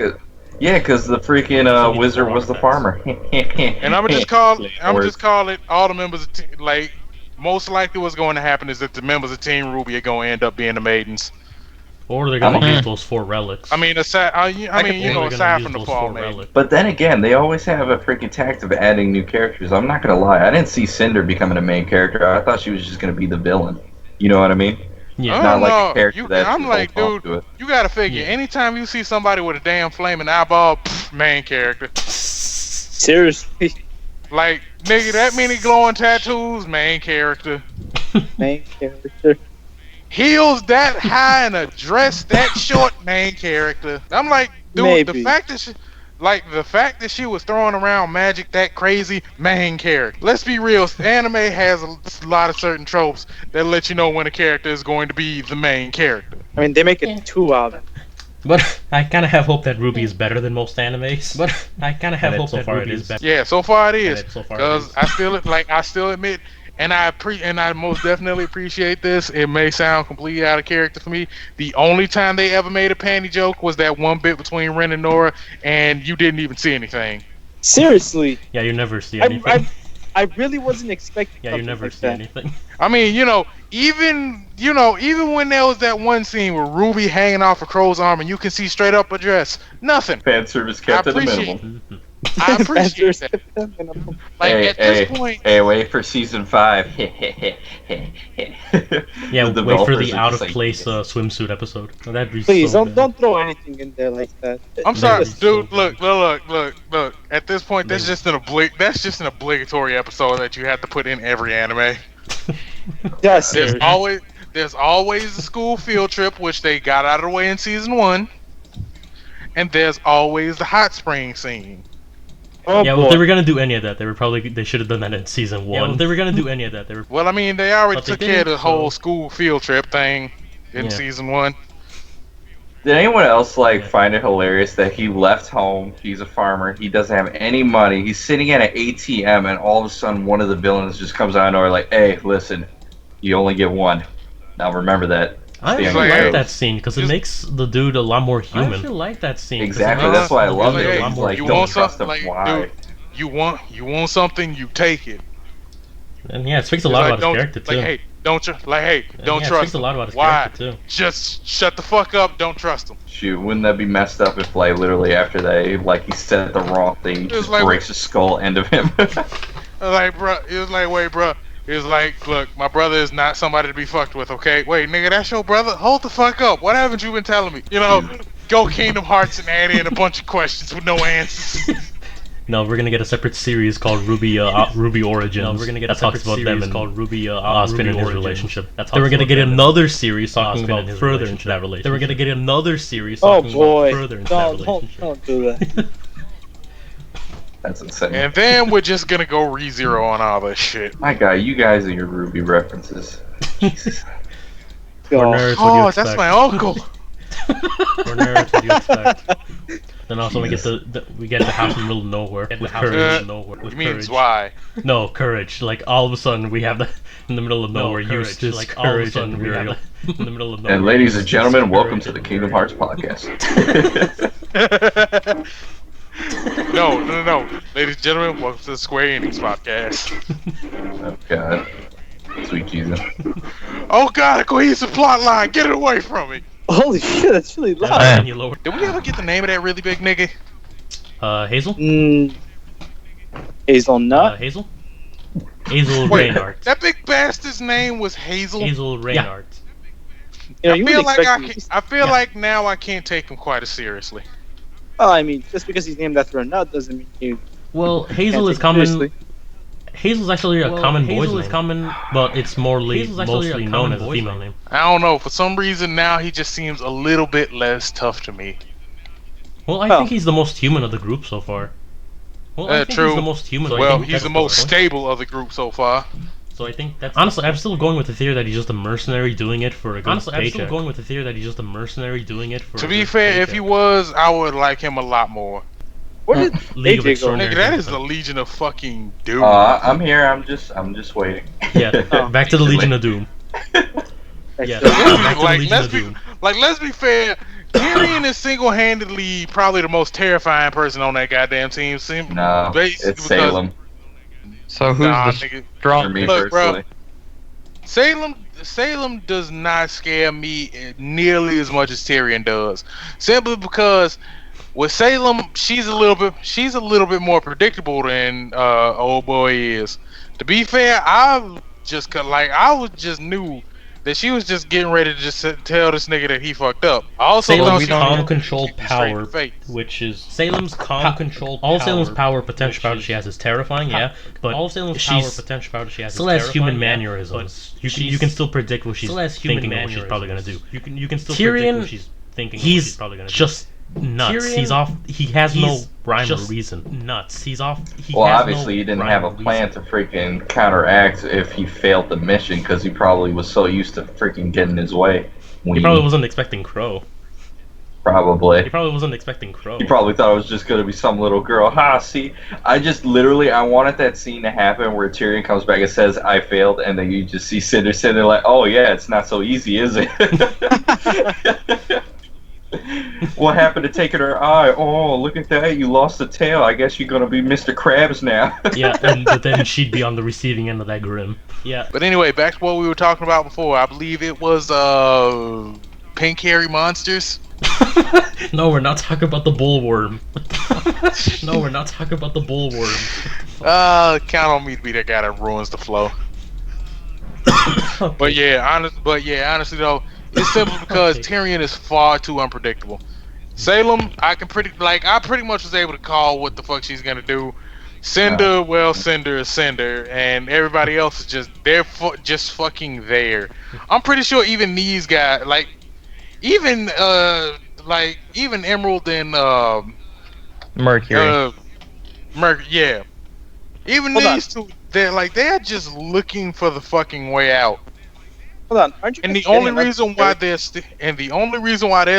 Speaker 2: Yeah, because the freaking wizard was the farmer.
Speaker 3: And I'm just call it all the members of like most likely what's going to happen is that the members of Team RWBY are going to end up being the maidens.
Speaker 1: Or they're gonna use those 4 relics.
Speaker 3: I mean, aside from the 4 relics.
Speaker 2: But then again, they always have a freaking tact of adding new characters. I'm not gonna lie, I didn't see Cinder becoming a main character. I thought she was just gonna be the villain. You know what I mean?
Speaker 3: Yeah. Not like a character I'm like, dude, you gotta figure. Yeah. Anytime you see somebody with a damn flaming eyeball, main character.
Speaker 4: Seriously.
Speaker 3: Like, nigga, that many glowing tattoos, main character.
Speaker 4: Main character.
Speaker 3: Heels that high and a dress that short, main character. I'm like, dude,
Speaker 4: Maybe.
Speaker 3: the fact that she was throwing around magic that crazy, main character. Let's be real, anime has a lot of certain tropes that let you know when a character is going to be the main character.
Speaker 4: I mean, they make it 2 out of it.
Speaker 1: But I kind of have hope that RWBY is better than most animes. But I kind of have hope so that RWBY is better.
Speaker 3: Yeah, so far it is. Because I still admit. And I most definitely appreciate this. It may sound completely out of character for me. The only time they ever made a panty joke was that one bit between Ren and Nora, and you didn't even see anything.
Speaker 4: Seriously?
Speaker 1: Yeah, you never see anything.
Speaker 4: I really wasn't expecting.
Speaker 1: Yeah, you never see anything.
Speaker 3: I mean, even when there was that one scene where RWBY hanging off a crow's arm and you can see straight up a dress, nothing.
Speaker 2: Fan service kept at the minimum.
Speaker 3: I appreciate that. Like at this point,
Speaker 2: wait for season 5.
Speaker 1: Yeah, wait for the out of place swimsuit episode. Oh, that'd be
Speaker 4: Please
Speaker 1: so
Speaker 4: don't throw anything in there like that.
Speaker 3: I'm sorry, dude. Look. At this point, that's just an obligatory episode that you have to put in every anime.
Speaker 4: Yes.
Speaker 3: There's always the school field trip, which they got out of the way in season 1, and there's always the hot spring scene.
Speaker 1: Oh, yeah, well, if they were gonna do any of that, they should have done that in season 1. Yeah, well, if they were gonna do any of that,
Speaker 3: Well, I mean, they already took care of the whole school field trip thing in season 1.
Speaker 2: Did anyone else find it hilarious that he left home? He's a farmer. He doesn't have any money. He's sitting at an ATM, and all of a sudden, one of the villains just comes out of nowhere, like, "Hey, listen, you only get one. Now remember that."
Speaker 1: I actually like that scene because it makes the dude a lot more human. I actually like that scene.
Speaker 2: Exactly, that's why I love it. He's like, don't trust him. Why?
Speaker 3: Dude, you want something, you take it.
Speaker 1: And yeah, it speaks a lot about his character too.
Speaker 3: Don't trust
Speaker 1: it speaks a lot about his character too.
Speaker 3: Just shut the fuck up. Don't trust him.
Speaker 2: Shoot, wouldn't that be messed up if literally after that, he said the wrong thing, he just breaks the skull end of him.
Speaker 3: It was like, look, my brother is not somebody to be fucked with, okay? Wait, nigga, that's your brother? Hold the fuck up. What haven't you been telling me? Go Kingdom Hearts and add in a bunch of questions with no answers.
Speaker 1: No, we're gonna get a separate series called RWBY Origins. No, we're gonna get a separate series called RWBY Ozpin and his relationship. Then we're gonna get another series talking about further into that relationship. Then we're gonna get another series talking about further into that relationship.
Speaker 4: Don't do that.
Speaker 2: That's insane.
Speaker 3: And then we're just gonna go re-zero on all this shit.
Speaker 2: My God, you guys and your RWBY references. Jesus.
Speaker 1: We're nerds, what do you expect?
Speaker 3: That's my uncle.
Speaker 1: We're nerds, what do you expect? Then also we get the house in the middle of nowhere with courage.
Speaker 3: You mean why?
Speaker 1: No, courage. Like all of a sudden we have in the middle of nowhere. Eustace, like courage and Muriel in the middle of nowhere.
Speaker 2: And ladies and gentlemen, welcome to the Kingdom Hearts podcast.
Speaker 3: No. Ladies and gentlemen, welcome to the Square Enix podcast.
Speaker 2: Oh God, sweet Jesus.
Speaker 3: Oh God, a cohesive plot line. Get it away from me.
Speaker 4: Holy shit, that's really loud.
Speaker 3: Did we ever get the name of that really big nigga?
Speaker 1: Hazel?
Speaker 4: Hazelnut?
Speaker 1: Hazel? Hazel Reinhardt.
Speaker 3: That big bastard's name was Hazel?
Speaker 1: Hazel Reinhardt.
Speaker 4: Yeah.
Speaker 3: I feel like now I can't take him quite as seriously.
Speaker 4: Well, I mean, just because he's named after a nut doesn't mean you...
Speaker 1: Well, Hazel is common... Hazel's actually a common boy's name. Common, but it's mostly known as a female name.
Speaker 3: I don't know. For some reason now he just seems a little bit less tough to me.
Speaker 1: Well, I think he's the most human of the group so far. Well, I think
Speaker 3: true.
Speaker 1: He's the most human.
Speaker 3: Well, he's the most stable of the group so far.
Speaker 1: So I think that's honestly, I'm still going with the theory that he's just a mercenary doing it for a good paycheck. I'm still going with the theory that he's just a mercenary doing it for.
Speaker 3: To be fair, if he was, I would like him a lot more.
Speaker 4: What did
Speaker 1: League of
Speaker 4: AJ go?
Speaker 3: Nigga, that is the Legion of fucking Doom.
Speaker 2: I'm here. I'm just waiting.
Speaker 1: Yeah, back to the Legion of Doom. Yeah,
Speaker 3: let's be fair. Tyrion is single-handedly probably the most terrifying person on that goddamn team.
Speaker 2: No, it's Salem.
Speaker 5: So who's the strong?
Speaker 2: For me personally.
Speaker 3: Salem does not scare me nearly as much as Tyrion does. Simply because with Salem, she's a little bit more predictable than old boy is. To be fair, I just knew that she was just getting ready to just tell this nigga that he fucked up. Also,
Speaker 1: Salem's calm controlled power, which is Salem's calm controlled power. All Salem's power potential power she has is terrifying, but all Salem's power potential power she has still has human mannerisms. You can still predict what she's thinking and what she's probably gonna do. You can still predict what she's thinking. He's probably gonna just nuts. He's off. He has no rhyme or reason. Nuts. He's off.
Speaker 2: Well, obviously, he didn't have a plan to freaking counteract if he failed the mission because he probably was so used to freaking getting his way.
Speaker 1: He probably wasn't expecting Crow.
Speaker 2: Probably.
Speaker 1: He probably wasn't expecting Crow.
Speaker 2: He probably thought it was just gonna be some little girl. See, I wanted that scene to happen where Tyrion comes back and says, "I failed," and then you just see Cinder sitting there like, "Oh yeah, it's not so easy, is it?" What happened to taking her eye? Oh, look at that! You lost the tail. I guess you're gonna be Mr. Krabs now.
Speaker 1: Yeah, but then she'd be on the receiving end of that grim. Yeah.
Speaker 3: But anyway, back to what we were talking about before. I believe it was pink hairy monsters.
Speaker 1: No, we're not talking about the bullworm. No, we're not talking about the bullworm.
Speaker 3: Count on me to be that guy that ruins the flow. Okay. But honestly though. It's simply because Tyrion is far too unpredictable. Salem, I pretty much was able to call what the fuck she's gonna do. Cinder, Cinder is Cinder, and everybody else is just fucking there. I'm pretty sure even these guys, even Emerald and
Speaker 5: Mercury.
Speaker 3: Yeah. Even these two, they're just looking for the fucking way out.
Speaker 4: Hold on, aren't you?
Speaker 3: And the only reason why they're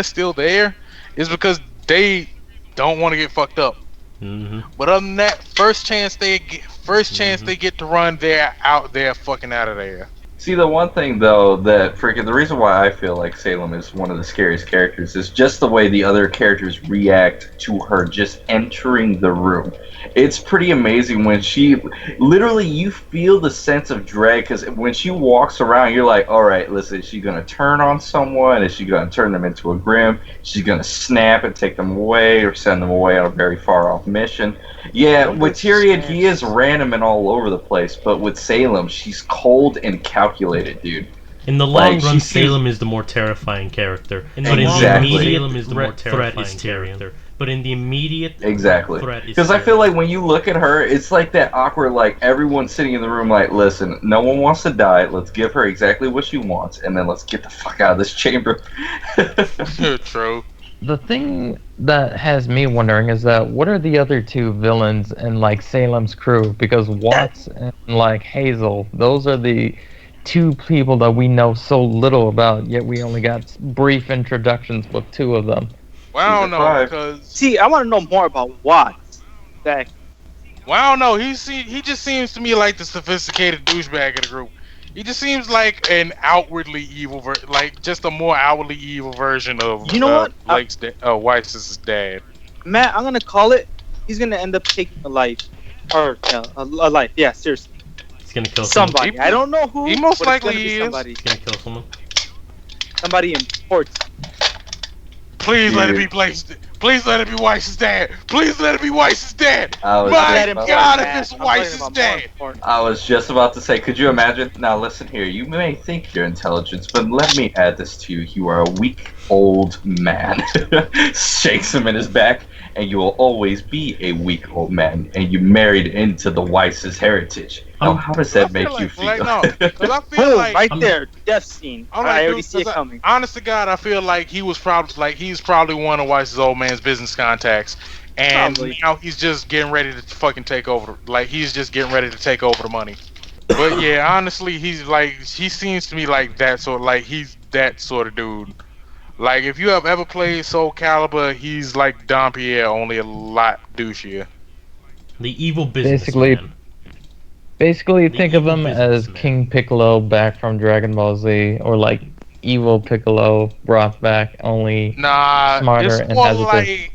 Speaker 3: still there is because they don't want to get fucked up.
Speaker 1: Mm-hmm.
Speaker 3: But other than that, first chance they get to run, they're fucking out of there.
Speaker 2: See, the one thing though that the reason why I feel like Salem is one of the scariest characters is just the way the other characters react to her just entering the room. It's pretty amazing when she literally you feel the sense of dread because when she walks around, you're like, all right, listen, is she gonna turn on someone? Is she gonna turn them into a grim? She's gonna snap and take them away or send them away on a very far off mission. Yeah, with Tyrion, he is random and all over the place, but with Salem, she's cold and calculated, dude.
Speaker 1: In the long run, Salem is the more terrifying character. But in the immediate Salem is the more terrifying character. But in the immediate threat is
Speaker 2: because I feel like when you look at her, it's like that awkward, like everyone's sitting in the room like, listen, no one wants to die. Let's give her exactly what she wants, and then let's get the fuck out of this chamber.
Speaker 3: True.
Speaker 5: The thing that has me wondering is that what are the other two villains in Salem's crew? Because Watts and Hazel, those are the two people that we know so little about, yet we only got brief introductions with two of them.
Speaker 3: Well, I don't know, because...
Speaker 4: See, I want to know more about Watts. Exactly.
Speaker 3: Well, I don't know. He just seems to me like the sophisticated douchebag of the group. He just seems like an outwardly evil, just a more outwardly evil version of Weiss's dad.
Speaker 4: Matt, I'm gonna call it. He's gonna end up taking a life, or a life. Yeah, seriously.
Speaker 1: He's gonna kill
Speaker 4: somebody. I don't know who.
Speaker 3: He most likely is.
Speaker 4: Somebody.
Speaker 1: He's gonna kill someone.
Speaker 4: Somebody important.
Speaker 3: Please let it be Blaze. Please let it be Weiss's dad. Please let it be Weiss's dad. My God, if it's Weiss's dad.
Speaker 2: I was just about to say, could you imagine? Now listen here. You may think you're intelligent, but let me add this to you. You are a weak old man. Shakes him in his back. and you will always be a weak old man, and you married into the Weiss's heritage. Now, how does that make you feel?
Speaker 3: No, because I feel
Speaker 4: Boom,
Speaker 3: like
Speaker 4: right there, death scene. I already see it coming.
Speaker 3: Honest to God, I feel like he's probably one of Weiss's old man's business contacts, and now he's just getting ready to fucking take over. Like he's just getting ready to take over the money. But yeah, honestly, he seems to me like that sort. Like he's that sort of dude. Like if you have ever played Soul Calibur, he's like Don Pierre, only a lot douchier.
Speaker 1: The evil businessman.
Speaker 5: Basically, think of him as King Piccolo back from Dragon Ball Z, or like evil Piccolo brought back, only smarter and has a good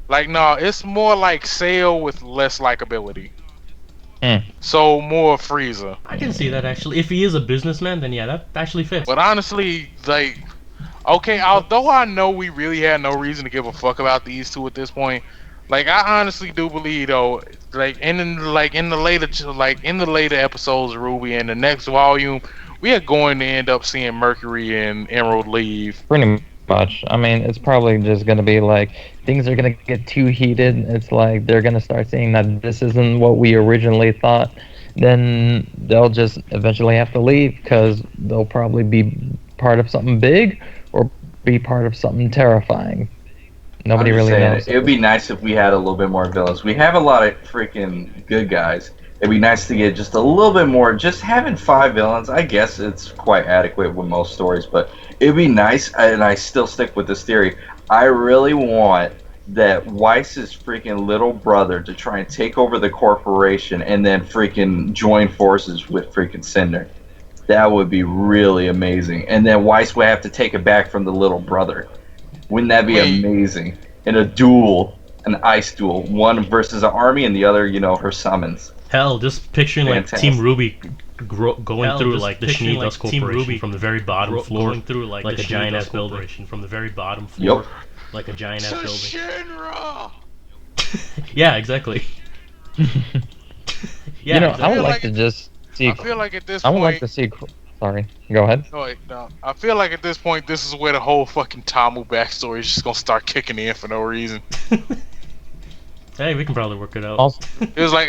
Speaker 5: plan.
Speaker 3: It's more like Cell with less likability. So more Frieza.
Speaker 1: I can see that actually. If he is a businessman, then yeah, that actually fits.
Speaker 3: But honestly, like, okay, although I know we really had no reason to give a fuck about these two at this point, like I honestly do believe though, like in the later episodes of RWBY and the next volume, we are going to end up seeing Mercury and Emerald leave.
Speaker 5: Pretty much. I mean, it's probably just going to be like things are going to get too heated. It's like they're going to start seeing that this isn't what we originally thought. Then they'll just eventually have to leave because they'll probably be part of something big or be part of something terrifying. Nobody really knows.
Speaker 2: It would be nice if we had a little bit more villains. We have a lot of freaking good guys. It'd be nice to get just a little bit more. Just having 5 villains, I guess it's quite adequate with most stories, but it'd be nice, and I still stick with this theory. I really want that Weiss's freaking little brother to try and take over the corporation and then freaking join forces with freaking Cinder. That would be really amazing. And then Weiss would have to take it back from the little brother. Wouldn't that be amazing? In a duel, an ice duel, one versus an army and the other, her summons.
Speaker 1: Hell, just picturing like Team RWBY going through like the Shinigami Corporation from the very bottom floor, going through like a giant ass building from the very bottom floor, like a giant ass building.
Speaker 3: Shinra!
Speaker 5: Yeah, exactly. Yeah, I would like to just see.
Speaker 3: I feel like at this point,
Speaker 5: I would like to see. Sorry, go ahead.
Speaker 3: No. I feel like at this point, this is where the whole fucking Tamu backstory is just gonna start kicking in for no reason.
Speaker 1: Hey, we can probably work it out.
Speaker 5: Also,
Speaker 3: it was like,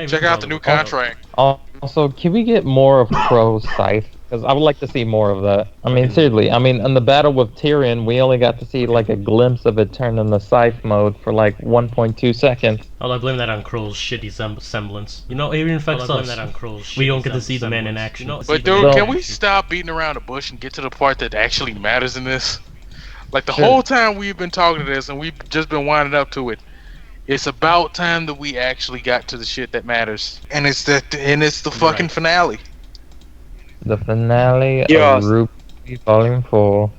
Speaker 3: check out the new contract.
Speaker 5: Also, can we get more of Crow's Scythe? Because I would like to see more of that. I mean, seriously. I mean, in the battle with Tyrion, we only got to see like a glimpse of it turn into Scythe mode for like 1.2 seconds.
Speaker 1: I blame that on Crow's shitty semblance. It even affects us. We don't get to see the man in action.
Speaker 3: But dude, can we stop beating around the bush and get to the part that actually matters in this? Like the whole time we've been talking to this and we've just been winding up to it. It's about time that we actually got to the shit that matters, and it's the fucking finale.
Speaker 5: The finale of RWBY Volume 4.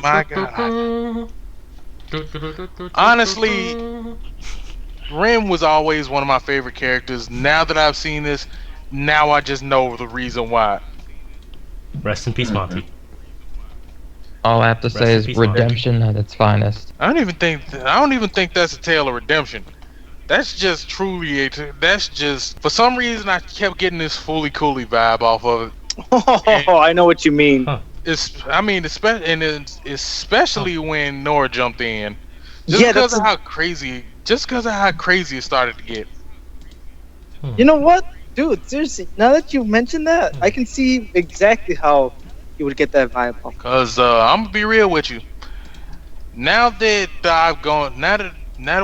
Speaker 3: My God. Honestly, Rim was always one of my favorite characters. Now that I've seen this, now I just know the reason why.
Speaker 1: Rest in peace, Monty.
Speaker 5: All I have to say is redemption at its finest.
Speaker 3: I don't even think that's a tale of redemption. That's just for some reason I kept getting this Fully Cooley vibe off of it.
Speaker 4: Oh, I know what you mean.
Speaker 1: Huh.
Speaker 3: Especially when Nora jumped in. Because of how crazy it started to get.
Speaker 4: You know what? Dude, seriously, now that you mentioned that, I can see exactly how you would get that vibe off.
Speaker 3: Cause I'm gonna be real with you. Now that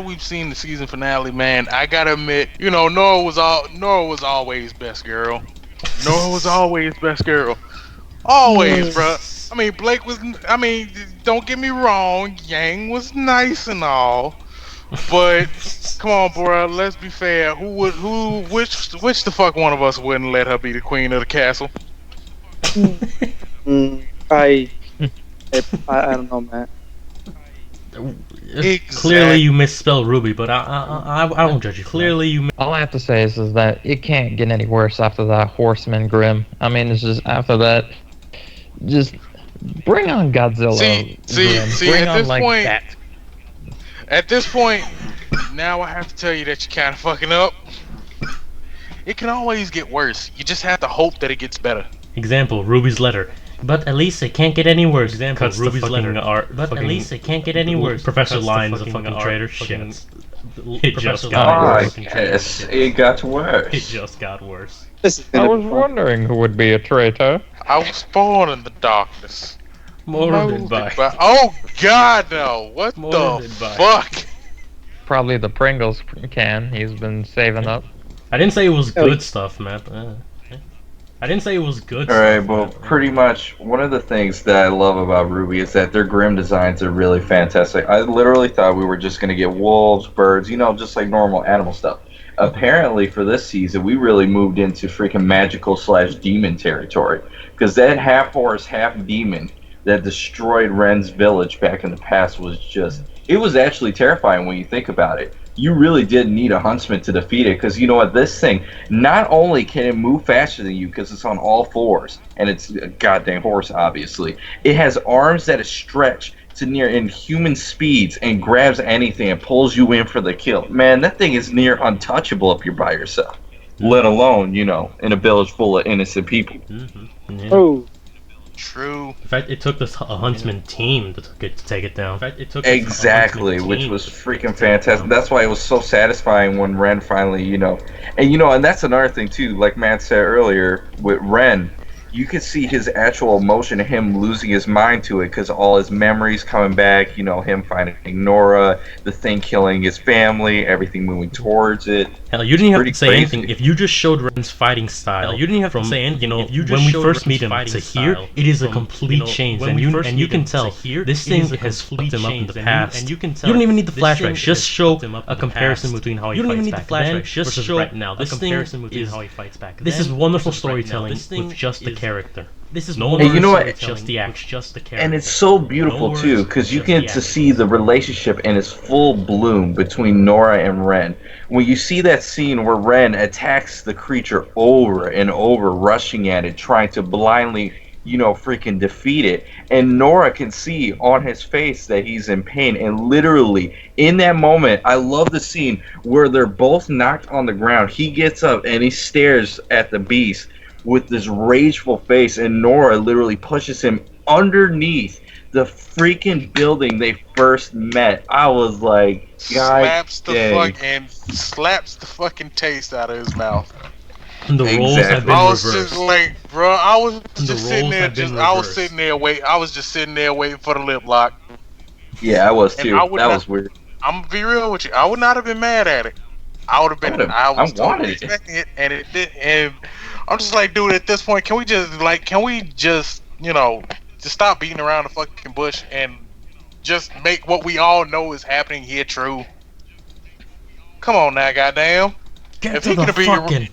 Speaker 3: we've seen the season finale, man, I gotta admit, Nora was always best girl. Nora was always best girl. Always, bruh. I mean, Blake was. I mean, don't get me wrong. Yang was nice and all, but come on, bruh. Let's be fair. Which the fuck one of us wouldn't let her be the queen of the castle?
Speaker 4: I don't know, man.
Speaker 1: Exactly. Clearly you misspelled RWBY, but I won't judge you.
Speaker 5: All I have to say is that it can't get any worse after that Horseman Grimm. I mean, it's just after that, just bring on Godzilla.
Speaker 3: At this point, now I have to tell you that you're kind of fucking up. It can always get worse. You just have to hope that it gets better.
Speaker 1: Example: RWBY's letter. But at least it can't get any worse. Example, Ruby's letter art. But at least it can't get any worse. Professor Lyon's a fucking traitor. Shit. It just got worse.
Speaker 2: Yes, it got worse.
Speaker 1: It just got worse.
Speaker 5: I was wondering who would be a traitor.
Speaker 3: I was born in the darkness.
Speaker 1: Molded by.
Speaker 3: Oh God, no! What
Speaker 1: Molded
Speaker 3: the
Speaker 1: by.
Speaker 3: fuck?
Speaker 5: Probably the Pringles can. He's been saving up.
Speaker 1: I didn't say it was good stuff, man. I didn't say it was good stuff.
Speaker 2: Alright, well, pretty much one of the things that I love about RWBY is that their Grim designs are really fantastic. I literally thought we were just going to get wolves, birds, you know, just like normal animal stuff. Apparently, for this season, we really moved into freaking magical/demon territory. Because that half-horse, half-demon that destroyed Ren's village back in the past was just... It was actually terrifying when you think about it. You really did need a huntsman to defeat it, because you know what, this thing, not only can it move faster than you because it's on all fours, and it's a goddamn horse, obviously, it has arms that stretch to near inhuman speeds and grabs anything and pulls you in for the kill. Man, that thing is near untouchable if you're by yourself, let alone, you know, in a village full of innocent people.
Speaker 1: Yeah.
Speaker 4: Oh.
Speaker 3: True.
Speaker 1: In fact, it took this huntsman team to take it down. In fact, it took
Speaker 2: Exactly, which was freaking fantastic. That's why it was so satisfying when Ren finally, you know, and that's another thing too. Like Matt said earlier, with Ren, you could see his actual emotion, him losing his mind to it, because all his memories coming back. You know, him finding Nora, the thing killing his family, everything moving towards it.
Speaker 1: Hell, you didn't have to say anything. If you just showed Ren's fighting style, you didn't have to say anything. You know, when we first meet him to here, it is a complete change, and you can tell this thing has flipped him up in the past. You don't even need the flashbacks. Just show a comparison between how he fights back then versus right now. This comparison between how he fights back then. This is wonderful storytelling with just the character. This is no
Speaker 2: you know what?
Speaker 1: Just the action, just the character.
Speaker 2: And it's so beautiful too, because you get to see the relationship in its full bloom between Nora and Ren. When you see that scene where Ren attacks the creature over and over, rushing at it, trying to blindly, you know, freaking defeat it, and Nora can see on his face that he's in pain, and literally in that moment, I love the scene where they're both knocked on the ground. He gets up and he stares at the beast with this rageful face, and Nora literally pushes him underneath the freaking building they first met. I was like, God,
Speaker 3: slaps the fucking taste out of his mouth.
Speaker 1: And the roles have been reversed.
Speaker 3: I was just like, bro, I was just sitting there, I was just sitting there waiting for the lip lock.
Speaker 2: Yeah, I was too. That was weird.
Speaker 3: I'm gonna be real with you. I would not have been mad at it. I would have been. I was totally expecting it, and it did. And I'm just like, dude, at this point, can we just, you know, just stop beating around the fucking bush and just make what we all know is happening here true? Come on now, goddamn.
Speaker 1: Get to the fucking...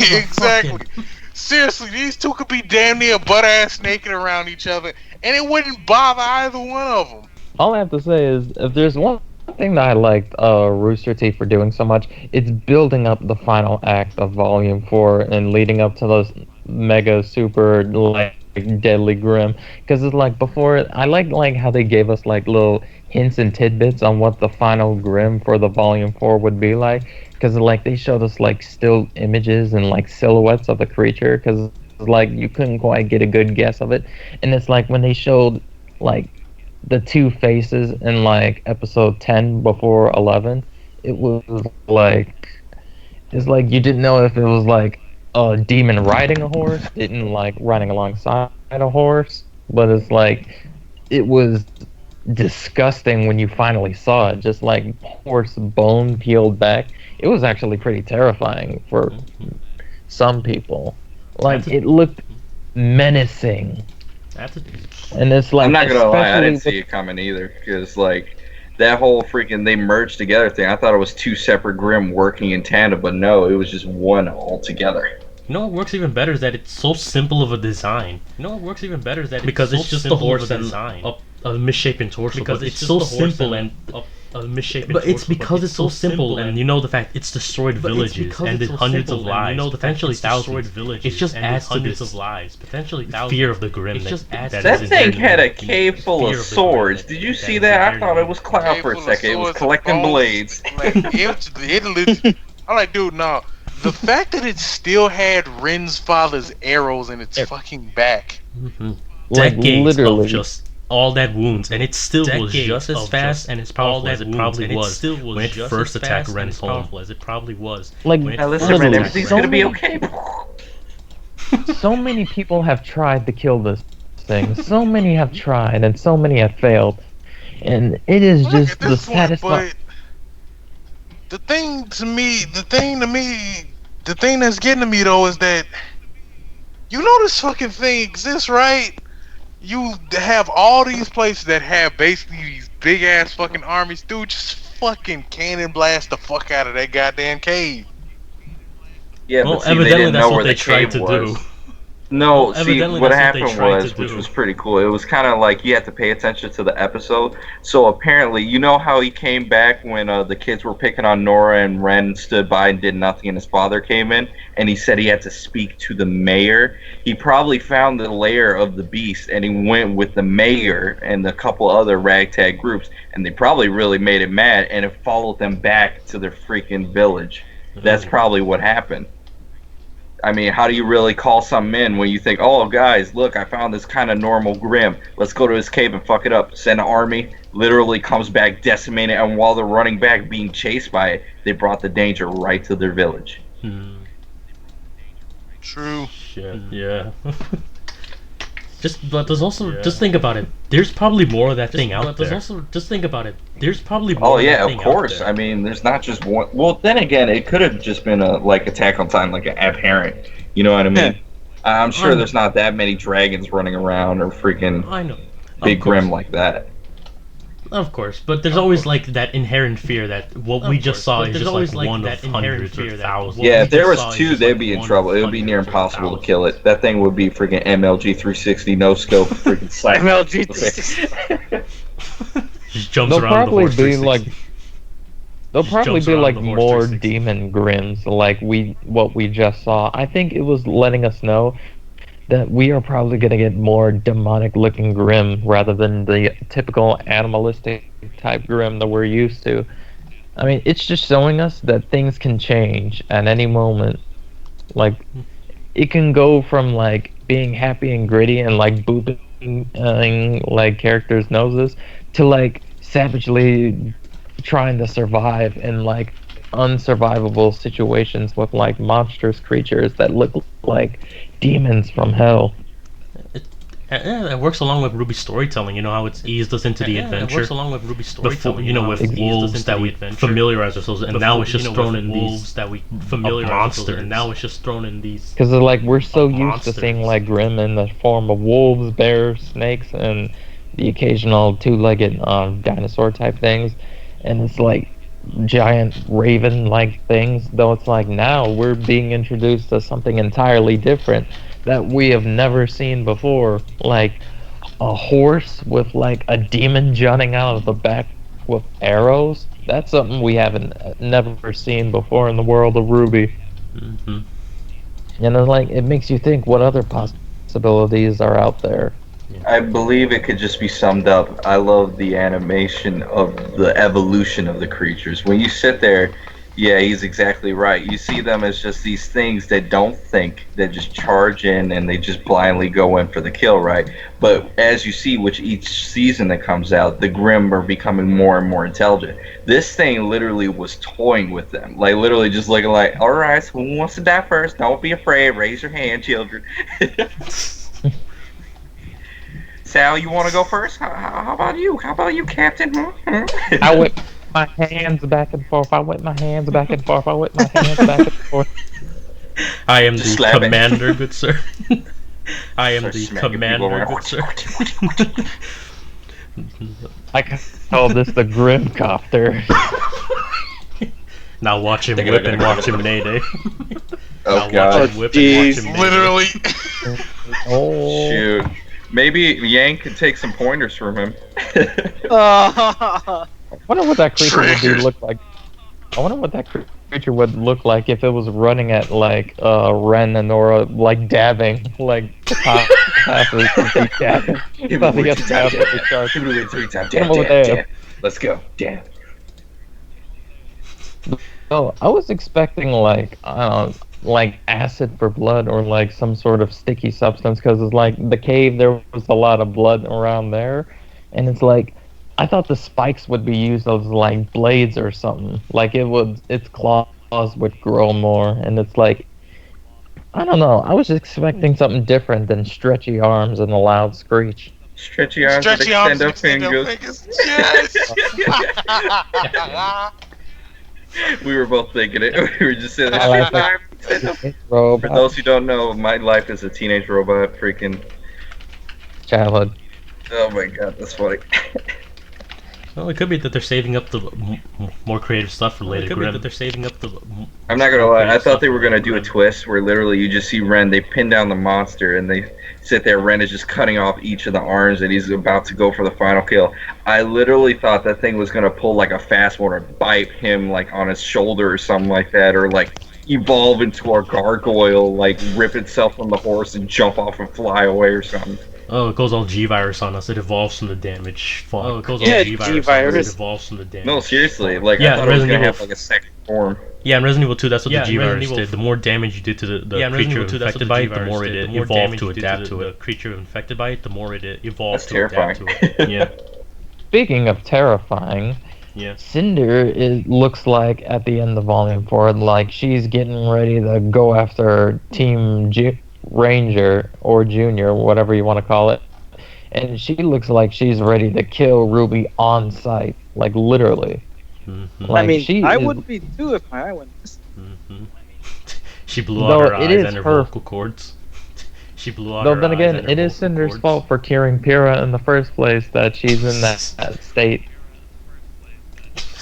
Speaker 3: Exactly. Seriously, these two could be damn near butt-ass naked around each other, and it wouldn't bother either one of them.
Speaker 5: All I have to say is, if there's one thing that I liked Rooster Teeth for doing so much, it's building up the final act of Volume 4 and leading up to those mega super like deadly grim. Because it's like before, I like how they gave us like little hints and tidbits on what the final grim for the Volume 4 would be like. Because like they showed us like still images and like silhouettes of the creature. Because like you couldn't quite get a good guess of it. And it's like when they showed like the two faces in like episode 10 before 11, it was like, it's like you didn't know if it was like a demon riding a horse, didn't like riding alongside a horse, but it's like it was disgusting when you finally saw it, just like horse bone peeled back. It was actually pretty terrifying for some people. Like it looked menacing. And it's like,
Speaker 2: I'm not gonna lie, I didn't see it coming either, because like that whole freaking they merged together thing, I thought it was two separate Grim working in tandem, but no, it was just one altogether.
Speaker 1: You know what works even better is that it's so simple of a design. You know what works even better is that because it's just a horse and a misshapen torso. Because it's so simple and a misshapen torso. But it's because it's so simple, and you know the fact it's destroyed villages and hundreds of lives, potentially thousands. It just adds to hundreds of lives, potentially thousands. Fear of the grim.
Speaker 2: That thing had a cave full of swords. Did you see that? I thought it was Cloud for a second. It was collecting blades.
Speaker 3: Like, I'm like, dude, no. The fact that it still had Ren's father's arrows in its fucking back.
Speaker 1: decades
Speaker 5: literally.
Speaker 1: of just all that wounds, and it still was just as fast and as powerful as it probably was when it first attacked Ren's home. As it probably was.
Speaker 5: Like,
Speaker 2: listen, Ren, everything's gonna be okay.
Speaker 5: So many people have tried to kill this thing. So many have tried, and so many have failed. And it is just the satisfying.
Speaker 3: The thing that's getting to me though is that you know this fucking thing exists, right? You have all these places that have basically these big ass fucking armies, dude. Just fucking cannon blast the fuck out of that goddamn cave.
Speaker 2: Yeah,
Speaker 1: well,
Speaker 2: but see,
Speaker 1: evidently
Speaker 2: they didn't
Speaker 1: that's
Speaker 2: know
Speaker 1: what
Speaker 2: where
Speaker 1: they
Speaker 2: the
Speaker 1: tried
Speaker 2: cave
Speaker 1: to
Speaker 2: was.
Speaker 1: do.
Speaker 2: No,
Speaker 1: Well,
Speaker 2: see,
Speaker 1: evidently
Speaker 2: what
Speaker 1: that's what
Speaker 2: happened
Speaker 1: they tried
Speaker 2: was,
Speaker 1: to
Speaker 2: which
Speaker 1: do.
Speaker 2: was pretty cool, it was kind of like you had to pay attention to the episode. So apparently, you know how he came back when the kids were picking on Nora and Ren stood by and did nothing, and his father came in, and he said he had to speak to the mayor? He probably found the lair of the beast, and he went with the mayor and a couple other ragtag groups, and they probably really made it mad, and it followed them back to their freaking village. That's probably what happened. I mean, how do you really call something in when you think, oh, guys, look, I found this kind of normal Grim. Let's go to his cave and fuck it up. Send an army, literally comes back decimated, and while they're running back, being chased by it, they brought the danger right to their village.
Speaker 3: True.
Speaker 1: Shit, yeah. But there's also, just think about it. There's probably more of that thing out there. Just think about it. There's probably more.
Speaker 2: Oh yeah, of course. I mean, there's not just one. Well, then again, it could have just been like Attack on Titan, like an apparent. You know what I mean? I'm sure there's not that many dragons running around or freaking big Grim like that.
Speaker 1: Of course, but there's always like that inherent fear that what we just saw is just like one of hundreds or thousands.
Speaker 2: Yeah, if there was two, they'd be in trouble. It would be near impossible to kill it. That thing would be freaking MLG 360, no scope, freaking sight.
Speaker 4: MLG 360.
Speaker 1: Just jumps around the horse 360.
Speaker 5: They'll probably be like more demon Grims, like what we just saw. I think it was letting us know that we are probably going to get more demonic-looking Grim rather than the typical animalistic type Grim that we're used to. I mean, it's just showing us that things can change at any moment. Like, it can go from, like, being happy and gritty and, like, booping, like, characters' noses to, like, savagely trying to survive in, like, unsurvivable situations with, like, monstrous creatures that look like demons from hell.
Speaker 1: It works along with RWBY storytelling. You know how it's eased us into the adventure. It works along with RWBY storytelling. You know, with wolves that we familiarize ourselves, and now it's just thrown in these that we familiarize monsters, and now it's just thrown in these.
Speaker 5: Because like we're so used to seeing like Grim in the form of wolves, bears, snakes, and the occasional two-legged dinosaur type things, and it's like giant raven-like things. Though it's like now we're being introduced to something entirely different that we have never seen before, like a horse with like a demon jutting out of the back with arrows. That's something we haven't never seen before in the world of RWBY.
Speaker 1: Mm-hmm.
Speaker 5: And then, like, it makes you think what other possibilities are out there.
Speaker 2: I believe it could just be summed up. I love the animation of the evolution of the creatures. When you sit there, yeah, he's exactly right. You see them as just these things that don't think, that just charge in and they just blindly go in for the kill, right? But as you see with each season that comes out, the Grimm are becoming more and more intelligent. This thing literally was toying with them. Like, literally just looking like, alright, so who wants to die first? Don't be afraid. Raise your hand, children. Sal, you want to go first? How about you? How about you, Captain?
Speaker 5: I whip my hands back and forth. I whip my hands back and forth. I whip my hands back and forth.
Speaker 1: I am the commander, good sir. I am the commander, good sir.
Speaker 5: I call this the Grim Copter.
Speaker 1: Now watch him whip and watch him nay-nay.
Speaker 2: Oh, God.
Speaker 3: Literally.
Speaker 5: Oh.
Speaker 2: Shoot. Maybe Yang could take some pointers from him.
Speaker 5: I wonder what that creature would look like. I wonder what that creature would look like if it was running at like Ren and Nora, like dabbing, like the top half of the dabbing.
Speaker 2: Give it away 3 times. Dab. Let's go. Dab.
Speaker 5: So I was expecting like I don't know, like acid for blood or like some sort of sticky substance because it's like the cave there was a lot of blood around there, and it's like I thought the spikes would be used as like blades or something. Like its claws would grow more, and it's like I don't know. I was expecting something different than stretchy arms and a loud screech.
Speaker 2: Stretchy arms and extendo fingers.
Speaker 3: Yes.
Speaker 2: We were both thinking it. We were just saying
Speaker 5: I
Speaker 2: that.
Speaker 5: like
Speaker 2: For those who don't know, my life is a teenage robot. Freaking.
Speaker 5: childhood.
Speaker 2: Oh my god, that's funny.
Speaker 1: Well, it could be that they're saving up the more creative stuff for later. It could be that they're saving up the.
Speaker 2: I'm not gonna lie. I thought they were gonna do a twist where literally you just see Ren. They pin down the monster and they sit there. Ren is just cutting off each of the arms and he's about to go for the final kill. I literally thought that thing was gonna pull like a fast one or bite him like on his shoulder or something like that, or like evolve into a gargoyle, like rip itself from the horse and jump off and fly away or something.
Speaker 1: Oh, it goes all G-Virus on us. It evolves from the damage. Fuck. Oh, it goes all
Speaker 4: G-Virus
Speaker 1: on us. It evolves from the damage.
Speaker 2: No, seriously. Like,
Speaker 1: Yeah,
Speaker 2: I thought it was
Speaker 1: Resident
Speaker 2: gonna
Speaker 1: Evil.
Speaker 2: have like a second form.
Speaker 1: Yeah, in Resident Evil 2, that's what the G-Virus
Speaker 5: Resident
Speaker 1: did. The more damage you did to the creature infected by it, the more it evolved to adapt to it. The creature infected by it, the more it evolved to adapt to it. Yeah.
Speaker 5: Speaking of terrifying,
Speaker 1: Yeah.
Speaker 5: Cinder looks like at the end of Volume 4, like she's getting ready to go after Team Ranger or Junior, whatever you want to call it. And she looks like she's ready to kill Ruby on sight, like literally.
Speaker 1: Mm-hmm.
Speaker 5: Like,
Speaker 4: I mean,
Speaker 5: she
Speaker 4: I
Speaker 5: is-
Speaker 4: would be too if my eye went missing.
Speaker 1: Mm-hmm. She blew out her
Speaker 5: it
Speaker 1: eyes
Speaker 5: is
Speaker 1: and her
Speaker 5: her-
Speaker 1: vocal cords. She blew out
Speaker 5: Though
Speaker 1: her
Speaker 5: then
Speaker 1: eyes
Speaker 5: again,
Speaker 1: and her
Speaker 5: it is
Speaker 1: vocal
Speaker 5: Cinder's
Speaker 1: cords.
Speaker 5: fault for curing Pyrrha in the first place that she's in that state.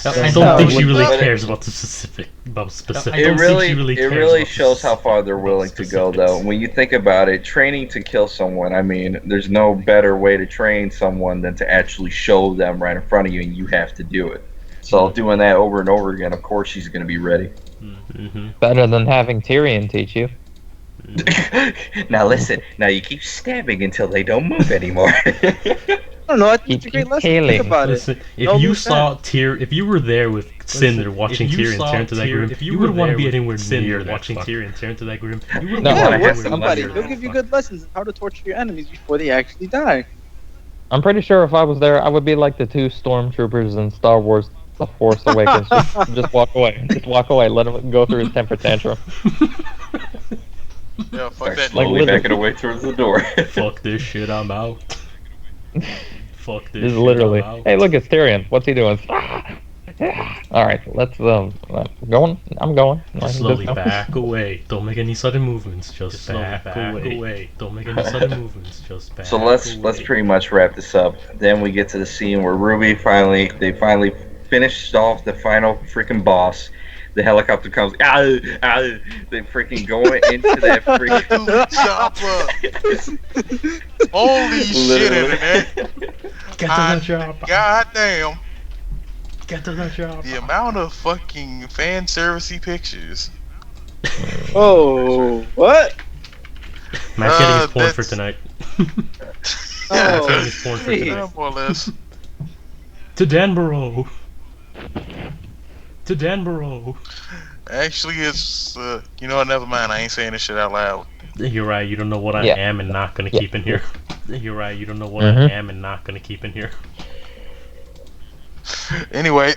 Speaker 1: I don't think she really
Speaker 2: But it-
Speaker 1: cares about the specific. I
Speaker 2: It
Speaker 1: don't think
Speaker 2: really,
Speaker 1: she really
Speaker 2: it
Speaker 1: cares
Speaker 2: really
Speaker 1: about the
Speaker 2: shows how far they're willing to go, though.
Speaker 1: specifics.
Speaker 2: When you think about it, training to kill someone, I mean, there's no better way to train someone than to actually show them right in front of you, and you have to do it. So doing that over and over again, of course she's going to be ready.
Speaker 1: Mm-hmm.
Speaker 5: Better than having Tyrion teach you.
Speaker 2: Now listen, now you keep stabbing until they don't move anymore.
Speaker 4: I don't know. I think it's a great
Speaker 5: Keep
Speaker 4: lesson.
Speaker 5: hailing.
Speaker 4: Think about it.
Speaker 1: Listen, if
Speaker 4: No
Speaker 1: you
Speaker 4: loose
Speaker 1: saw
Speaker 4: ends.
Speaker 1: if you were there with Cinder watching Tyrion tear into that grim, you wouldn't want to be anywhere near watching Tyrion tear into that grim. You wouldn't
Speaker 5: No,
Speaker 1: want
Speaker 4: Yeah,
Speaker 1: to
Speaker 2: I
Speaker 4: work
Speaker 2: have
Speaker 4: somebody.
Speaker 2: some
Speaker 4: He'll give you good lessons on how to torture your enemies before they actually die.
Speaker 5: I'm pretty sure if I was there, I would be like the two stormtroopers in Star Wars: The Force Awakens. Just walk away. Just walk away. Let him go through his temper tantrum.
Speaker 3: Yeah, fuck
Speaker 2: Start
Speaker 3: that.
Speaker 2: slowly
Speaker 5: literally.
Speaker 2: backing away towards the door.
Speaker 1: Fuck this shit, I'm out. Fuck this
Speaker 5: Just
Speaker 1: shit,
Speaker 5: literally.
Speaker 1: I'm out.
Speaker 5: Hey, look, it's Tyrion. What's he doing? All right, let's going. I'm going.
Speaker 1: Just slowly back away. Don't make any sudden movements. Just back away. Don't make any sudden movements. Just back.
Speaker 2: So let's pretty much wrap this up. Then we get to the scene where Ruby finally finished off the final freaking boss. The helicopter comes. They freaking go into that freaking
Speaker 3: Chopper. Holy shit, internet.
Speaker 1: Get to the job.
Speaker 3: God damn.
Speaker 1: Get to the job.
Speaker 3: The amount of fucking fan servicey pictures.
Speaker 4: Oh, what?
Speaker 1: Matt's getting his porn for
Speaker 3: that's-
Speaker 1: tonight. Matt's
Speaker 4: Oh,
Speaker 1: getting his porn for
Speaker 4: geez.
Speaker 3: Yeah,
Speaker 1: tonight.
Speaker 3: more or less.
Speaker 1: To Danborough. To Danborough.
Speaker 3: Actually, it's, you know what, never mind. I ain't saying this shit out loud.
Speaker 1: You're right. You don't know what I
Speaker 5: Yeah.
Speaker 1: am and not gonna
Speaker 5: Yeah.
Speaker 1: keep in here. You're right. You don't know what
Speaker 5: Mhm.
Speaker 1: I am and not gonna keep in here.
Speaker 3: Anyway.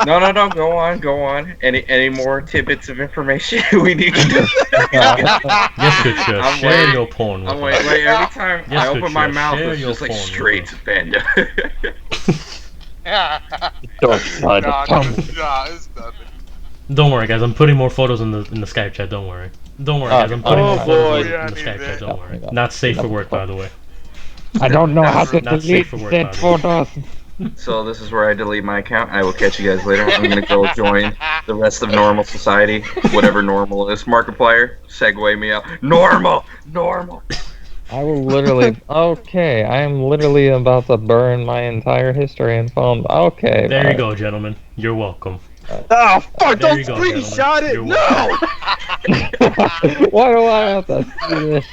Speaker 2: No, go on. Any more tidbits of information we need to do?
Speaker 1: Yes, good shit.
Speaker 2: I'm
Speaker 1: Share
Speaker 2: waiting.
Speaker 1: your porn with
Speaker 2: I'm
Speaker 1: us.
Speaker 2: waiting. Every time
Speaker 1: Yes,
Speaker 2: I
Speaker 1: good
Speaker 2: open my
Speaker 1: shit.
Speaker 2: mouth,
Speaker 1: Share
Speaker 2: it's
Speaker 1: your
Speaker 2: just like
Speaker 1: porn with
Speaker 2: straight to fandom.
Speaker 5: Dark side of
Speaker 3: Nah,
Speaker 5: Tom.
Speaker 3: it's nothing.
Speaker 1: Don't worry, guys. I'm putting more photos in the Skype chat. Don't worry. Don't worry,
Speaker 5: Oh,
Speaker 1: guys. I'm putting
Speaker 5: oh,
Speaker 1: more photos
Speaker 4: boy.
Speaker 1: in
Speaker 3: Yeah, I
Speaker 1: the
Speaker 3: need
Speaker 1: Skype
Speaker 3: that.
Speaker 1: chat. Don't worry.
Speaker 5: Oh my God.
Speaker 1: Not safe for work, by the way.
Speaker 5: I don't know how to
Speaker 1: Not
Speaker 5: delete
Speaker 1: safe for work,
Speaker 5: that
Speaker 1: by
Speaker 5: photos.
Speaker 2: So this is where I delete my account. I will catch you guys later. I'm gonna go join the rest of normal society, whatever normal is. Markiplier, segue me out. Normal.
Speaker 5: I will literally. Okay, I am literally about to burn my entire history and phone. Okay.
Speaker 1: There you
Speaker 5: alright.
Speaker 1: go, gentlemen. You're welcome.
Speaker 4: Oh, fuck,
Speaker 1: There
Speaker 4: don't
Speaker 1: you go,
Speaker 4: screenshot it!
Speaker 1: gentlemen.
Speaker 4: No!
Speaker 1: You're
Speaker 5: Why do I have to see this?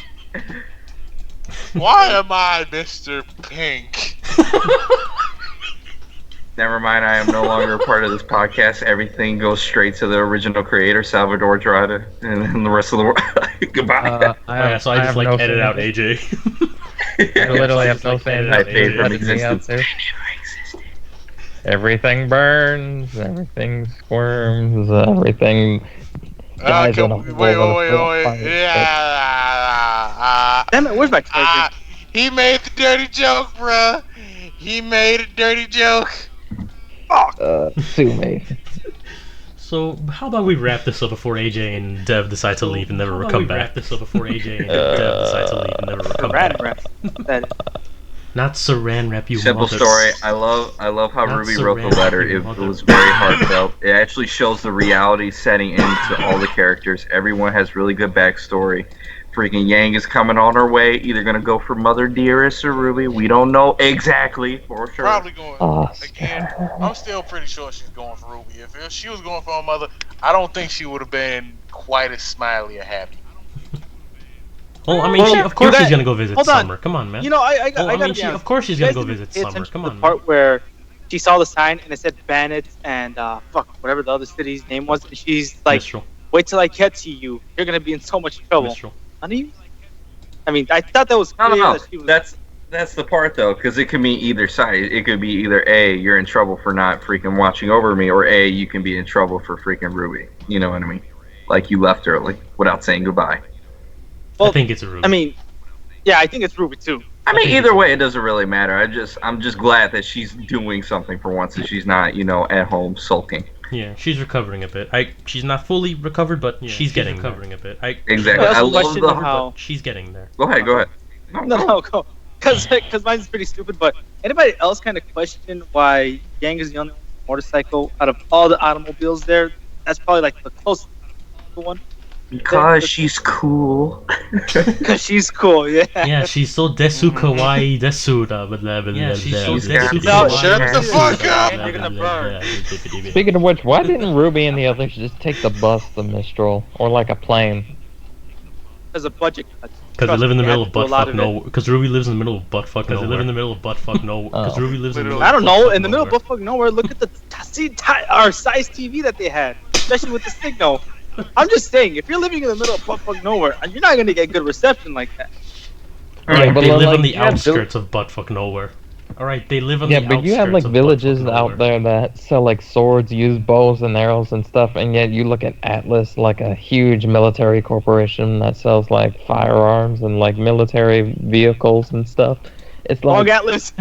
Speaker 3: Why am I Mr. Pink?
Speaker 2: Never mind, I am no longer a part of this podcast. Everything goes straight to the original creator, Salvador Drada, and then the rest of the world. Goodbye.
Speaker 1: So I just like
Speaker 5: no
Speaker 1: edit out
Speaker 5: sympathy.
Speaker 1: AJ.
Speaker 5: I literally have no sympathy.
Speaker 2: I paid from
Speaker 5: Letting me out
Speaker 2: existence.
Speaker 5: there. Everything burns, everything squirms, everything dies in a hole.
Speaker 3: Wait. Yeah.
Speaker 4: Damn it, where's my character?
Speaker 3: He made the dirty joke, bruh. He made a dirty joke.
Speaker 5: Sue me.
Speaker 1: So how about we wrap this up before AJ and Dev decide to leave and never come back? Wrap this up before AJ and Dev decide to leave and never come back. Not Saran Wrap, you
Speaker 2: Simple
Speaker 1: mothers.
Speaker 2: story. I love how
Speaker 1: Not
Speaker 2: RWBY wrote the
Speaker 1: Saran,
Speaker 2: letter.
Speaker 1: you
Speaker 2: It
Speaker 1: mother-
Speaker 2: was very heartfelt. It actually shows the reality setting into all the characters. Everyone has really good backstory. Freaking Yang is coming on her way. Either gonna go for Mother Dearest or Ruby. We don't know exactly for sure.
Speaker 3: Probably going. Again, I'm still pretty sure she's going for Ruby. If she was going for her mother, I don't think she would have been quite as smiley or happy.
Speaker 1: Well, I mean, of course she's gonna go visit Summer. Come on, man.
Speaker 4: You know, I
Speaker 1: Well,
Speaker 4: gotta
Speaker 1: mean,
Speaker 4: be honest.
Speaker 1: of course she's
Speaker 4: You
Speaker 1: gonna
Speaker 4: guys
Speaker 1: go
Speaker 4: didn't
Speaker 1: visit
Speaker 4: pay
Speaker 1: Summer.
Speaker 4: attention
Speaker 1: Come
Speaker 4: to
Speaker 1: on,
Speaker 4: the
Speaker 1: man.
Speaker 4: part where she saw the sign and it said Bannett and whatever the other city's name was, and she's like,
Speaker 1: Mistral.
Speaker 4: "Wait till I get to you. You're gonna be in so much trouble."
Speaker 1: Mistral.
Speaker 4: Honey? I mean, I thought that was
Speaker 2: No,
Speaker 4: clear
Speaker 2: no,
Speaker 4: that she was.
Speaker 2: that's the part though, because it can be either side. It could be either A, you're in trouble for not freaking watching over me, or A, you can be in trouble for freaking Ruby. You know what I mean? Like you left early without saying goodbye.
Speaker 4: Well,
Speaker 1: I think it's a Ruby.
Speaker 4: I mean, yeah, I think it's Ruby too.
Speaker 2: I mean, either way, it doesn't really matter. I'm just glad that she's doing something for once, and she's not, at home sulking.
Speaker 1: Yeah, she's recovering a bit. She's not fully recovered, but she's getting recovering a bit.
Speaker 2: Exactly.
Speaker 4: That's
Speaker 2: I
Speaker 4: a
Speaker 2: love
Speaker 4: question
Speaker 2: the.
Speaker 4: of how.
Speaker 1: She's getting there.
Speaker 2: Go ahead.
Speaker 4: No, go. Because mine's pretty stupid. But anybody else kind of question why Yang is the only motorcycle out of all the automobiles there? That's probably like the closest one.
Speaker 2: Because she's cool.
Speaker 4: Because she's cool, yeah.
Speaker 1: Yeah, she's so desu kawaii desu da blah blah blah. Yeah, she's so desu
Speaker 4: No,
Speaker 1: kawaii.
Speaker 3: shut the fuck up!
Speaker 4: You're gonna burn.
Speaker 5: Speaking of which, why didn't Ruby and the others just take the bus to Mistral or like a plane?
Speaker 4: There's a budget cut.
Speaker 1: Because they live in the middle of
Speaker 4: Trust me, I had
Speaker 1: buttfuck
Speaker 4: to do a lot of
Speaker 1: nowhere. Because Ruby lives in the middle of buttfuck nowhere. They live in the middle of buttfuck nowhere. Because Ruby lives in the middle
Speaker 4: I don't
Speaker 1: of
Speaker 4: know.
Speaker 1: buttfuck
Speaker 4: In the middle of
Speaker 1: nowhere.
Speaker 4: buttfuck nowhere, look at the our size TV that they had, especially with the signal. I'm just saying, if you're living in the middle of buttfuck nowhere, you're not gonna get good reception like that.
Speaker 1: Alright,
Speaker 5: but
Speaker 1: they live
Speaker 5: like,
Speaker 1: on the
Speaker 5: you have
Speaker 1: outskirts of buttfuck nowhere. Alright, they live on the
Speaker 5: Yeah,
Speaker 1: outskirts
Speaker 5: but you have like
Speaker 1: of
Speaker 5: villages
Speaker 1: buttfuck
Speaker 5: out
Speaker 1: nowhere.
Speaker 5: there that sell like swords, use bows and arrows and stuff, and yet you look at Atlas, like a huge military corporation that sells like firearms and like military vehicles and stuff. It's
Speaker 4: Long
Speaker 5: like,
Speaker 4: Atlas.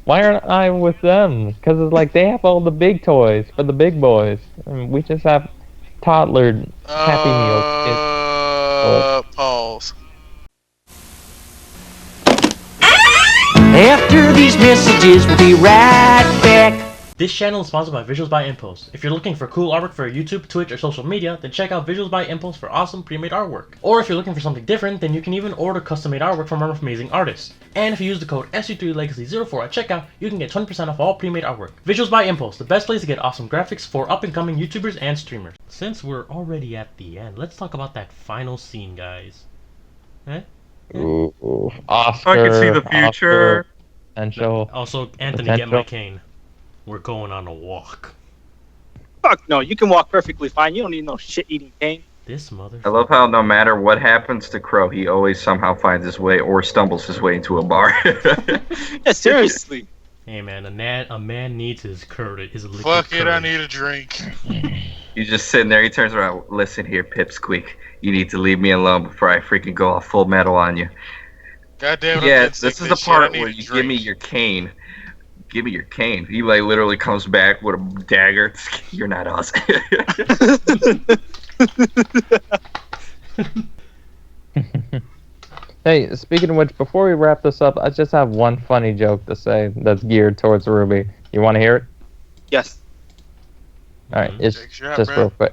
Speaker 5: why aren't I with them? Because it's like they have all the big toys for the big boys, and we just have toddler Happy Meals.
Speaker 3: Pause.
Speaker 7: After these messages, we'll be right back.
Speaker 1: This channel is sponsored by Visuals by Impulse. If you're looking for cool artwork for YouTube, Twitch, or social media, then check out Visuals by Impulse for awesome pre-made artwork. Or if you're looking for something different, then you can even order custom-made artwork from our amazing artists. And if you use the code SU3Legacy04 at checkout, you can get 20% off all pre-made artwork. Visuals by Impulse, the best place to get awesome graphics for up-and-coming YouTubers and streamers. Since we're already at the end, let's talk about that final scene, guys.
Speaker 5: Ooh, Oscar.
Speaker 2: I can see the future.
Speaker 5: Oscar, potential.
Speaker 1: Also, Anthony,
Speaker 5: Potential.
Speaker 1: get my cane. We're going on a walk.
Speaker 4: Fuck no, you can walk perfectly fine. You don't need no shit-eating cane.
Speaker 1: This mother.
Speaker 2: I love how no matter what happens to Crow, he always somehow finds his way or stumbles his way into a bar.
Speaker 4: Yeah, seriously.
Speaker 1: Hey man, a man needs his courage, his liquid
Speaker 3: Fuck it, I
Speaker 1: courage.
Speaker 3: need a drink.
Speaker 2: He's just sitting there. He turns around. Listen here, Pipsqueak. You need to leave me alone before I freaking go all full metal on you.
Speaker 3: God damn it, I'm
Speaker 2: Yeah,
Speaker 3: getting
Speaker 2: this
Speaker 3: sick
Speaker 2: is
Speaker 3: of
Speaker 2: the
Speaker 3: this shit. I
Speaker 2: part
Speaker 3: need
Speaker 2: where
Speaker 3: a
Speaker 2: you
Speaker 3: drink.
Speaker 2: give me your cane. Give me your cane. He like literally comes back with a dagger. You're not us.
Speaker 5: Hey, speaking of which, before we wrap this up, I just have one funny joke to say that's geared towards Ruby. You want to hear it?
Speaker 4: Yes.
Speaker 5: Alright, it's
Speaker 3: Take a shot,
Speaker 5: just
Speaker 3: bro.
Speaker 5: real quick.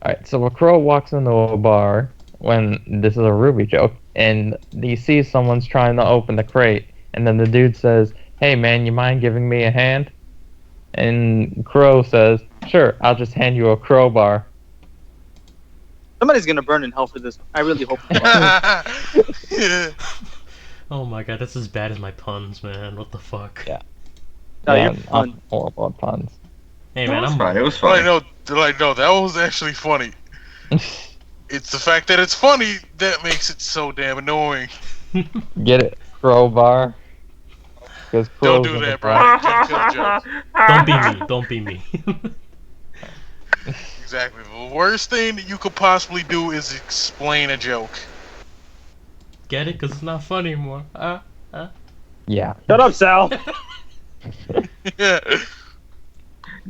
Speaker 5: Alright, so a crow walks into a bar when this is a Ruby joke, and he sees someone's trying to open the crate, and then the dude says, "Hey man, you mind giving me a hand?" And Crow says, "Sure, I'll just hand you a crowbar."
Speaker 4: Somebody's gonna burn in hell for this. I really hope.
Speaker 1: Oh my god, that's as bad as my puns, man. What the fuck?
Speaker 5: Yeah.
Speaker 4: No,
Speaker 5: Yeah,
Speaker 4: you're fun.
Speaker 5: I'm horrible at puns.
Speaker 1: Hey
Speaker 2: It
Speaker 1: man,
Speaker 2: was
Speaker 1: I'm
Speaker 2: fun. It was funny.
Speaker 3: No, that was actually funny. It's the fact that it's funny that makes it so damn annoying.
Speaker 5: Get it, crowbar. Because
Speaker 3: Don't do that, bro. Get kill jokes.
Speaker 1: Don't be me. Don't be me.
Speaker 3: Exactly. The worst thing that you could possibly do is explain a joke.
Speaker 1: Get it? Cause it's not funny anymore.
Speaker 5: Yeah.
Speaker 4: Shut up, Sal.
Speaker 3: Yeah.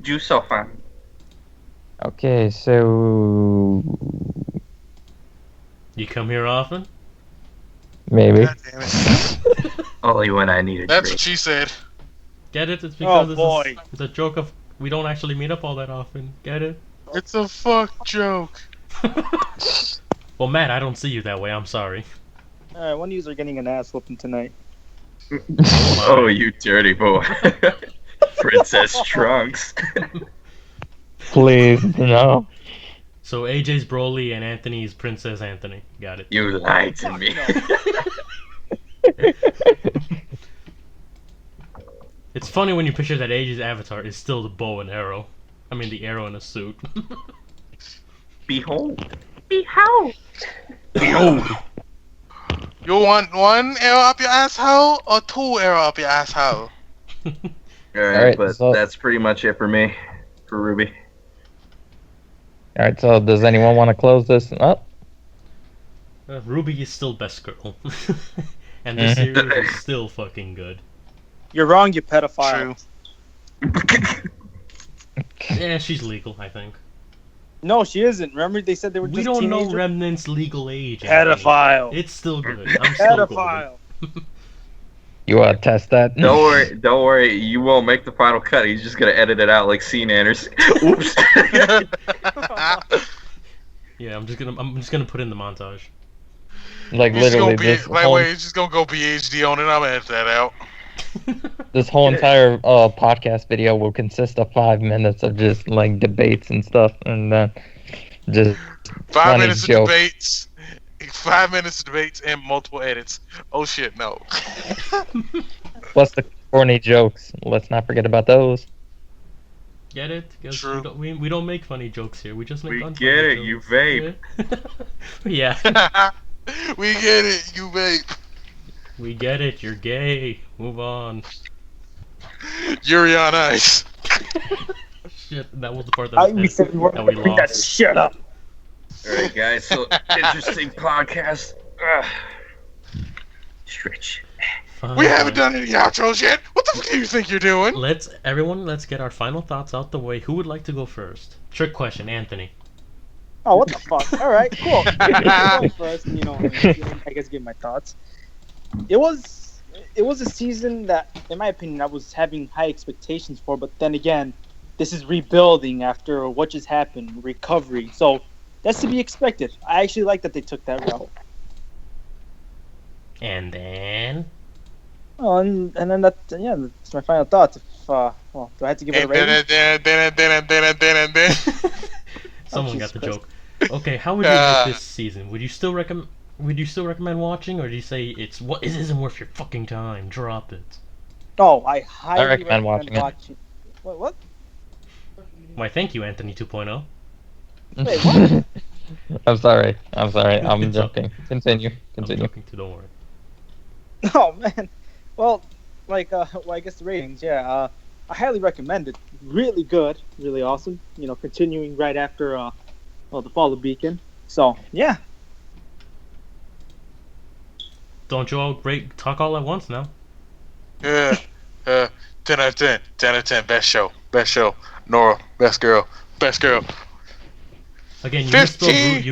Speaker 2: You so fun.
Speaker 5: Okay, so
Speaker 1: You come here often?
Speaker 5: maybe.
Speaker 3: God damn it.
Speaker 2: Only when I need a
Speaker 3: That's
Speaker 2: drink.
Speaker 3: what she said.
Speaker 1: Get it? It's because
Speaker 4: boy.
Speaker 1: it's a joke of we don't actually meet up all that often. Get it?
Speaker 3: It's a fuck joke.
Speaker 1: Well, Matt, I don't see you that way. I'm sorry.
Speaker 4: Alright, one of you are getting an ass whooping tonight.
Speaker 2: Oh, you dirty boy. Princess Trunks.
Speaker 5: Please, no.
Speaker 1: So AJ's Broly and Anthony's Princess Anthony. Got it.
Speaker 2: You lied to me.
Speaker 1: It's funny when you picture that AJ's avatar is still the bow and arrow. I mean, the arrow in a suit.
Speaker 2: Behold.
Speaker 7: Behold.
Speaker 2: Behold.
Speaker 3: You want one arrow up your asshole or two arrow up your asshole?
Speaker 2: Alright, but
Speaker 5: so-
Speaker 2: that's pretty much it for me. For Ruby.
Speaker 5: Alright, so does anyone want to close this up?
Speaker 1: Ruby is still best girl. And this series is still fucking good.
Speaker 4: You're wrong, you pedophile.
Speaker 3: True.
Speaker 1: Yeah, she's legal, I think.
Speaker 4: No, she isn't. Remember they said they were
Speaker 1: We
Speaker 4: just
Speaker 1: don't know
Speaker 4: teenagers?
Speaker 1: Remnant's legal age. Anthony.
Speaker 4: Pedophile.
Speaker 1: It's still good. I'm still
Speaker 4: Pedophile.
Speaker 5: You want to test that?
Speaker 2: Don't worry, you won't make the final cut. He's just gonna edit it out like Scene Anders. Oops.
Speaker 1: Yeah, I'm just gonna put in the montage.
Speaker 5: Like
Speaker 3: It's
Speaker 5: literally
Speaker 3: gonna be
Speaker 5: this
Speaker 3: like
Speaker 5: whole,
Speaker 3: wait, it's just gonna go PhD on it. I'm gonna edit that out.
Speaker 5: this whole entire podcast video will consist of 5 minutes of just like debates and stuff, and then just
Speaker 3: 5
Speaker 5: funny
Speaker 3: minutes
Speaker 5: jokes.
Speaker 3: of debates. 5 minutes of debates and multiple edits. Oh shit, no.
Speaker 5: Plus the corny jokes. Let's not forget about those.
Speaker 1: Get it? 'Cause
Speaker 3: True.
Speaker 1: we don't make funny jokes here. We just make
Speaker 2: We
Speaker 1: unfunny
Speaker 2: get it,
Speaker 1: jokes.
Speaker 2: you vape.
Speaker 1: Yeah.
Speaker 3: We get it, you vape.
Speaker 1: We get it. You're gay. Move on.
Speaker 3: Yuri on ice.
Speaker 1: Shit, that was the part that
Speaker 4: We said we weren't
Speaker 1: that we
Speaker 4: gonna bring that
Speaker 1: lost.
Speaker 4: shit up.
Speaker 2: Alright, guys, so interesting podcast. Stretch.
Speaker 3: We haven't done any outros yet. What the fuck do you think you're doing?
Speaker 1: Let's get our final thoughts out the way. Who would like to go first? Trick question, Anthony.
Speaker 4: Oh, what the fuck? All right, cool. I'll go first, and, I guess give my thoughts. It was a season that, in my opinion, I was having high expectations for. But then again, this is rebuilding after what just happened, recovery. So that's to be expected. I actually like that they took that route.
Speaker 1: And then
Speaker 4: Oh, and then that's my final thoughts. If do I have to give it a rating?
Speaker 3: Then.
Speaker 1: someone got
Speaker 4: Jesus
Speaker 1: the
Speaker 4: Christ.
Speaker 1: joke. Okay, how would you rate this season? Would you still recommend watching, or do you say it isn't worth your fucking time? Drop it.
Speaker 4: Oh, I highly
Speaker 5: recommend
Speaker 4: recommend
Speaker 5: watching it.
Speaker 4: What?
Speaker 1: Why, thank you, Anthony 2.0.
Speaker 4: Wait, what?
Speaker 5: I'm sorry. I'm
Speaker 1: It's
Speaker 5: joking.
Speaker 1: okay.
Speaker 5: Continue.
Speaker 1: I'm joking too, don't worry.
Speaker 4: Oh man. Well, I guess the ratings. Yeah. I highly recommend it. Really good. Really awesome. Continuing right after the fall of Beacon. So yeah.
Speaker 1: Don't you all talk all at once now?
Speaker 3: Yeah. 10 out of 10. 10 out of 10. Best show. Nora. Best girl.
Speaker 1: Again, you
Speaker 3: 15.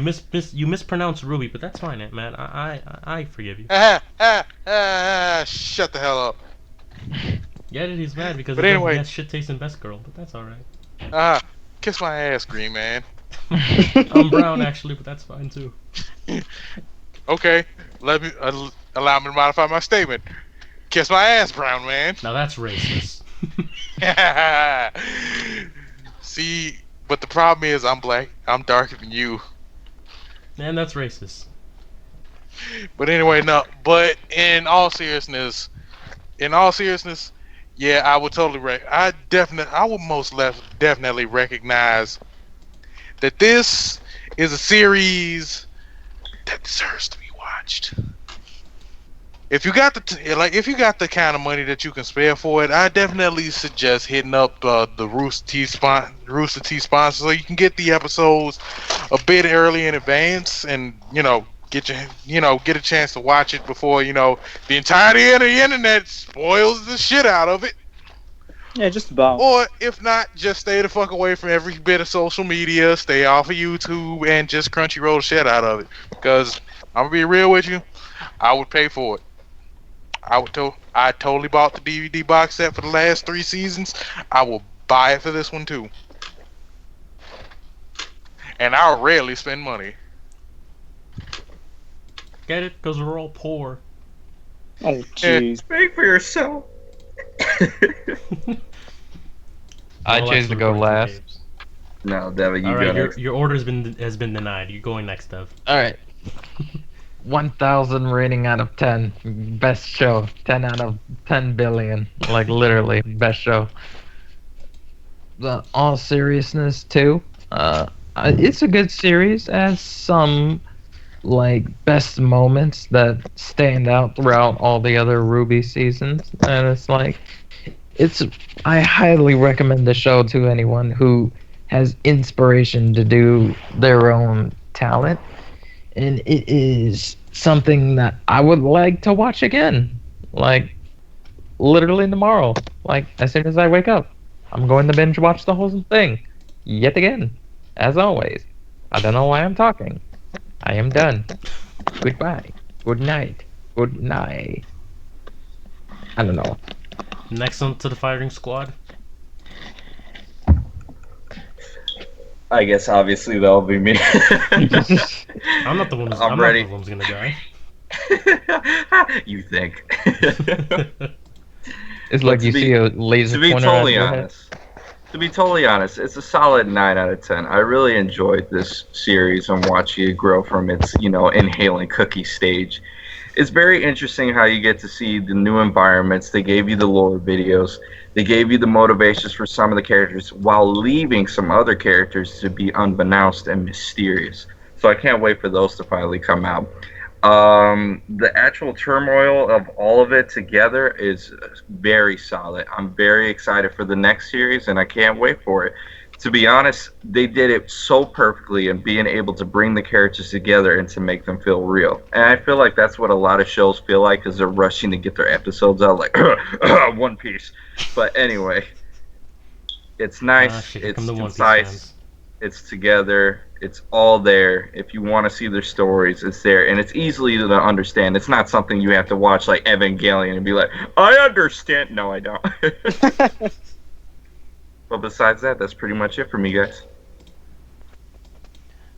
Speaker 1: you mispronounced Ruby, but that's fine, man. I forgive you.
Speaker 3: Shut the hell up.
Speaker 1: Yeah, he's mad because
Speaker 3: But
Speaker 1: he
Speaker 3: anyway.
Speaker 1: has shit taste in best girl, but that's alright.
Speaker 3: Kiss my ass, Green Man.
Speaker 1: I'm brown actually, but that's fine too.
Speaker 3: Okay, let me allow me to modify my statement. Kiss my ass, Brown Man.
Speaker 1: Now that's racist.
Speaker 3: See, but the problem is I'm black. I'm darker than you.
Speaker 1: Man, that's racist.
Speaker 3: But anyway, no. But in all seriousness, Yeah, I would totally I would definitely recognize that this is a series that deserves to be watched. If you got if you got the kind of money that you can spare for it, I definitely suggest hitting up the Rooster Teeth sponsor so you can get the episodes a bit early in advance, and get a chance to watch it before the entirety of the internet spoils the shit out of it.
Speaker 4: Yeah, just about.
Speaker 3: Or if not, just stay the fuck away from every bit of social media, stay off of YouTube, and just Crunchyroll the shit out of it. Because I'm gonna be real with you, I would pay for it. I totally bought the DVD box set for the last 3 seasons. I will buy it for this one too. And I'll rarely spend money.
Speaker 1: Get it? Because we're all poor.
Speaker 4: Oh, jeez.
Speaker 2: Speak for yourself.
Speaker 5: I choose to go last.
Speaker 2: No, Devin, you
Speaker 1: Alright,
Speaker 2: go next.
Speaker 1: your order has been denied. You're going next, Dev.
Speaker 5: Alright. 1,000 rating out of 10. Best show. 10 out of 10 billion. Like, literally, best show. All seriousness, too. It's a good series. Has some, like, best moments that stand out throughout all the other RWBY seasons. And it's like... I highly recommend the show to anyone who has inspiration to do their own talent, and it is something that I would like to watch again, like literally tomorrow, like as soon as I wake up. I'm going to binge watch the whole thing, yet again, as always. I don't know why I'm talking. I am done. Goodbye. Good night. Good night. I don't know.
Speaker 1: Next on to the firing squad.
Speaker 2: I guess obviously that'll be me.
Speaker 1: I'm not the one who's, I'm
Speaker 2: ready.
Speaker 1: Not the one who's gonna die.
Speaker 2: You think?
Speaker 5: It's like you see a laser pointer at your head.
Speaker 2: To be totally honest, it's a solid 9 out of 10. I really enjoyed this series and watching it grow from its, inhaling cookie stage. It's very interesting how you get to see the new environments. They gave you the lore videos. They gave you the motivations for some of the characters while leaving some other characters to be unbeknownst and mysterious. So I can't wait for those to finally come out. The actual turmoil of all of it together is very solid. I'm very excited for the next series, and I can't wait for it. To be honest, they did it so perfectly in being able to bring the characters together and to make them feel real. And I feel like that's what a lot of shows feel like, because they're rushing to get their episodes out like One Piece. But anyway, it's nice, it's concise, it's together, it's all there. If you want to see their stories, it's there, and it's easily to understand. It's not something you have to watch like Evangelion and be like, I understand. No, I don't. But besides that, that's pretty much it for me, guys.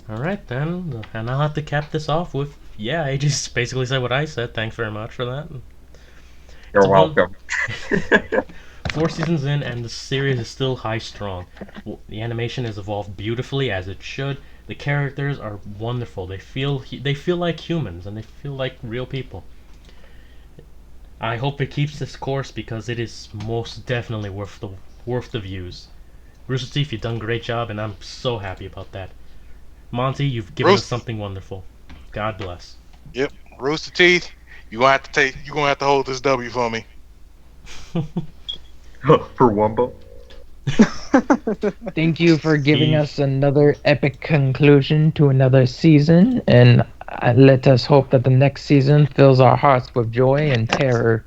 Speaker 1: Alright then, and I'll have to cap this off with, yeah, I just basically said what I said. Thanks very much for that.
Speaker 2: You're welcome.
Speaker 1: 4 seasons in, and the series is still high strong. The animation has evolved beautifully, as it should. The characters are wonderful. They feel like humans, and they feel like real people. I hope it keeps this course, because it is most definitely worth the views. Rooster Teeth, you've done a great job, and I'm so happy about that. Monty, you've given us something wonderful. God bless.
Speaker 3: Yep, Rooster Teeth, you're gonna have to hold this W for me.
Speaker 2: For Wumbo.
Speaker 5: Thank you for giving us another epic conclusion to another season, and let us hope that the next season fills our hearts with joy and terror.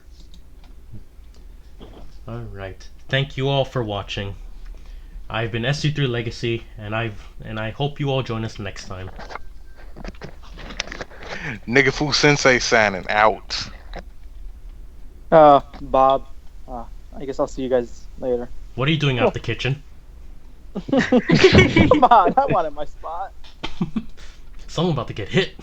Speaker 1: Alright. Thank you all for watching. I've been SU3 Legacy, and I hope you all join us next time.
Speaker 3: Nigga Fu Sensei signing out.
Speaker 4: Bob. I guess I'll see you guys later.
Speaker 1: What are you doing out the kitchen?
Speaker 4: Come on, I wanted my spot.
Speaker 1: Someone about to get hit.